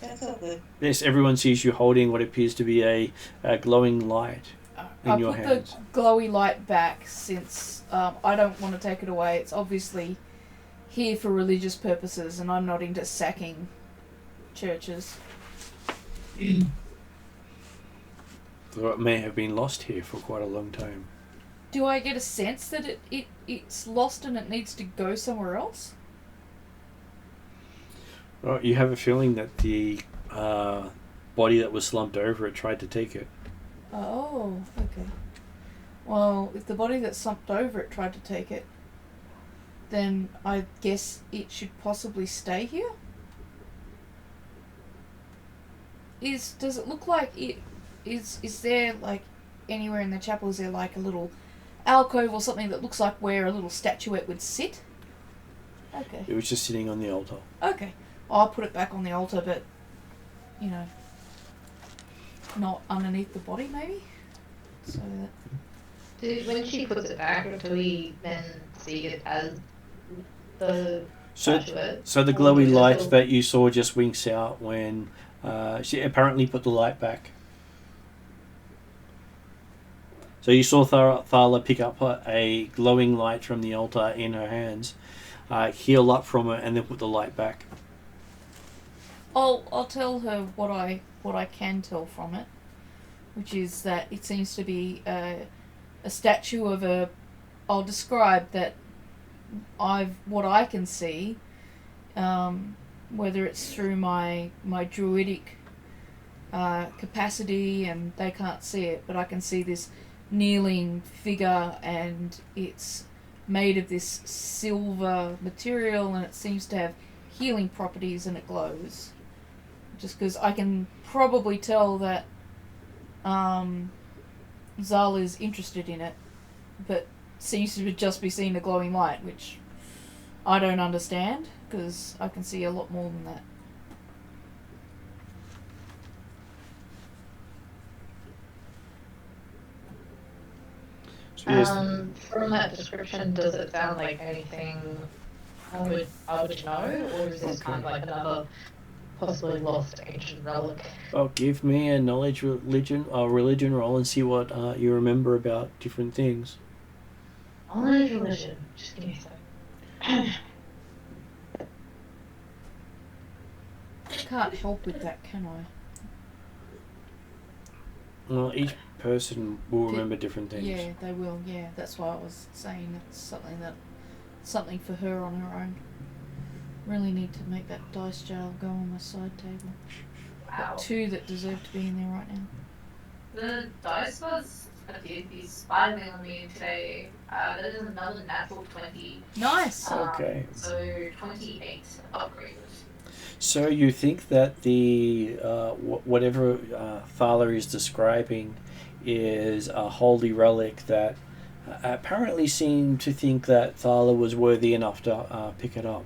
That's all good. Yes, everyone sees you holding what appears to be a glowing light in I your put hands. the glowy light back since I don't want to take it away. It's obviously here for religious purposes, and I'm not into sacking churches. Though it may have been lost here for quite a long time. Do I get a sense that it's lost and it needs to go somewhere else? Well, you have a feeling that the body that was slumped over it tried to take it. Oh, okay. Well, if the body that slumped over it tried to take it, then I guess it should possibly stay here? Does it look like it is there like anywhere in the chapel, is there like a little alcove or something that looks like where a little statuette would sit? Okay. It was just sitting on the altar. Okay. I'll put it back on the altar, but not underneath the body maybe? So that When she puts it back, do we then see it as the So, statuette? so the Or glowy does it light still- that you saw just winks out when she apparently put the light back. So you saw Thala pick up a glowing light from the altar in her hands, heal up from it, and then put the light back. I'll tell her what I can tell from it, which is that it seems to be a statue of a. I'll describe that. What I can see, whether it's through my druidic capacity and they can't see it, but I can see this kneeling figure, and it's made of this silver material, and it seems to have healing properties, and it glows. Just because I can probably tell that Zal is interested in it, but seems to just be seeing a glowing light, which I don't understand, because I can see a lot more than that. So yes, From that description, does it sound like anything I would know, or is this kind of like another possibly lost ancient relic? give me a religion roll and see what you remember about different things. Knowledge religion. Just give me a second. Can't help with that, can I? Well, each person will remember different things. Yeah, they will. Yeah, that's why I was saying it's something for her on her own. Really need to make that dice jail go on my side table. Wow. Got 2 that deserve to be in there right now. The dice was is smiling on me today. That is another natural 20. Nice. Okay. So 28 upgraded. So you think that the whatever Thala is describing is a holy relic that apparently seemed to think that Thala was worthy enough to pick it up.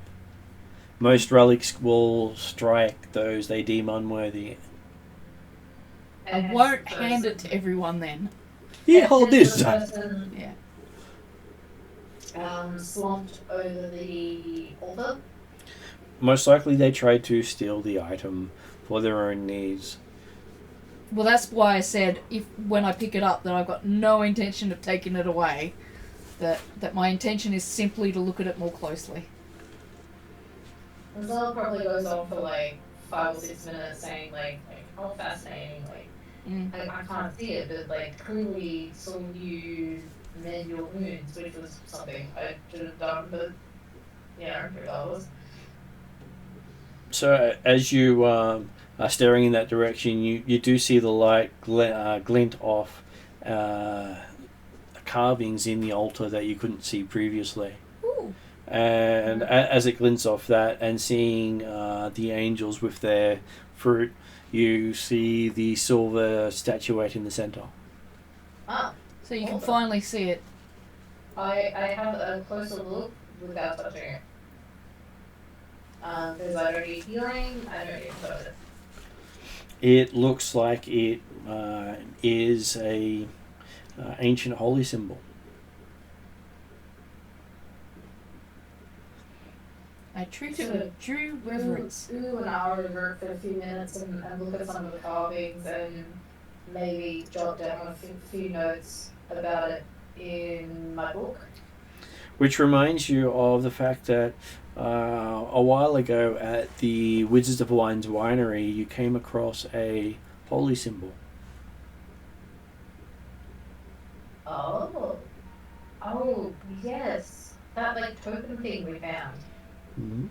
Most relics will strike those they deem unworthy. I won't hand it to everyone then. Yeah, hold this. Yeah. Slumped over the altar. Most likely they tried to steal the item for their own needs. Well, that's why I said when I pick it up that I've got no intention of taking it away. That my intention is simply to look at it more closely. And Zal probably goes on for like 5 or 6 minutes saying like oh fascinating, I can't see it, but like clearly saw you mend your wounds, which was something I should have done, but yeah, regardless. So as you are staring in that direction, you do see the light glint off carvings in the altar that you couldn't see previously. And as it glints off that, and seeing the angels with their fruit, you see the silver statuette in the center. Ah, So you can Hold on. finally see it. I have a closer look without touching it. Because I don't need healing, I don't need focus. It looks like it is a ancient holy symbol. I treat it with due reverence. Ooh, and I'll revert for a few minutes and look at some of the carvings and maybe jot down a few notes about it in my book. Which reminds you of the fact that a while ago at the Wizards of Wine's winery, you came across a holy symbol. Oh. Oh, yes. That, like, token thing we found. Mm-hmm.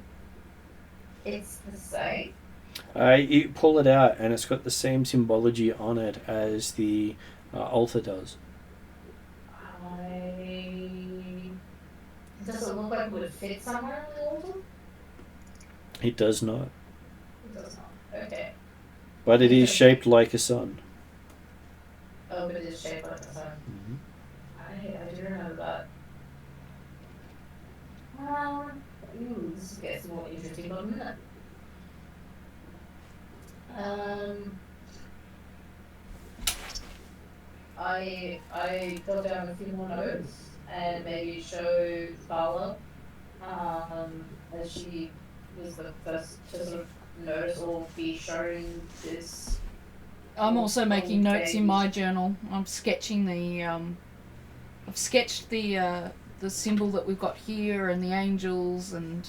It's the same. You pull it out, and it's got the same symbology on it as the altar does. Does it look like it would fit somewhere in the altar? It does not. It does not. Okay. But it is shaped like a sun. Oh, but it is shaped like a sun. Mm-hmm. I do remember that. Ooh, this gets more interesting in a minute. I got down a few more notes and maybe show Bala, as she was the first to sort of notice or be shown this. I'm also making notes in page. my journal. I'm sketching the I've sketched the symbol that we've got here and the angels and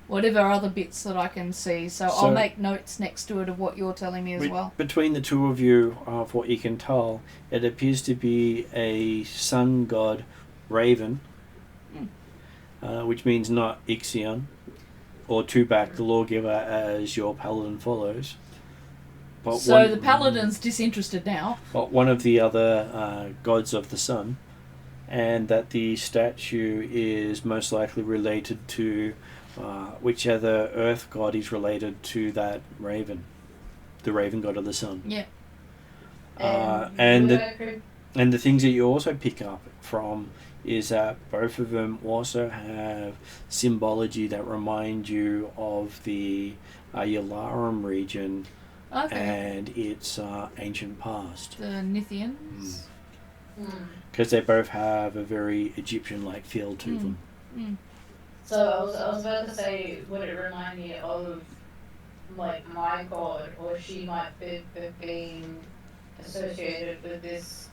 whatever other bits that I can see. So I'll make notes next to it of what you're telling me as well. Between the two of you, of what you can tell, it appears to be a sun god raven, which means not Ixion or Tubak, the lawgiver, as your paladin follows. But so the paladin's disinterested now. But one of the other gods of the sun, and that the statue is most likely related to whichever earth god is related to that raven, the raven god of the sun. Yeah. And the things that you also pick up from is that both of them also have symbology that remind you of the Yalarum region and its ancient past. The Nithians. Because they both have a very Egyptian-like feel to them. So I was about to say, would it remind me of like my god, or she might have been associated with this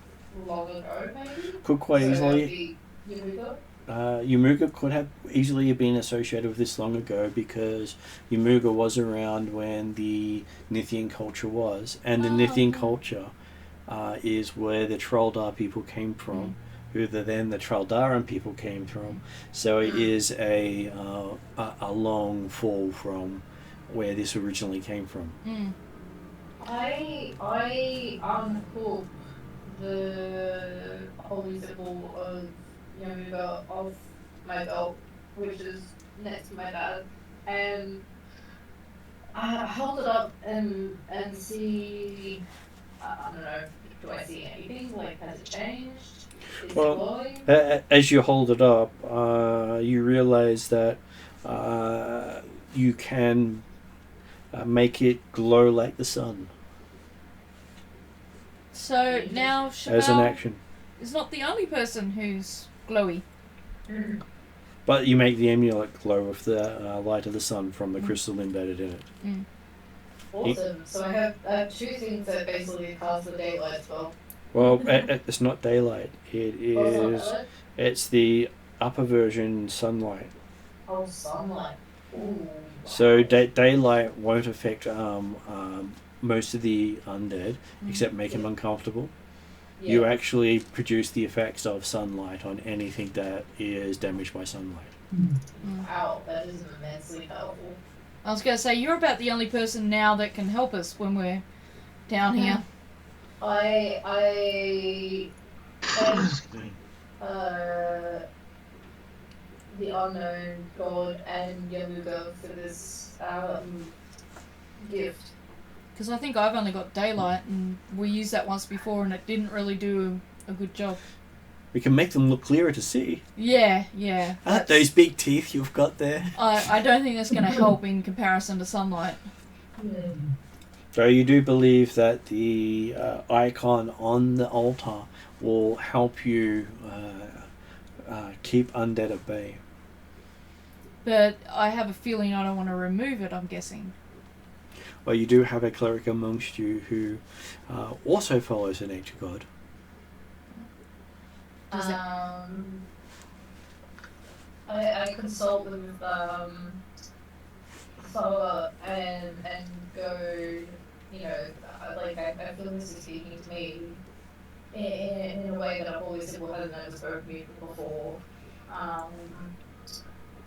long ago, maybe? Could quite easily. Yamuga? Yamuga could have easily been associated with this long ago because Yamuga was around when the Nithian culture was, and the Nithian culture is where the Traldar people came from, who then the Traldaran people came from. So it is a long fall from where this originally came from. I unhook the holy symbol of Yamuga off my belt, which is next to my dad, and I hold it up and see. I don't know. Do I see anything? Like, has it changed? Is it glowing? As you hold it up, you realize that you can make it glow like the sun. So now as an action. is not the only person who's glowy. But you make the amulet glow with the light of the sun from the crystal embedded in it. Awesome. So I have two things that basically cast the daylight spell. Well, it's not daylight. It is. It's the upper version sunlight. Oh, sunlight. Ooh. So daylight won't affect most of the undead, except make them uncomfortable. Yeah. You actually produce the effects of sunlight on anything that is damaged by sunlight. Wow, that is immensely powerful. I was going to say, you're about the only person now that can help us when we're down here. The unknown god and Yamuga for this gift? Because I think I've only got daylight, and we used that once before, and it didn't really do a good job. We can make them look clearer to see. Yeah. Those big teeth you've got there. I don't think that's going to help in comparison to sunlight. So you do believe that the icon on the altar will help you keep undead at bay. But I have a feeling I don't want to remove it, I'm guessing. Well, you do have a cleric amongst you who also follows a nature god. I consult with Soa and go, you know, like I feel this is speaking to me in a way that I've always said, well, hasn't ever spoken to me before.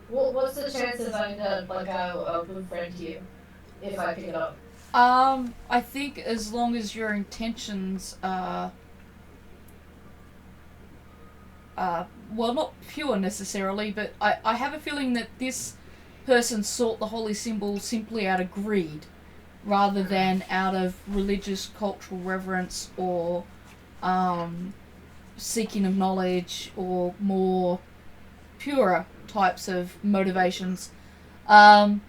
What's the chances I end up like a good friend to you if I pick it up? I think as long as your intentions are well, not pure necessarily, but I have a feeling that this person sought the holy symbol simply out of greed, rather than out of religious, cultural reverence, or seeking of knowledge, or more purer types of motivations. You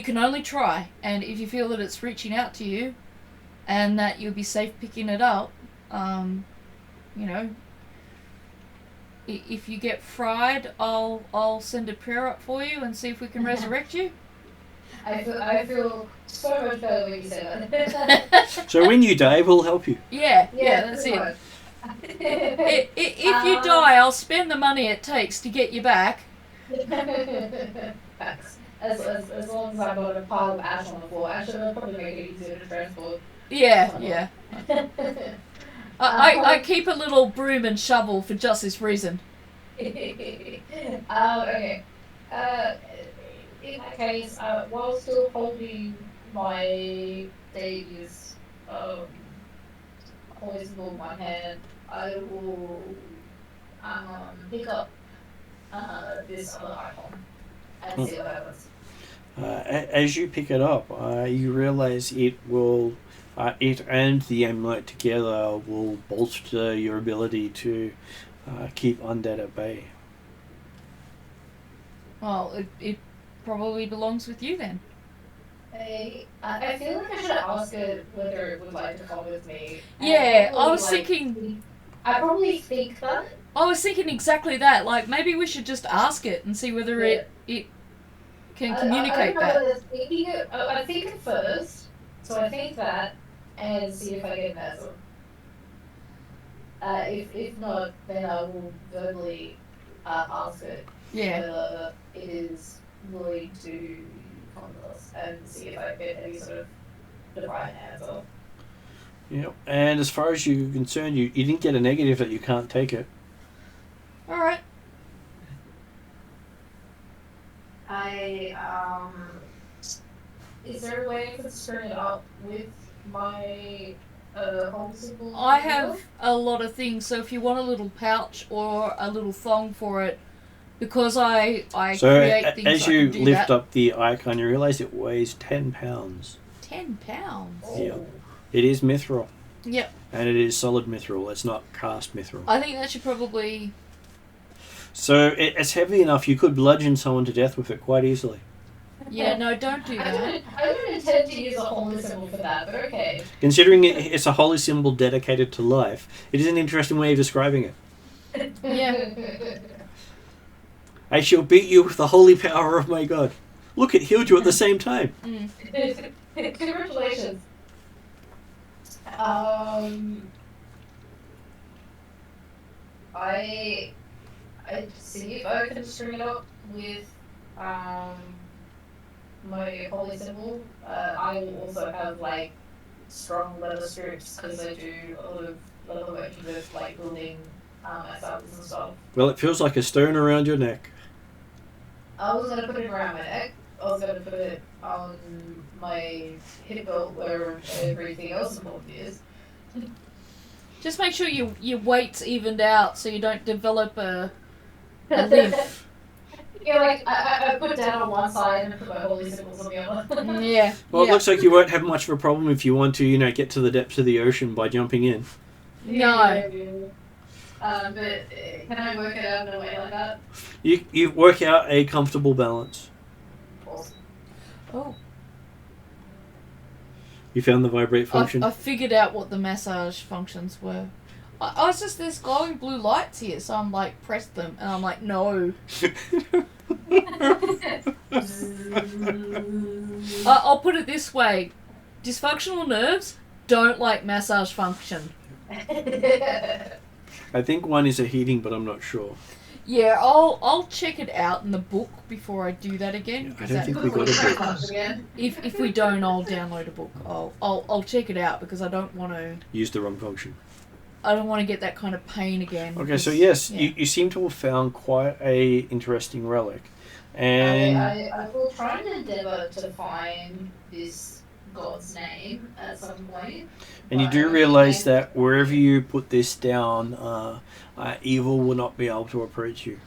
can only try, and if you feel that it's reaching out to you, and that you'll be safe picking it up, you know, if you get fried, I'll send a prayer up for you and see if we can resurrect you. I feel so much better when you say that. So when you die, we'll help you. Yeah, that's it. If you die, I'll spend the money it takes to get you back. Facts. As long as I've got a pile of ash on the floor, actually, that'll probably make it easier to transport. Yeah. I keep a little broom and shovel for just this reason. Okay. In that case, while still holding my deity's holy symbol in my hand, I will pick up this other icon and see what happens. As you pick it up, you realize it will, it and the amulet together will bolster your ability to keep undead at bay. Well, it probably belongs with you then. I feel like I should ask it whether it would like to come with me. Yeah, I was thinking... I probably think that. I was thinking exactly that. Like, maybe we should just ask it and see whether it can communicate that. I think it first, so I think that, and see if I get an answer. If not, then I will verbally ask it whether it is willing to come with us and see if I get any sort of divine answer. Yep. And as far as you're concerned, you didn't get a negative that you can't take it. Alright. Is there a way I can string it up with my home symbol? I have a lot of things, so if you want a little pouch or a little thong for it, because I create things. As you lift up the icon, you realise it weighs 10 pounds. 10 pounds? Oh. Yeah. It is mithril. Yep. And it is solid mithril. It's not cast mithril. I think that should probably... So it's heavy enough you could bludgeon someone to death with it quite easily. Yeah, no, don't do that. I don't intend to use a holy symbol for that, but okay. Considering it's a holy symbol dedicated to life, it is an interesting way of describing it. Yeah. I shall beat you with the holy power of my god. Look, it healed you at the same time. Congratulations. I see if I can string it up with my holy symbol. I will also have like strong leather strips because I do a lot of leather working with like building saddles and stuff. Well, it feels like a stone around your neck. I was gonna put it around my neck. I was gonna put it on my hip belt where everything else important is. Just make sure your weight's evened out so you don't develop a limp. Yeah, like I put down on one side and put my holy symbols on the other. Yeah. Well, yeah. it looks like you won't have much of a problem if you want to, get to the depths of the ocean by jumping in. No. But can I work it out in a way like that? You work out a comfortable balance. Awesome. Oh, You found the vibrate function. I figured out what the massage functions were. I was just, there's glowing blue lights here, so I'm like, press them, and I'm like, no. I'll put it this way. Dysfunctional nerves don't like massage function. I think one is a heating, but I'm not sure. Yeah, I'll check it out in the book before I do that again. I don't think we got a book. Again. If we don't, I'll download a book. I'll check it out because I don't want to. Use the wrong function. I don't want to get that kind of pain again. Okay, because- so yes, yeah. you seem to have found quite a interesting relic. And I will try and endeavour to find this god's name at some point. And you do realize that wherever you put this down, evil will not be able to approach you.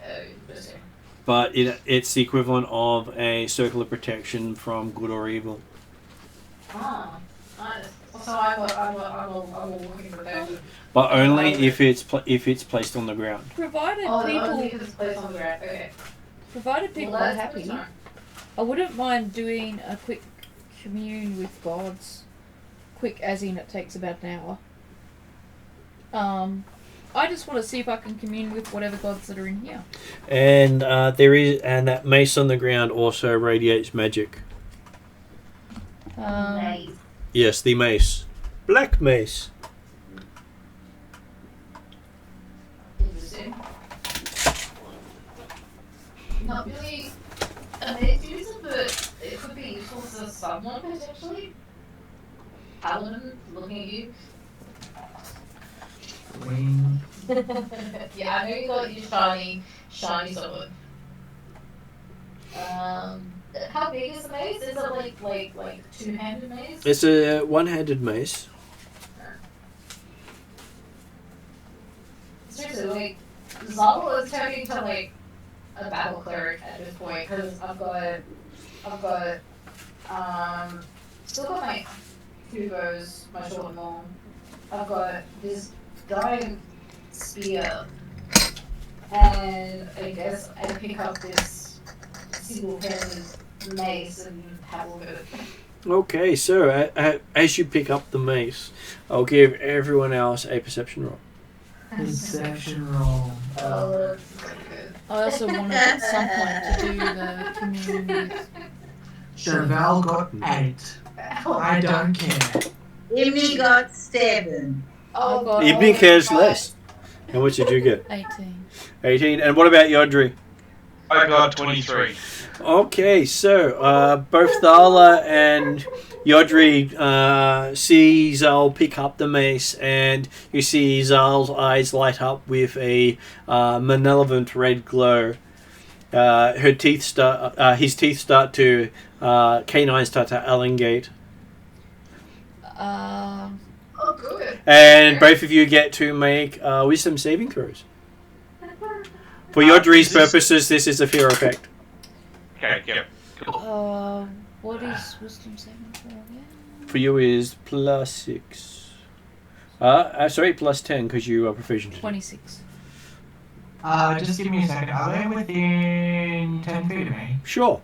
Interesting. But it's the equivalent of a circle of protection from good or evil. Ah, nice. So I'm looking for that. But only if it's placed on the ground. Provided Only people, because it's placed on the ground. Okay. provided people Well, are that's good happy, to know. I wouldn't mind doing a quick commune with gods. Quick, as in it takes about an hour. I just want to see if I can commune with whatever gods that are in here. And that mace on the ground also radiates magic. Nice. Yes, the mace. Black mace. Interesting. Not really amazing, but it could be useful to someone potentially. Paladin, looking at you. Queen. Yeah, I know you got your shiny sword. How big is the mace? Is it like two-handed mace? It's a one-handed mace. Seriously, like Zal is turning to like a battle cleric at this point because I've got still got my two bows, my short and long. I've got this giant spear, and I guess I pick up this single-handed mace and have a look at it. Okay, so as you pick up the mace, I'll give everyone else a perception roll. Perception roll. Oh, that's pretty good. I also wanted at some point to do the commune with. Chevelle got 8. I don't care. Amy got 7. Oh, God. Evening cares less. How much did you get? 18. 18. And what about Yodri? I got 23. Okay, so both Thala and Yodri see Zal pick up the mace, and you see Zal's eyes light up with a malevolent red glow. His teeth start to canines start to elongate, Oh, good. and both of you get to make wisdom saving throws. For Yodri's purposes, this is a fear effect. Okay, yeah. Cool. What is wisdom saving throw again? For you is +6. Sorry, +10 because you are proficient. 26. Just give me a second. Are they within 10 feet of me? Sure.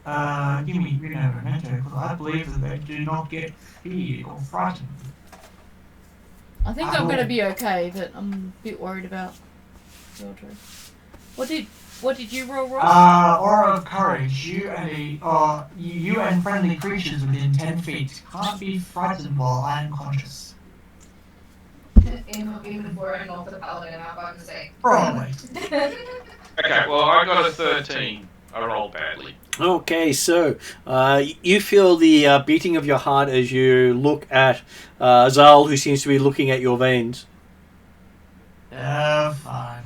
Give me a minute, because I believe that they do not get feared or frightened. I think I'm going to be okay, but I'm a bit worried about Yodri. What did you roll, Ross? Aura of courage. You and friendly creatures within 10 feet can't be frightened while I am conscious. Even if we're not the paladin, I'm about to say. Probably. Okay, well, I got a 13. I rolled badly. Okay, so you feel the beating of your heart as you look at Zal, who seems to be looking at your veins. Fine.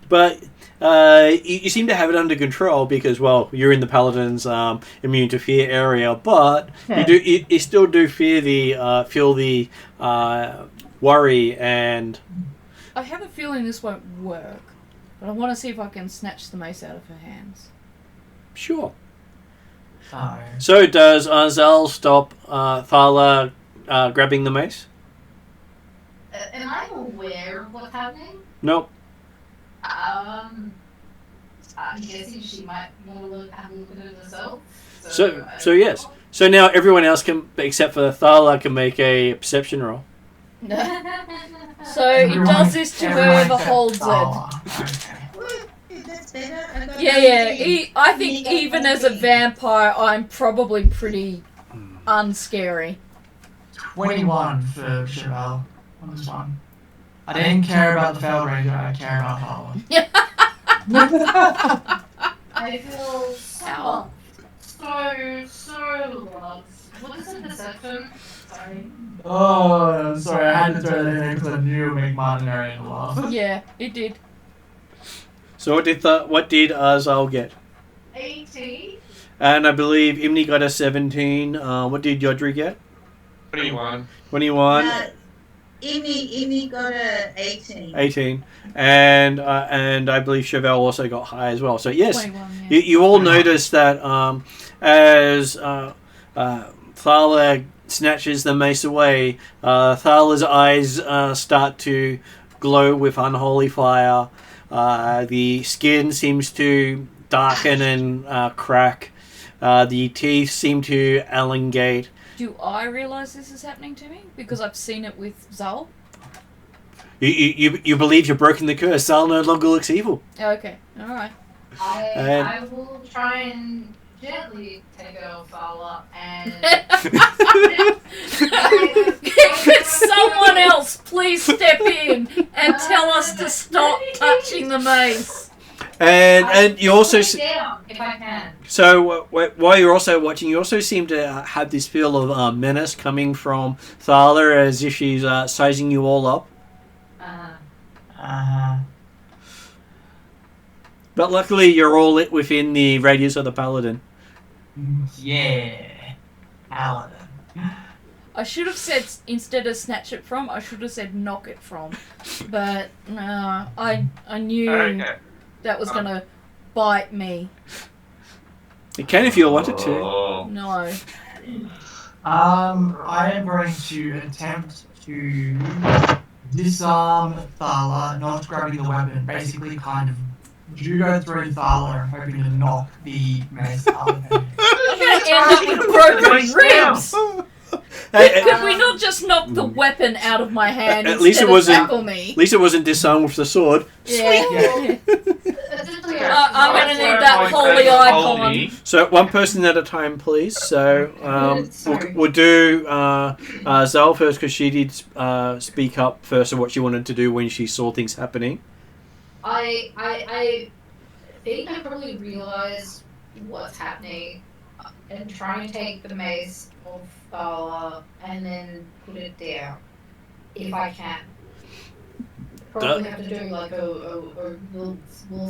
But you seem to have it under control because, well, you're in the Paladin's immune to fear area. But you still do feel the worry and I have a feeling this won't work, but I want to see if I can snatch the mace out of her hands. Sure. So, So does Zal stop Thala grabbing the mace? Am I aware of what's happening? Nope. I'm guessing she might want to have a look at it herself. So yes. So now everyone else can, except for Thala, can make a perception roll. So it does this to whoever holds it. Okay. That's better. Yeah. I think even as a vampire, I'm probably pretty unscary. 21 for Chevelle on this one. I didn't care about the Fell Ranger, I care about Harlan. I feel so Ow. so loved. What is a perception? Sorry. Oh, sorry, I had to throw that in because I knew it would make Martin and Arian laugh. Yeah, it did. So what did Zal get? 18. And I believe Imni got a 17. What did Yodri get? 21. 21. Amy got a 18. 18. And I believe Chevelle also got high as well. So yes, 21, yeah. you all notice that as Thala snatches the mace away, Thala's eyes start to glow with unholy fire. The skin seems to darken and crack. The teeth seem to elongate. Do I realise this is happening to me? Because I've seen it with Zal? You believe you've broken the curse. Zal no longer looks evil. Okay, alright. I will try and gently take it off Fowler and Could someone else please step in and tell us to stop touching the mace? And you also put it down if I can. so while you're also watching, you also seem to have this feel of menace coming from Thala, as if she's sizing you all up. But luckily, you're all within the radius of the paladin. Yeah. Paladin. I should have said, instead of snatch it from, I should have said knock it from. But I knew Okay. that was going to bite me. You can if you wanted to. Oh. No. I am going to attempt to disarm Thala, not grabbing the weapon, basically kind of judo through Thala, hoping to knock the mace out of her. I'm going to end up with broken ribs. Could we not just knock the weapon out of my hand At least instead it wasn't. of tackle me? At least it wasn't disarmed with the sword. Yeah. Essentially, I'm going to need that holy icon. So one person at a time, please. So we'll do Zal first because she did speak up first of what she wanted to do when she saw things happening. I think I probably realize what's happening and trying to take the mace off Thala and then put it down if I can. Probably have to do like a will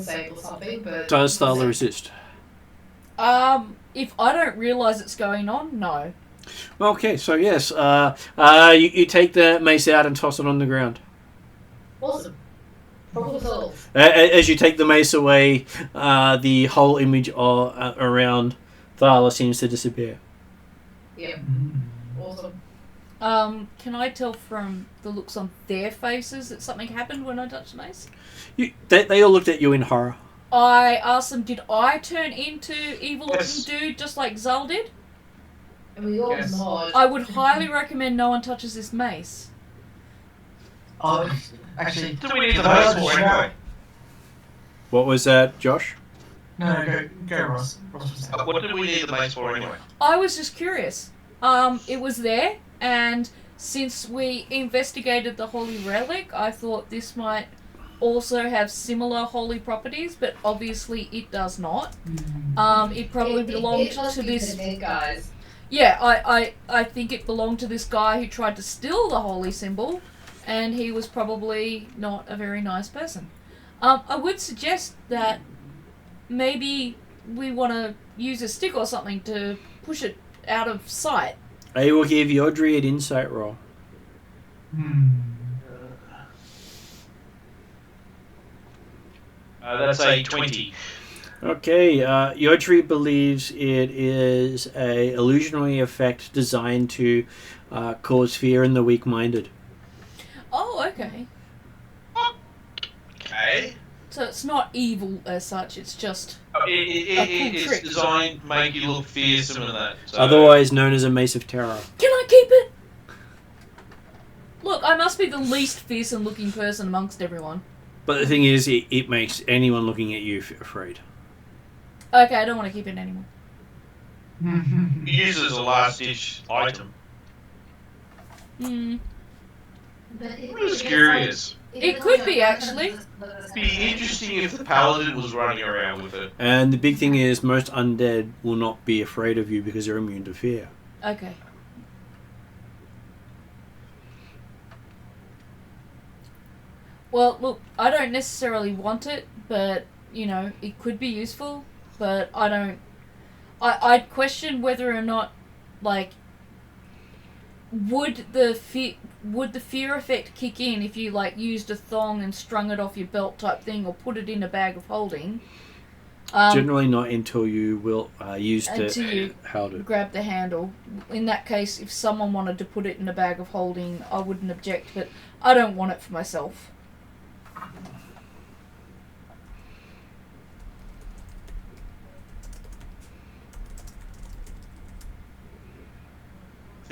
save or something, but Does Thala resist? If I don't realise it's going on, no. Okay, so yes, you take the mace out and toss it on the ground. Awesome. Problem solved. As you take the mace away, the whole image around Thala seems to disappear. Yep. Awesome. Can I tell from the looks on their faces that something happened when I touched the mace? They all looked at you in horror. I asked them, did I turn into evil-looking dude just like Zal did? And we all nod. I would highly recommend no one touches this mace. Oh, actually, Do we need the mace for anyway? What was that, Josh? no, go Ross. Ross was saying. What do we need the mace for anyway? I was just curious. It was there, and since we investigated the holy relic, I thought this might also have similar holy properties, but obviously it does not. It probably belonged to this. Guys. Yeah, I think it belonged to this guy who tried to steal the holy symbol, and he was probably not a very nice person. I would suggest that maybe we want to use a stick or something to push it out of sight. I will give Yodri an insight roll. That's a 20. Okay, Yodri believes it is a illusionary effect designed to cause fear in the weak-minded. Oh, okay. Okay. So it's not evil as such. It's just It's trick. designed to make you look fearsome and that. So. Otherwise known as a Mace of Terror. Can I keep it? Look, I must be the least fearsome-looking person amongst everyone. But the thing is, it makes anyone looking at you afraid. Okay, I don't want to keep it anymore. Use it as a last-ditch item. Hmm. I'm just curious. It could be, actually. It'd be interesting if the paladin was running around with it. And the big thing is, most undead will not be afraid of you because they're immune to fear. Okay. Well, look, I don't necessarily want it, but, you know, it could be useful, but I don't... I'd question whether or not, like, would the fear effect kick in if you, like, used a thong and strung it off your belt type thing, or put it in a bag of holding? Generally not until you will use you grab the handle. In that case, if someone wanted to put it in a bag of holding, I wouldn't object, but I don't want it for myself. I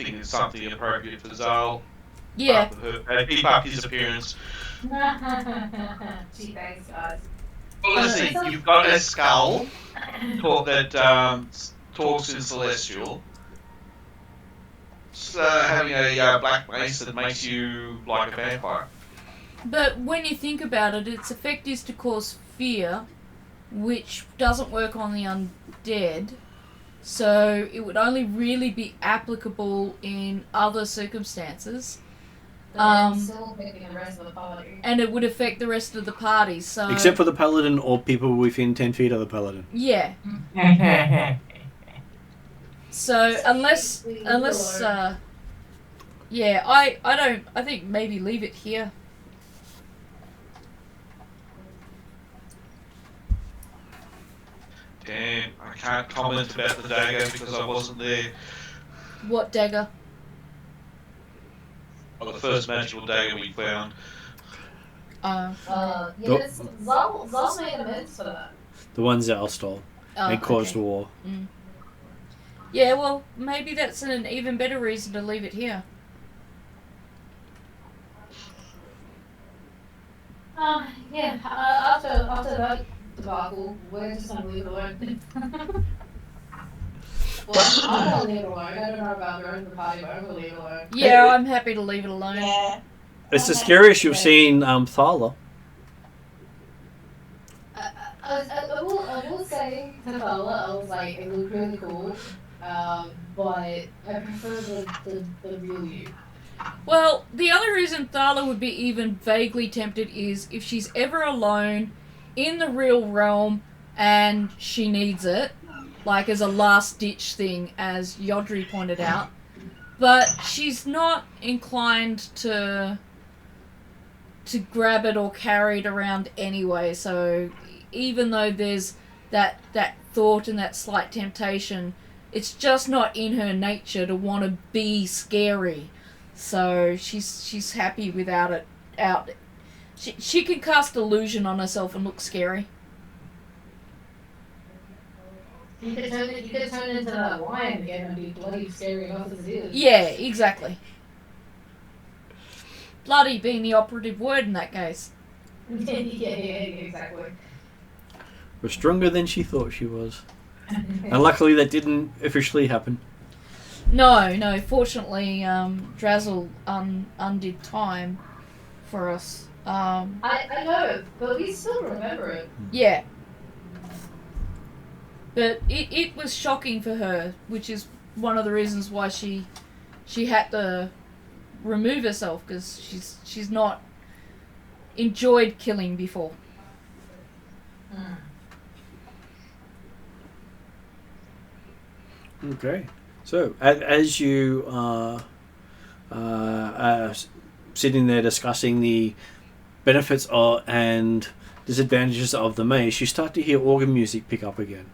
think it's something appropriate for Zal. Yeah. Keep up his appearance. Gee, thanks, guys. Well, listen, you've got a skull that talks in Celestial. So having a black mace that makes you like a vampire. But when you think about it, its effect is to cause fear, which doesn't work on the undead. So it would only really be applicable in other circumstances. Still affecting the rest of the party. And it would affect the rest of the party, so... Except for the paladin or people within 10 feet of the paladin. Yeah. So, unless... yeah, I think maybe leave it here. Damn, I can't comment about the dagger because I wasn't there. What dagger? Well, the first magical dagger we found. Yes, Zal made amends for that. The ones that stole and caused war. Mm. Yeah, well, maybe that's an even better reason to leave it here. Yeah, after that debacle, we're just gonna leave it alone. Well, I'm gonna leave it alone. I don't know about the rest of the party, but I'm gonna leave it alone. Yeah, I'm happy to leave it alone. Yeah. It's the scariest you've seen Thala. I will say to Thala, I was like, it looked really cool, but I prefer the real you. Well, the other reason Thala would be even vaguely tempted is if she's ever alone in the real realm and she needs it, like as a last-ditch thing, as Yodri pointed out, but she's not inclined to grab it or carry it around anyway, so even though there's that thought and that slight temptation, it's just not in her nature to want to be scary. So she's happy without it out. She can cast illusion on herself and look scary. You could turn it into that lion again and be bloody scary enough as it is. Yeah, exactly. Bloody being the operative word in that case. yeah, exactly. Was stronger than she thought she was. And luckily that didn't officially happen. No. Fortunately, Drazzle undid time for us. I know, but we still remember it. Yeah. But it was shocking for her, which is one of the reasons why she had to remove herself, because she's not enjoyed killing before. Okay. So, as you are sitting there discussing the benefits and disadvantages of the maze, you start to hear organ music pick up again.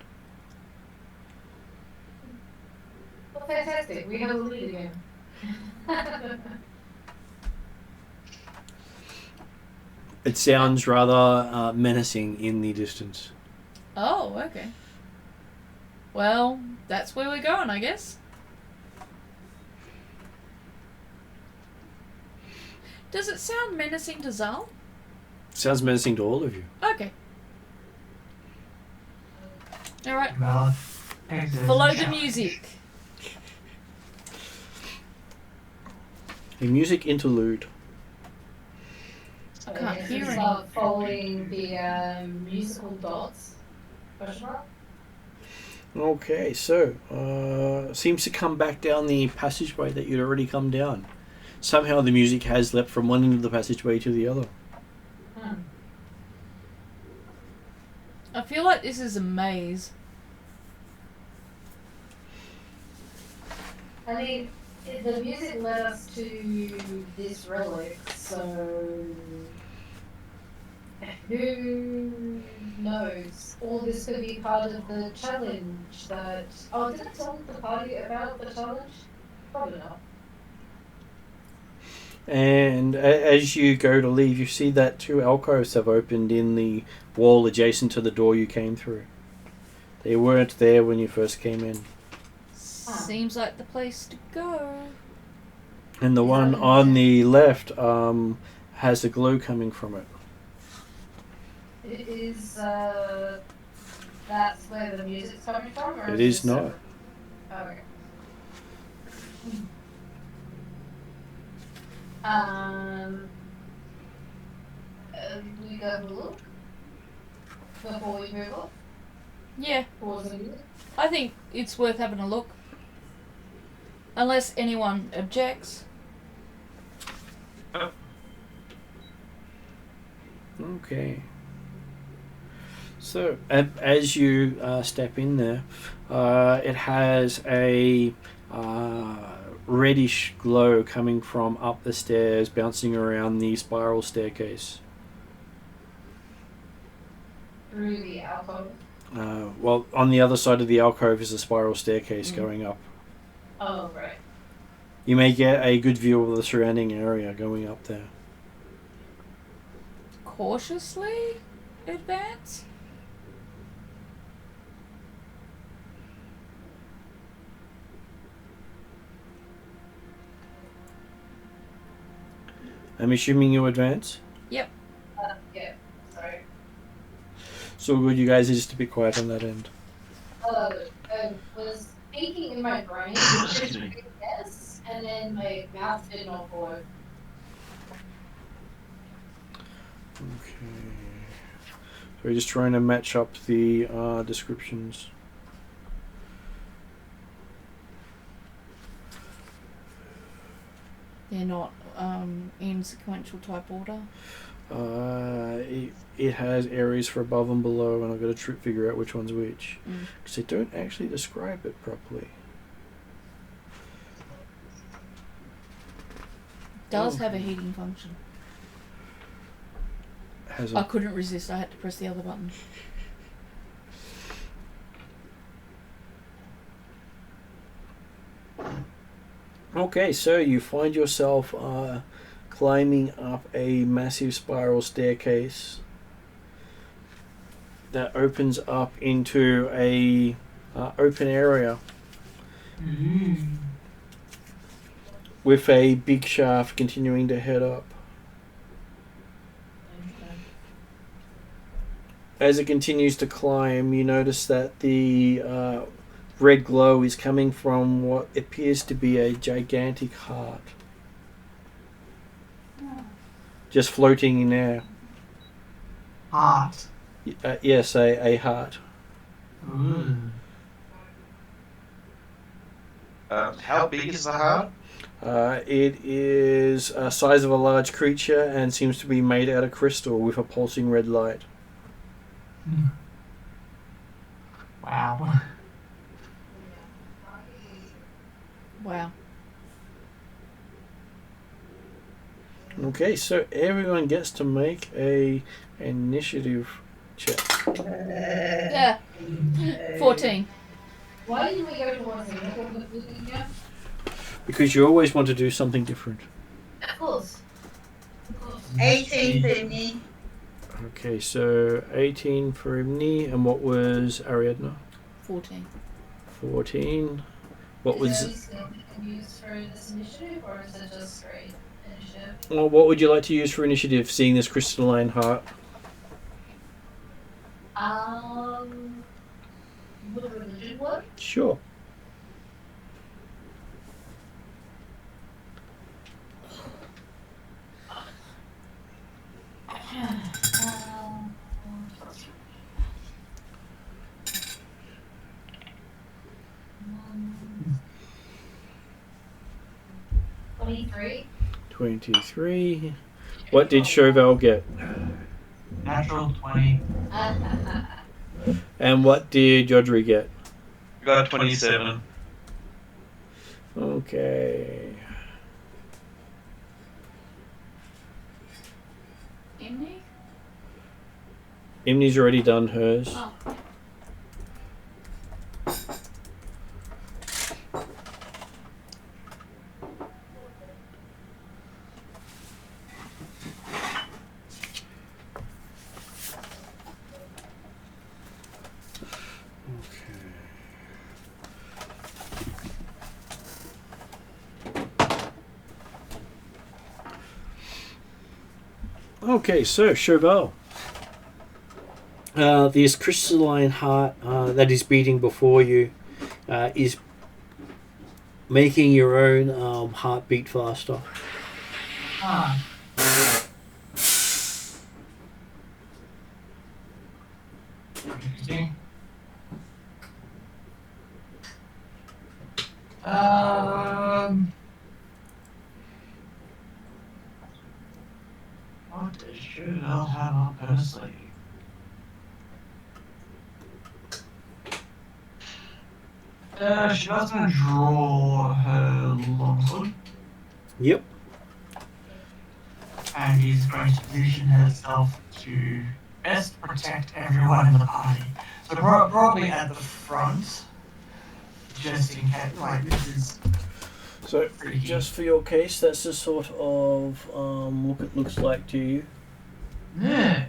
Well, fantastic. We have a lead again. It sounds rather menacing in the distance. Oh, okay. Well, that's where we're going, I guess. Does it sound menacing to Zal? Sounds menacing to all of you. Okay. Alright. Well, Follow the music. A music interlude. I can't hear it. any. Following the musical dots. Question mark? Okay, so seems to come back down the passageway that you'd already come down. Somehow the music has leapt from one end of the passageway to the other. I feel like this is a maze. I mean, the music led us to this relic, so who knows? Or this could be part of the challenge that... Oh, did I tell the party about the challenge? Probably not. And as you go to leave, you see that 2 alcoves have opened in the wall adjacent to the door you came through. They weren't there when you first came in. Seems like the place to go. And the one on the left has a glow coming from it. It is, that's where the music's coming from? Or It is not. Okay. We go have a look before we move on. Yeah, Pause the music. I think it's worth having a look. Unless anyone objects. Okay. So, as you step in there, it has a reddish glow coming from up the stairs, bouncing around the spiral staircase. Through the alcove. Well, on the other side of the alcove is a spiral staircase going up. Oh, right. You may get a good view of the surrounding area going up there. Cautiously advance? I'm assuming you advance. Yep. Yeah, sorry. So good, you guys are just a bit quiet on that end. I was thinking in my brain, yes, and then my mouth did not follow. Okay. So we're just trying to match up the descriptions. They're not in sequential type order. It has areas for above and below, and I've got to figure out which one's which. Because they don't actually describe it properly. Does have a heating function. Has I a, couldn't resist, I had to press the other button. Okay, so you find yourself climbing up a massive spiral staircase that opens up into a open area with a big shaft continuing to head up. As it continues to climb, you notice that the red glow is coming from what appears to be a gigantic heart. Just floating in air. Heart. Yes, a heart. Ooh. How big is the heart? It is a size of a large creature and seems to be made out of crystal with a pulsing red light. Wow. Wow. Okay, so everyone gets to make a initiative check. Yeah. 14. Why didn't we go to one thing? What was it again? Because you always want to do something different. Of course. 18 for me. Okay, so 18 for Imni, and what was Ariadna? 14. 14. What Is was... there any skill we can use for this initiative, or is it just straight initiative? Well, what would you like to use for initiative, seeing this crystalline heart? Would a religion work? Sure. Um, 23. 23. What did Chauvel get? Natural 20. And what did Yodri get? Got 27. Okay. Imni? Imni's already done hers. Oh. Okay, so Chauvel. This crystalline heart that is beating before you is making your own heart beat faster. Ah. Interesting. What does Chauvel have up her sleeve? Chauvel's gonna draw her longsword, Yep. and he's going to position herself to best protect everyone in the party. So probably at the front, just in case. Like this is So pretty just for your case, that's the sort of look it looks like to you. yeah.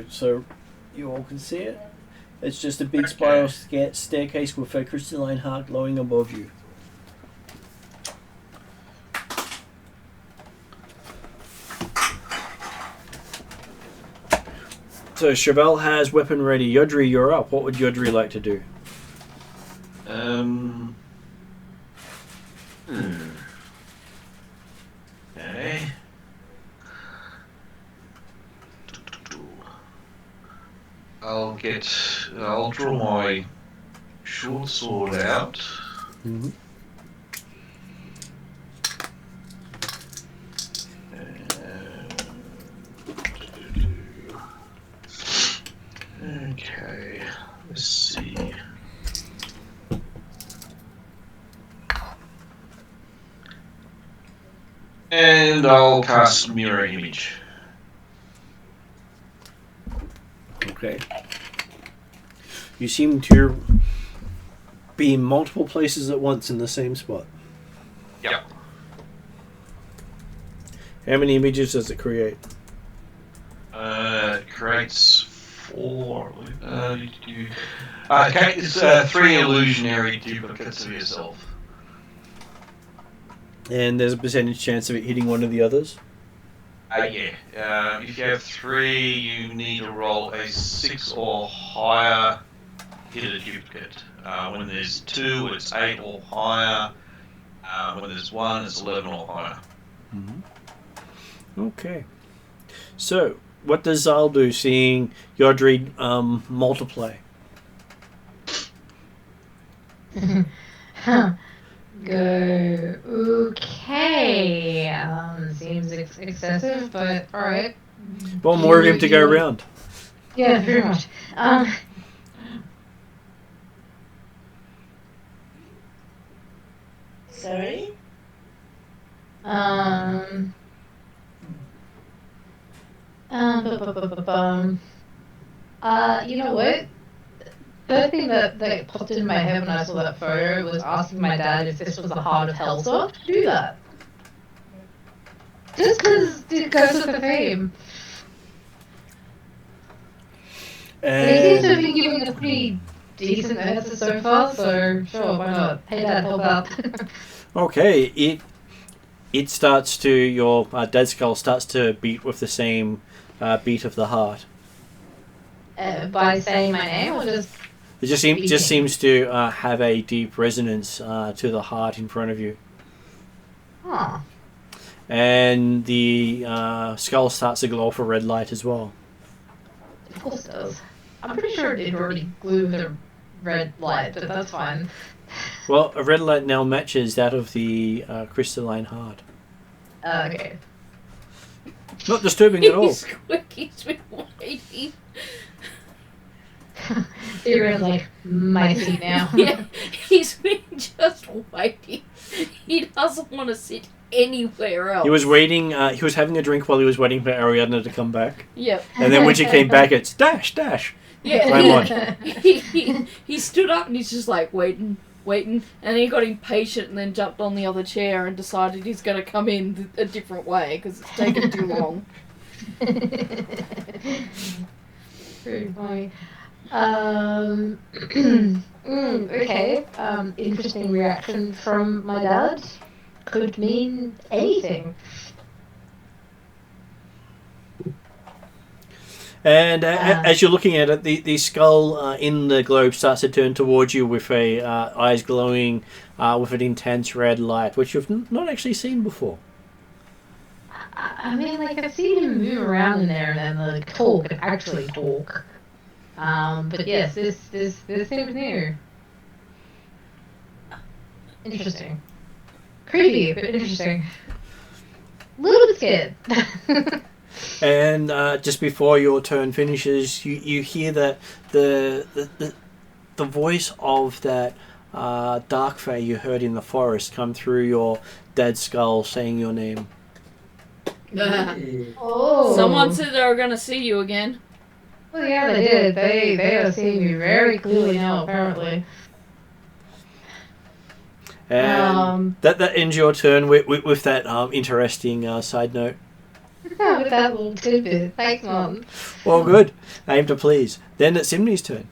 So you all can see it. It's just a big spiral staircase with a crystalline heart glowing above you. So Chauvel has weapon ready. Yodri, you're up. What would Yodri like to do? Okay. I'll draw my short sword out. Mm-hmm. Okay, let's see. And I'll cast Mirror Image. Okay. You seem to be in multiple places at once in the same spot. Yep. How many images does it create? It creates 4. Okay, it's 3 illusionary duplicates of yourself. And there's a percentage chance of it hitting one of the others? Yeah. If you have 3, you need to roll a 6 or higher, hit a duplicate. When there's 2, it's 8 or higher. When there's 1, it's 11 or higher. Mm-hmm. Okay. So, what does Zal do, seeing Yodri multiply? Go, okay. Seems excessive, but alright. Well, more of him to go around. Yeah, very much. Sorry? You know what? First thing that popped into my head when I saw that photo was asking my dad if this was the heart of hell, so I'll have to do that. Just because it goes with the theme. And he seems to have And been giving us pretty decent answers so far, so sure, why not? Hey Dad, help out. okay, it starts to your dead skull starts to beat with the same beat of the heart. By saying my name, or just... It just seems to have a deep resonance to the heart in front of you. Huh. And the skull starts to glow off a red light as well. Of course it does. I'm pretty sure it already glue with a red light, but that's fine. Well, a red light now matches that of the crystalline heart. Okay. Not disturbing at all. He's been waiting. Everyone's like, my seat now. Yeah, he's been just waiting. He doesn't want to sit anywhere else. He was waiting. He was having a drink while he was waiting for Ariadna to come back. Yep. And then when she came back, it's dash, dash. Yeah. He stood up and he's just like waiting, and he got impatient and then jumped on the other chair and decided he's going to come in a different way because it's taken too long. Very funny. Okay. Interesting reaction from my dad. Could mean anything. And as you're looking at it, the skull in the globe starts to turn towards you with a eyes glowing with an intense red light, which you've not actually seen before. I mean, like, I've seen him move around in there and then talk and actually talk. But yes, this seems new. Interesting. Creepy, but interesting. A little bit scared. And just before your turn finishes, you hear that the voice of that dark fae you heard in the forest come through your dead skull saying your name. Oh. Someone said they were going to see you again. Well, yeah, they did. They are seeing me very clearly now, apparently. And that ends your turn with that interesting side note. Yeah, with that little tidbit. Thanks, Mom. Well, good. Aim to please. Then it's Simni's turn.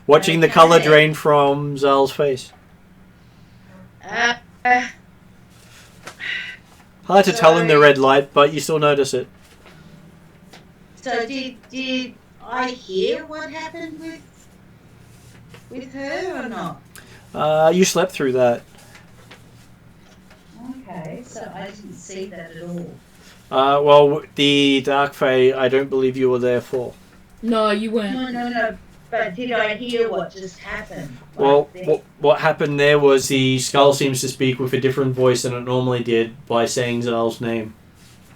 Watching the Okay. colour drain from Zal's face. Hard to tell in the Sorry. red light, but you still notice it. So did I hear what happened with her or not? You slept through that. Okay, so I didn't see that at all. Well, the Dark Fae, I don't believe you were there for. No, you weren't. No. But did I hear what just happened? Well, Like, what happened there was the skull seems to speak with a different voice than it normally did by saying Zal's name.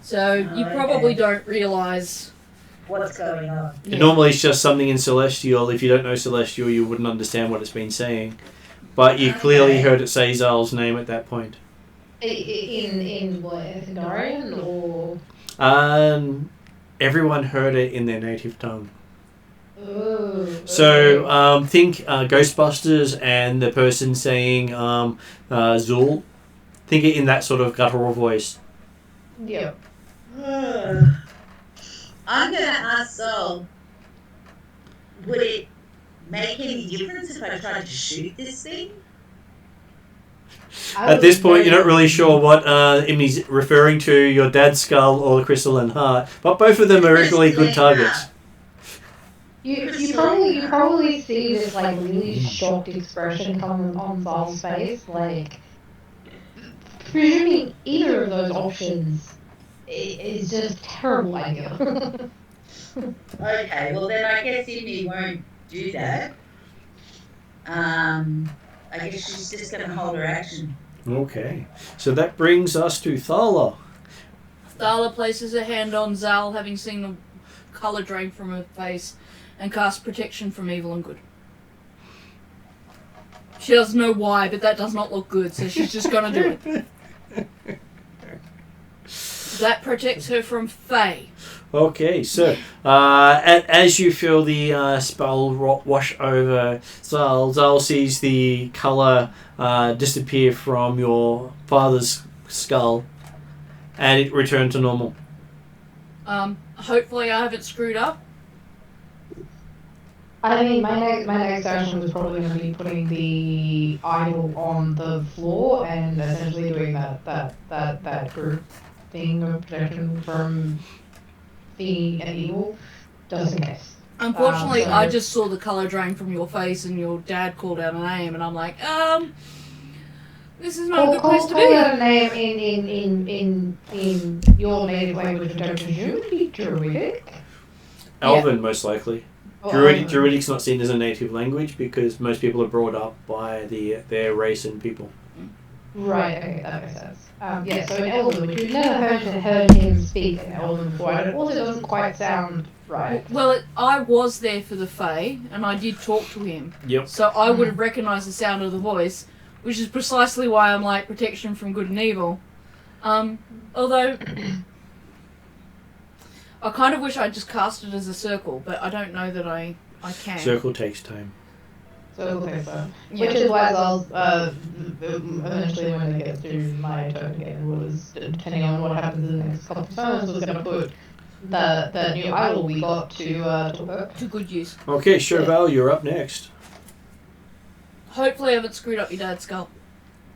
So you Okay. probably don't realise. what's going on? And normally it's just something in Celestial. If you don't know Celestial, you wouldn't understand what it's been saying. But you clearly heard it say Zal's name at that point. In what, Ethengarian or? Everyone heard it in their native tongue. Oh. So think Ghostbusters and the person saying Zul. Think it in that sort of guttural voice. Yeah. I'm gonna ask Sol, would it make any difference if I tried to shoot this thing? At this point, you're not really sure what Imni's referring to, your dad's skull or the crystalline heart, but both of them are equally good targets. You probably see this like really shocked expression come on Zal's face, like presuming either of those options is just a terrible idea. Okay, well then I guess Amy won't do that. I guess she's just gonna hold her action. Okay, so that brings us to Thala. Thala places her hand on Zal, having seen the colour drain from her face, and casts protection from evil and good. She doesn't know why, but that does not look good, so she's just gonna do it. That protects her from Fae. Okay, so as you feel the spell wash over Zal sees the colour disappear from your father's skull, and it returned to normal. Hopefully I haven't screwed up. I mean, my next action was probably going to be putting the idol on the floor and essentially doing that group thing of protection from the and evil, just in case. Unfortunately, I just saw the colour drain from your face and your dad called out a name and I'm like, this is not a good place to be. Call out a name in your native language, which I presume would be Druidic. Elven, most likely. Oh, Druidic's not seen as a native language because most people are brought up by their race and people. Right, okay, that makes sense. Yeah, so in Elven, which we've never heard him speak in Elven before, and it also doesn't quite sound right. Well, I was there for the Fae, and I did talk to him. Yep. So I would have recognised the sound of the voice, which is precisely why I'm like, protection from good and evil. Although, I kind of wish I'd just cast it as a circle, but I don't know that I can. Circle takes time. So okay, so which is why I'll eventually when I get to my turn again was depending on what happens in the next couple of turns was gonna put the new idol we got to work. To good use. Okay, Chauvel, you're up next. Hopefully I haven't screwed up your dad's skull.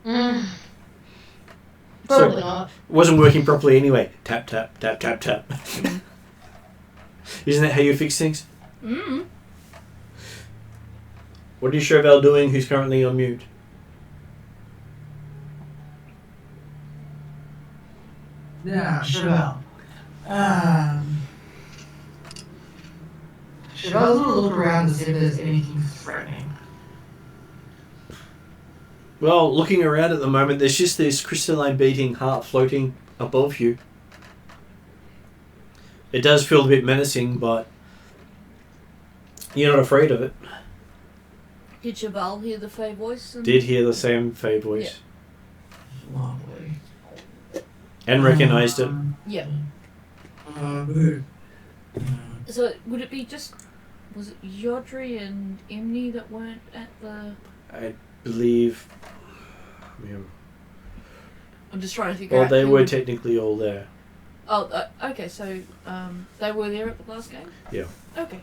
Probably So- not. Wasn't working properly anyway. Tap, tap, tap, tap, tap. Isn't that how you fix things? Mm. What is Chauvel doing who's currently on mute? Yeah, Chauvel. Chauvel's gonna look around to see if there's anything threatening. Well, looking around at the moment, there's just this crystalline beating heart floating above you. It does feel a bit menacing, but you're not afraid of it. Did Chauvel hear the Fae voice? Did hear the same Fae voice. Lovely. And recognised it. Yeah. Good. So would it be just... Was it Yodri and Imni that weren't at the... I believe... Yeah. I'm just trying to think Well, out they who were would- technically all there. Oh, okay, so they were there at the last game? Yeah. Okay.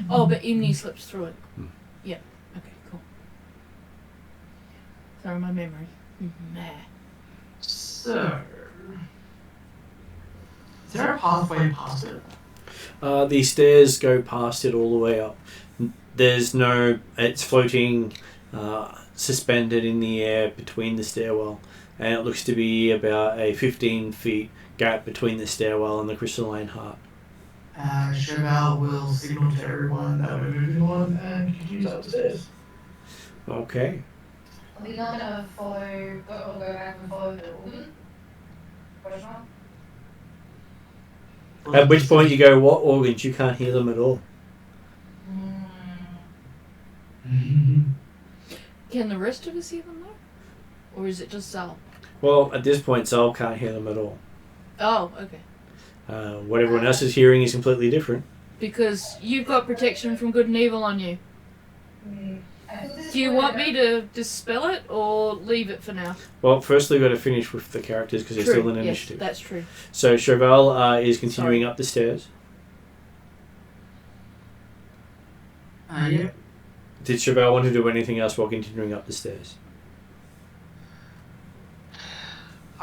Oh, but Imni slips through it. Yeah. Okay, cool. Sorry, my memory. Meh. So, is there a pathway past it? The stairs go past it all the way up. There's no... It's floating, suspended in the air between the stairwell. And it looks to be about a 15 feet gap between the stairwell and the crystalline heart. Chauvel will signal to everyone that we're moving on and continues up the stairs. Okay. Are we not gonna go back and follow the organ? Question mark? At which point you go, what organs? You can't hear them at all. Can the rest of us hear them though? Or is it just Zal? Well, at this point, Zal can't hear them at all. Oh, okay. What everyone else is hearing is completely different. Because you've got protection from good and evil on you. Do you want me to dispel it or leave it for now? Well, firstly, we've got to finish with the characters because they're still in Yes, initiative. that's true. So Chauvel is continuing up the stairs. Yeah. Did Chauvel want to do anything else while continuing up the stairs?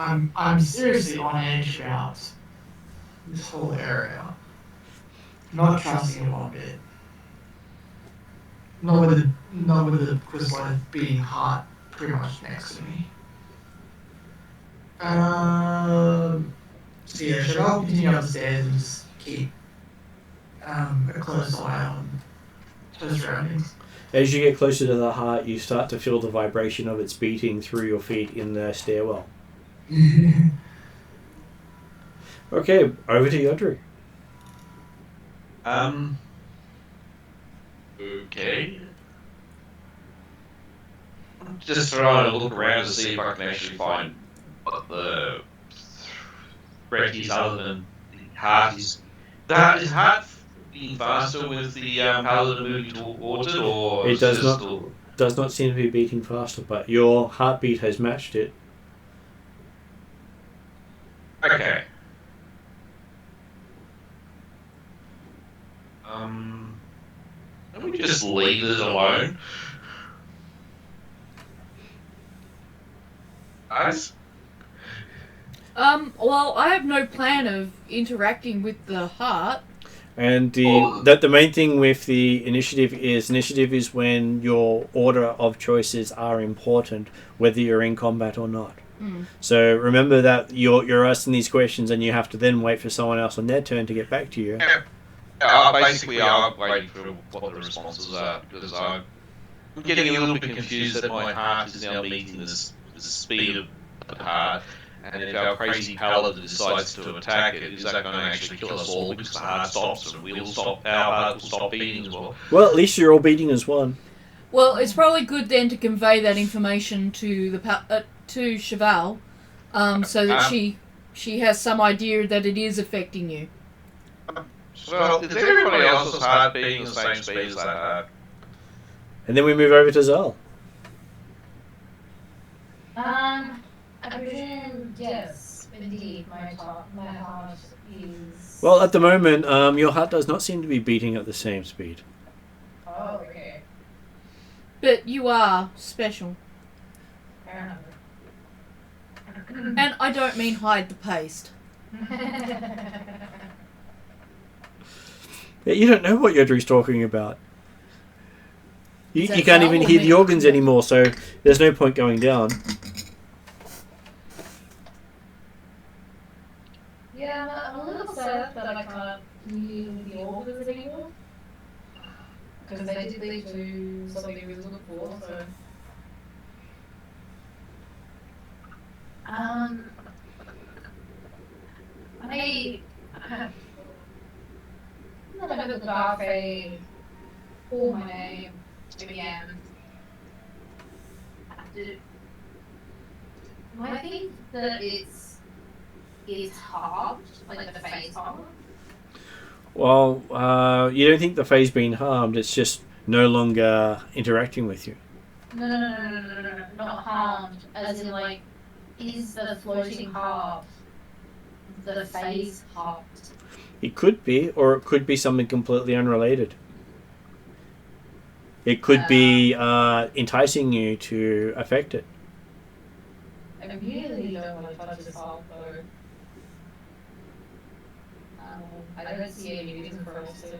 I'm seriously on edge about this whole area. Not trusting it one bit. Not with the crystalline beating heart pretty much next to me. So yeah, should I continue up the stairs and just keep a close eye on the surroundings? As you get closer to the heart, you start to feel the vibration of its beating through your feet in the stairwell. Okay, over to Yodri. Okay. just trying to look around to see if I can actually find what the threat is other than the heart is. Is heart being faster with the paladin moving towards it, or It is does just not does not seem to be beating faster, but your heartbeat has matched it. Okay. Let me just leave it alone. Guys? Well, I have no plan of interacting with the heart. And the main thing with the initiative is when your order of choices are important, whether you're in combat or not. So remember that you're asking these questions, and you have to then wait for someone else on their turn to get back to you. Basically, I'm waiting for what the responses are, because I'm getting a little bit confused that my heart is now meeting the speed of the heart. And if our crazy paladin decides to attack it, is that going to actually kill us all because the heart stops and our heart will stop beating as well? Well, at least you're all beating as one. Well, it's probably good then to convey that information to to Cheval, so that she has some idea that it is affecting you. Well, is everybody else's heart beating the same speed as that heart? And then we move over to Zal. I presume, yes, indeed, my heart is... Well, at the moment, your heart does not seem to be beating at the same speed. Oh, okay. But you are special. Fair And I don't mean hide the paste. Yeah, you don't know what Yodri's talking about. You Is that can't even Zal hear or the me? organs anymore, so there's no point going down. Yeah, I'm a little sad that I can't hear the organs anymore. Because they did lead to something we was looking for, so... I heard the dark fade call my name again. I think that it's harmed, like the face harm. Well, you don't think the Fae's been harmed, it's just no longer interacting with you. No, not harmed. As in, like, is the floating half the face harmed? It could be, or it could be something completely unrelated. It could be enticing you to affect it. I really don't want to touch this half, though. I don't see any reason for us to.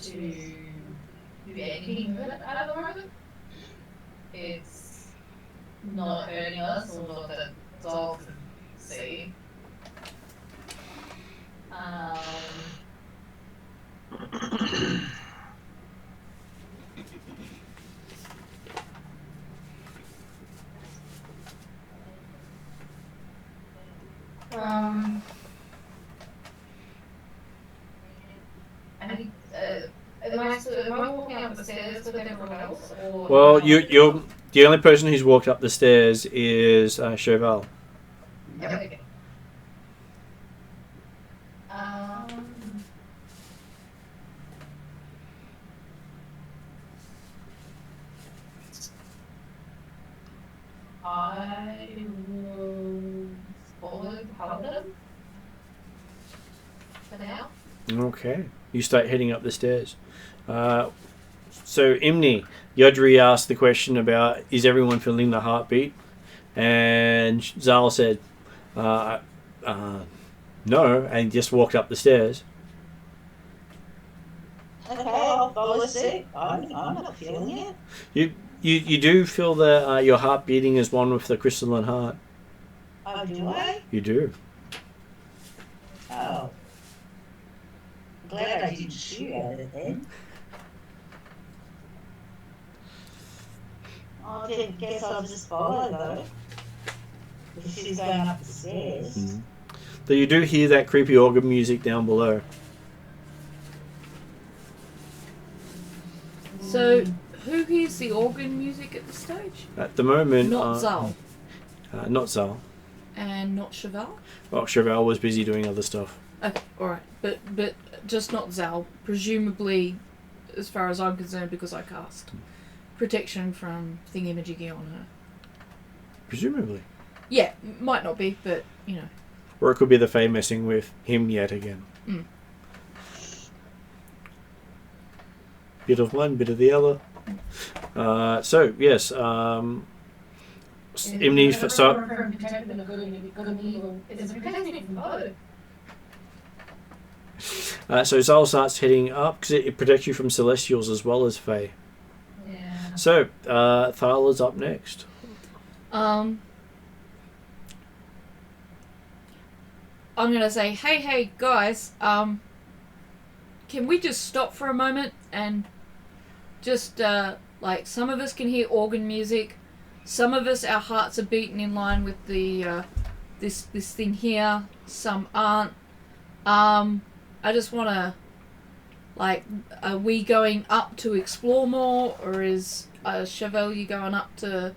To do anything good at the moment. It's not hurting us, or not that Zal can see. Am I walking up the stairs with everyone else? Or Well, you're the only person who's walked up the stairs is Cheval. Okay. I will follow the paladin for now. Okay. You start heading up the stairs. So, Imni, Yodri asked the question about, is everyone feeling the heartbeat? And Zal said, no, and just walked up the stairs. Okay, I'll see. I'm not feeling it. You do feel that your heart beating is one with the crystalline heart. Oh, do I? You do. Oh. Glad I didn't shoot at it then. I guess I'll just follow though. If she's going up the stairs. Though you do hear that creepy organ music down below. So, who hears the organ music at this stage? At the moment, Not Zal. Not Zal. And not Cheval? Well, Cheval was busy doing other stuff. Okay, alright. But just not Zal. Presumably, as far as I'm concerned, because I cast protection from thingamajiggy on her. Presumably. Yeah, might not be, but, you know. Or it could be the Fae messing with him yet again. Mm. Bit of one, bit of the other. So, yes. Imni, so, so Zal starts heading up because it protects you from Celestials as well as Fae. Yeah. So, Thyla's up next. I'm gonna say, hey guys, can we just stop for a moment and just like some of us can hear organ music, some of us our hearts are beating in line with the this thing here, some aren't. I just wanna, like, are we going up to explore more, or is Chevalier going up to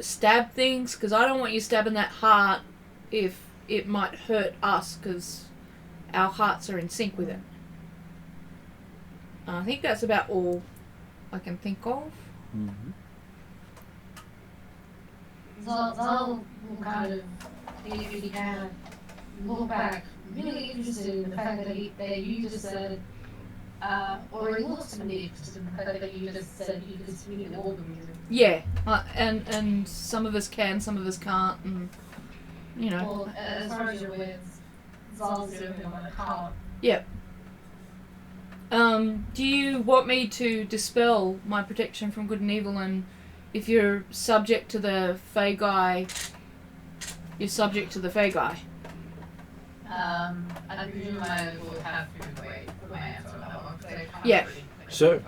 stab things? Because I don't want you stabbing that heart if it might hurt us, because our hearts are in sync with it. I think that's about all I can think of. Mm-hmm. Zal will kind of, if he can, look back, really interested in the fact that you just said, or he looks to me interested in the fact that you just said you just read all the music. Yeah, and some of us can, some of us can't, and you know. Well, as far as you're aware, Zal's doing it on a card. Yep. Do you want me to dispel my protection from good and evil, and if you're subject to the Fae guy, you're subject to the Fae guy? I presume I will have to wait for my answer on that one. Yeah. So,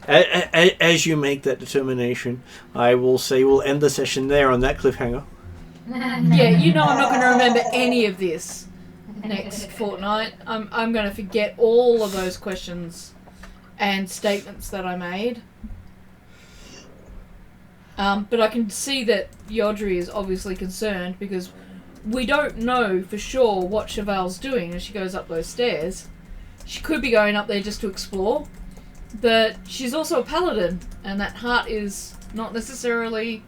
as you make that determination, I will say we'll end the session there on that cliffhanger. Yeah, you know I'm not going to remember any of this next fortnight. I'm going to forget all of those questions and statements that I made. But I can see that Yodri is obviously concerned because we don't know for sure what Cheval's doing as she goes up those stairs. She could be going up there just to explore, but she's also a paladin, and that heart is not necessarily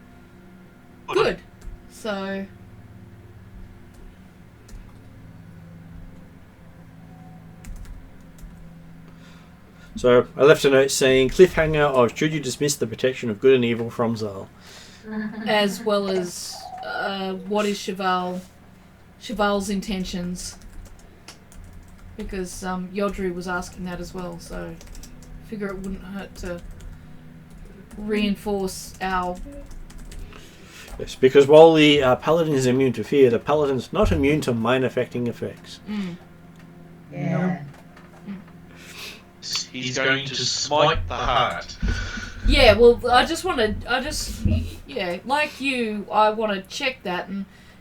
good. So... So, I left a note saying, cliffhanger of should you dismiss the protection of good and evil from Zal. as well as what is Cheval's intentions, because Yodri was asking that as well, so I figure it wouldn't hurt to reinforce our... Yes, because while the paladin is immune to fear, the paladin's not immune to mind-affecting effects. Mm. Yeah. He's going to smite the heart. Yeah, well, yeah, like you, I want to check that,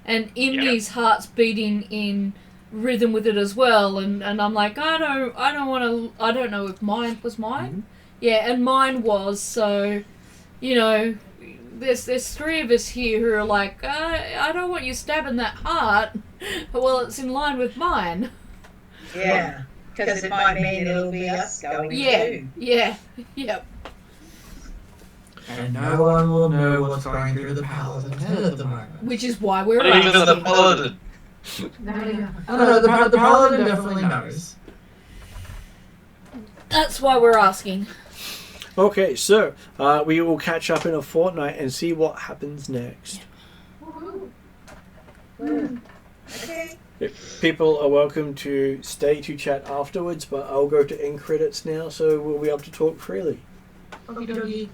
and Imni's heart's beating in rhythm with it as well, and I'm like, I don't know if mine was mine. Mm-hmm. Yeah, and mine was, so, you know, there's three of us here who are like, I don't want you stabbing that heart. Well, it's in line with mine. Yeah. Because it might mean it'll be us going too. Yeah, yep. And no one will know what's going through the paladin's head at the moment. Which is why we're Not even the asking. paladin. No, the paladin definitely knows. That's why we're asking. Okay, so we will catch up in a fortnight and see what happens next. Okay. People are welcome to stay to chat afterwards, but I'll go to end credits now, so we'll be able to talk freely. Okie dokie.